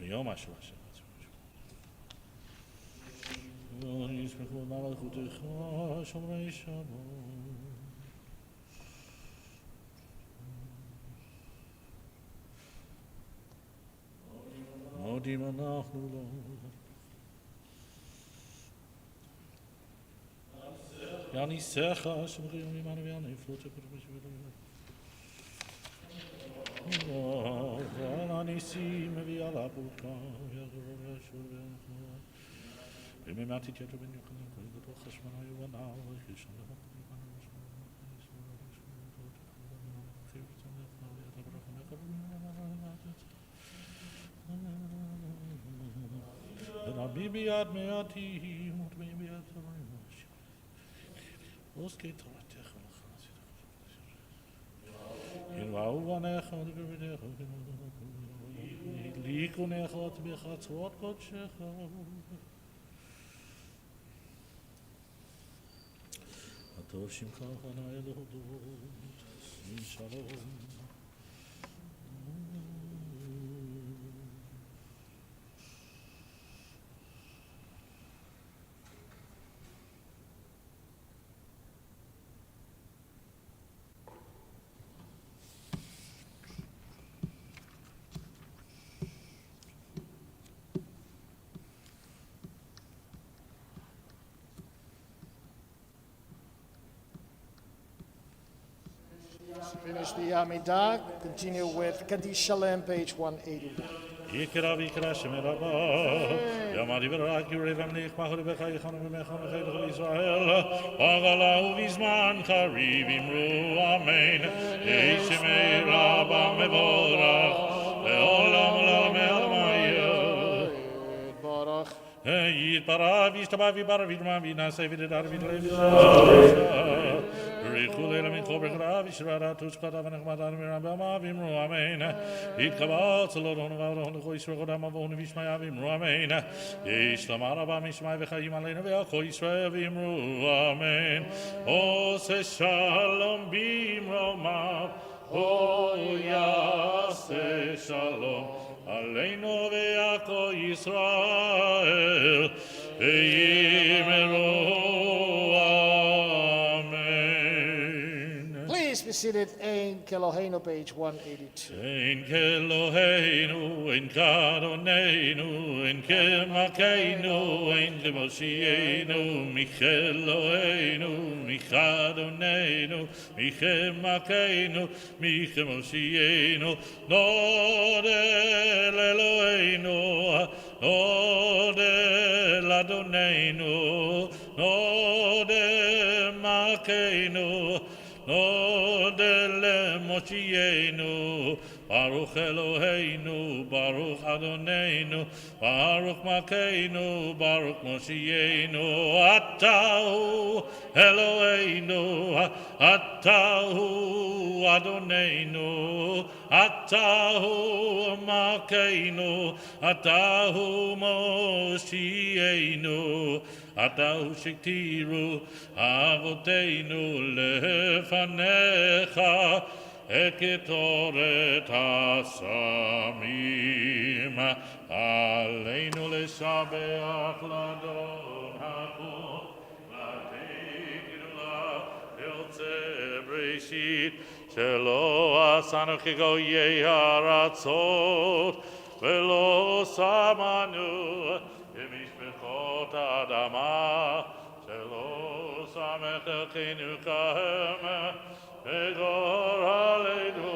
יום השבוע ישמחו מלכותך שומרי שבת. מודים אנחנו לו. יניסך שמרי יונימנו ויניפלו תפתח ועל הניסים מביא על הפורקה ויחזור וישור ויחזור וממעט יתייתו בן יוחנן כל גדול חשמנה יובנה וכישן לחוק יובנה ושמונה ונביא ביד מעטים וטמאים ביד זרים. עוסקי תורתך ולחסידך. ינבעו בניך ובבריתך הדליקו נחות בחצרות קודשך. הטוב שמך חניה להודות, שלום. Finish the Amidah. Continue with Kaddish Shalem, page 181. יקרא ויקרא שמי רבה, יאמרי ורק יורי למליך מחורי בחייכנו ומחנו חייך לישראל, בגלה ובזמן חריב אמרו אמן, שמי רבה מבורך, לעולם עולם אלמיה. יתברך וישתבח ויברך וידמה וינשא וידדר וידלב ריחו לילה מנחו ברחרה וישררה תושקתה ונחמדה ומרבה ואמרו אמן. יתקבע צלורון וערון לכו ישראל קודם אבונו וישמעיה ואמרו אמן. ישלמה רבה משמעי וחיים עלינו ואחו ישראל ואמרו אמן. עושה שלום במרומיו, יעשה שלום עלינו ועכו ישראל ויאמרו Please be seated in Keloheno, page 182. אין כאלוהינו, אין כאדוננו, אין כמלכנו, אין כמושיענו, מכאלוהינו, מכאדוננו, מכמלכנו, מכמושיענו, נודה לאלוהינו, נודה לאדוננו, נודה מלכנו, נודה למושיענו, ברוך אלוהינו, ברוך אדוננו, ברוך מלכנו, ברוך מושיענו, אתה הוא אלוהינו, אתה הוא אדוננו, אתה הוא מלכנו, אתה הוא מושיענו, אתה הוא שהתירו אבותינו לפניך את קטורת הסמים, עלינו לשבח לאדון החור, לתת גדולה יוצא בראשית, שלא עשנו כגויי הארצות, ולא שמנו כמשפחות האדמה, שלא שמח אלוקינו כהם, וגורלנו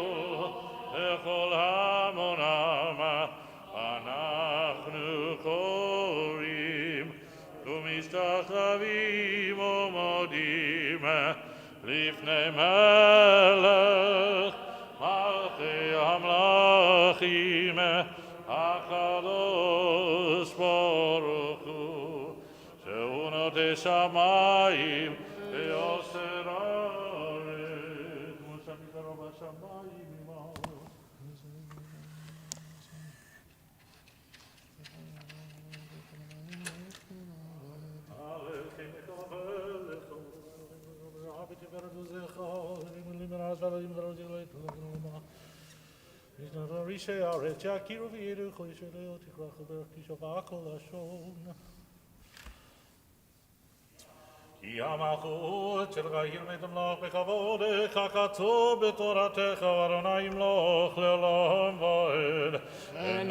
לכל המונם, אנחנו קוראים ומשתחווים ומודים לפני מלך מלכי המלכים הקדוש ברוך הוא, שהוא נוטה שמיים ויוסר רישי הארץ יכירו ויראו כל ישראל תכרך וברך תשבע כל לשון. כי המלכות שלך ירמת המלך בכבודך כתוב בתורתך ואדוני ימלוך לעולם ועד. ונאמר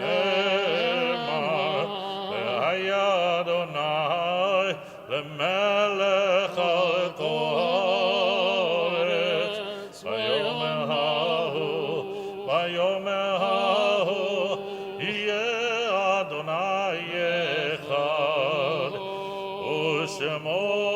והיה אדוני למלך על כל הארץ ויאמר ההוא ויאמר ההוא יהיה אדוני אחד ושמו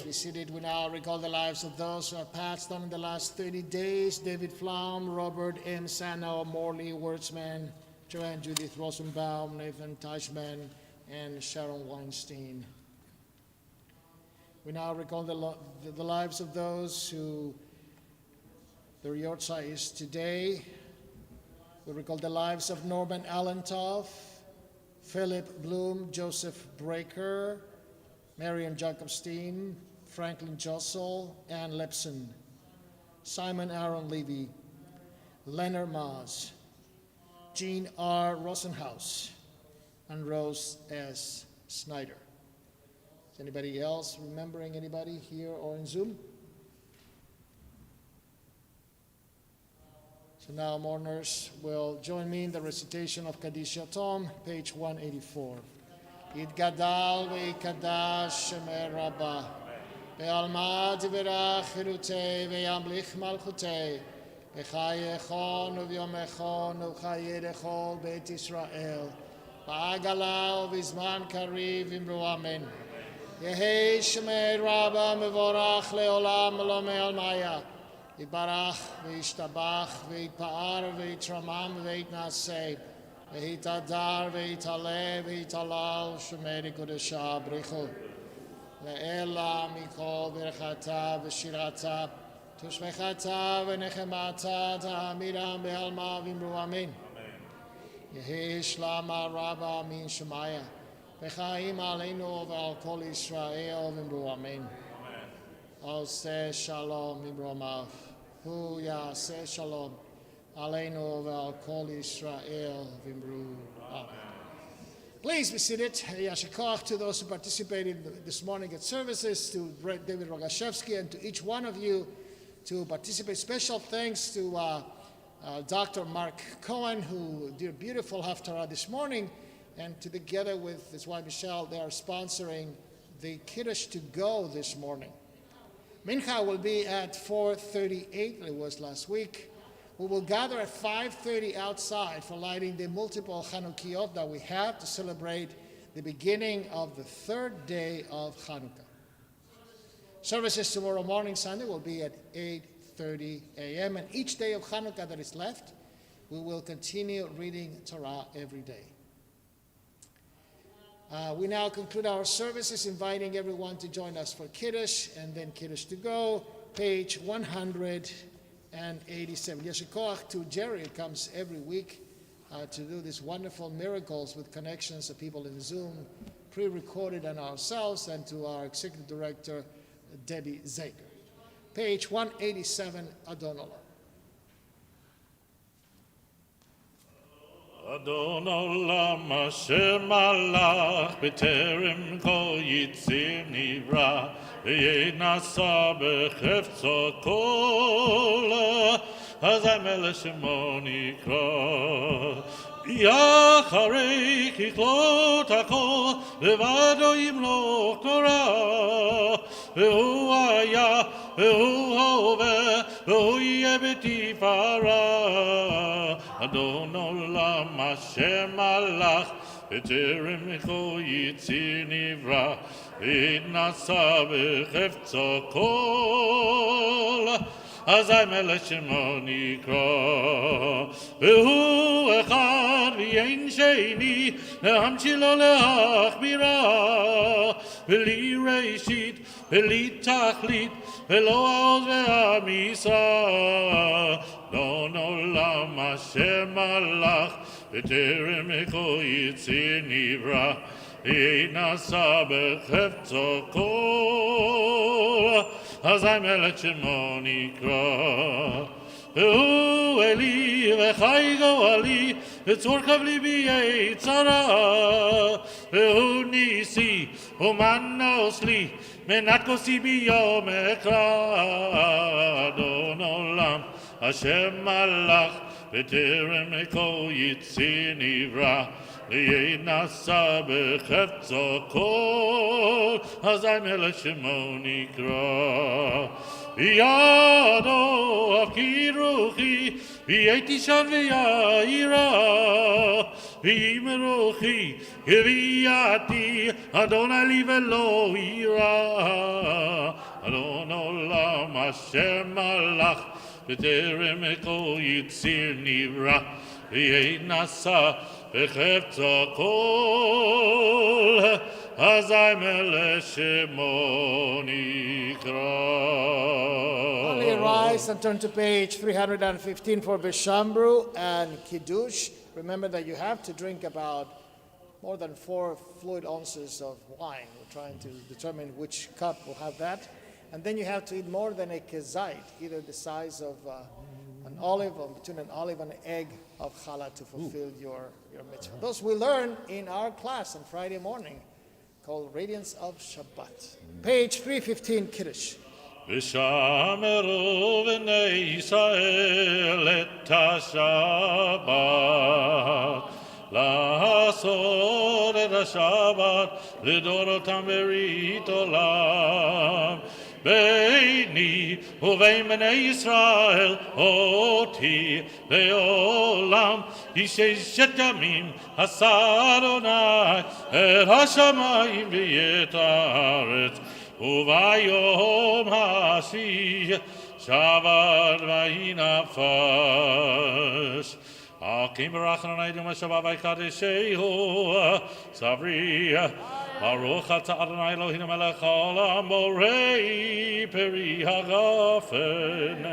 be seated. We now recall the lives of those who have passed on in the last 30 days. David Flom, Robert M. Sano, Morley Wordsman, Joanne Judith Rosenbaum, Nathan Teichman, and Sharon Weinstein. We now recall the lives of those who their yortzeit is today. We recall the lives of Norman Allentoff, Philip Bloom, Joseph Breaker, Marion Jacobstein, Franklin Jossel, Ann Lepson, Simon Aaron Levy, Leonard Maas, Jean R. Rosenhaus, and Rose S. Snyder. Is anybody else remembering anybody here or in Zoom? So now mourners will join me in the recitation of Kaddish Yatom, page 184. Yitgadal ve'ikadash shemer Rabbah, ve'alma tiverach chirutei ve'yamlich malchutei, ve'chayechon u'vyomechon u'chayedechol Beit Yisrael, va'agala u'vizman kariv imru amen. Yehei shemer Rabbah mevorach leolam lo me'almaya, Yitbarach ve'yishtabach ve'yitpa'ar ve'yitramam ve'yitnaseh, Ve'itadar ve'itale ve'italal shemeri kodesha brichu ve'ela mikol v'rechata v'shirata tushmechata v'nechemata ta'amiram be'alma v'imru amin. Yehi shlama rabba min shemaya v'chaim aleinu v'al kol Yisrael v'imru amin. Oseh shalom v'imru amav hu yaseh shalom Aleinu ve'al kol Yisrael v'imru. Amen. Please be seated. Yashikach to those who participated this morning at services, to David Rogashevsky, and to each one of you to participate. Special thanks to Dr. Mark Cohen, who did a beautiful Haftarah this morning, and together with his wife Michelle, they are sponsoring the Kiddush to go this morning. Mincha will be at 4:38. It was last week. We will gather at 5:30 outside for lighting the multiple Chanukiot that we have to celebrate the beginning of the third day of Hanukkah. Services tomorrow morning, Sunday, will be at 8:30 a.m. And each day of Hanukkah that is left, we will continue reading Torah every day. We now conclude our services, inviting everyone to join us for Kiddush and then Kiddush to go, page 187. Yeshikoach to Jerry, who comes every week to do these wonderful miracles with connections of people in Zoom, pre-recorded, and ourselves, and to our executive director, Debbie Zager. Page 187, Adon Olam. Adon Olam asher malach b'terem kol yitzir nivra v'yenasa b'chefzo kol hazay melech shemo nikra יחרי ככלות הכל לבדו ימלוך תורה והוא היה והוא הווה והוא יהיה בתפארה אדון עולם אשר מלך בטרם כל יציר נברא והתנשא בחפצו כל אזי מלך שמו נקרא והוא אחד ואין שני להמציא לו להכבירה בלי ראשית בלי תכלית ולא העוז והמשרה אדון עולם אשר מלך בטרם כל יציר נברא והתנשא בחפצו כל אזי מלך שמו נקרא והוא אלי וחי גואלי וצור כבלי ביעי צרה והוא ניסי ומנוס לי מנת כוסי ביום אקרא אדון עולם אשר מלך בטרם כל יציר נברא וינסה בחפצו כל אזי מלך שמו נקרא בידו הפקיר רוחי והייתי שם ויעירה ועם רוחי הביאתי Adonai live lo ira. Adon olam asher malach. B'terem eko yitzir nivra. V'yei nasa b'chefza kol. Azai melech shemo nikra. Only rise and turn to page 315 for Bishambru and Kiddush. Remember that you have to drink about more than 4 fluid ounces of wine. We're trying to determine which cup will have that. And then you have to eat more than a kezait, either the size of an olive or between an olive and an egg of challah to fulfill your mitzvah. Those we learn in our class on Friday morning called Radiance of Shabbat. Page 315, Kiddush. V'shameru v'nei Yisrael et ha-Shabbat La'asor et ha-Shabbat L'dorotam berit olam Beini uvein b'nei Yisrael oti le'olam Yisheshet yamim asa Adonai et ha-shamayim v'yet haaretz Uvayom ha'ashiyah Shabbat vayinafas Akim barach Adonai Duma Shabbat vayikadeshehu Savri Baruch atah Adonai Eloheinu melech haolam Borei peri hagafen.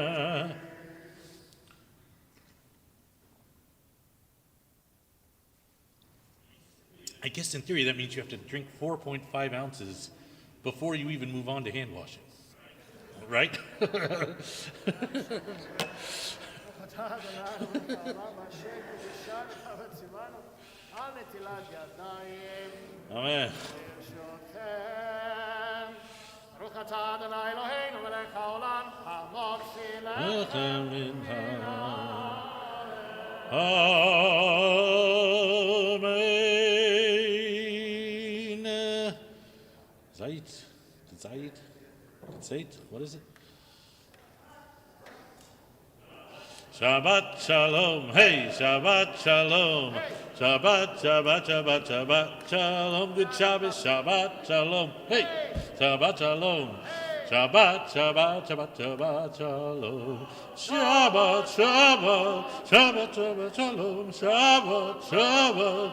I guess in theory that means you have to drink 4.5 ounces before you even move on to hand washing, right? Amen. Amen. Zait, what is it? Shabbat shalom, hey, Shabbat shalom, Shabbat, Shabbat, Shabbat, Shabbat shalom, good Shabbos, Shabbat shalom, hey, Shabbat shalom, Shabbat, Shabbat, Shabbat, Shabbat shalom, Shabbat, Shabbat, Shabbat, Shabbat shalom, Shabbat, Shabbat.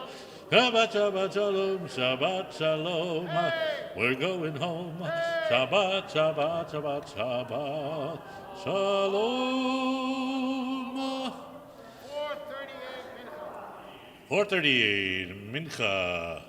Shabbat, Shabbat, Shalom, Shabbat, Shalom, we're going home. Shabbat, Shabbat, Shabbat, Shabbat, Shalom. 4:38 Mincha.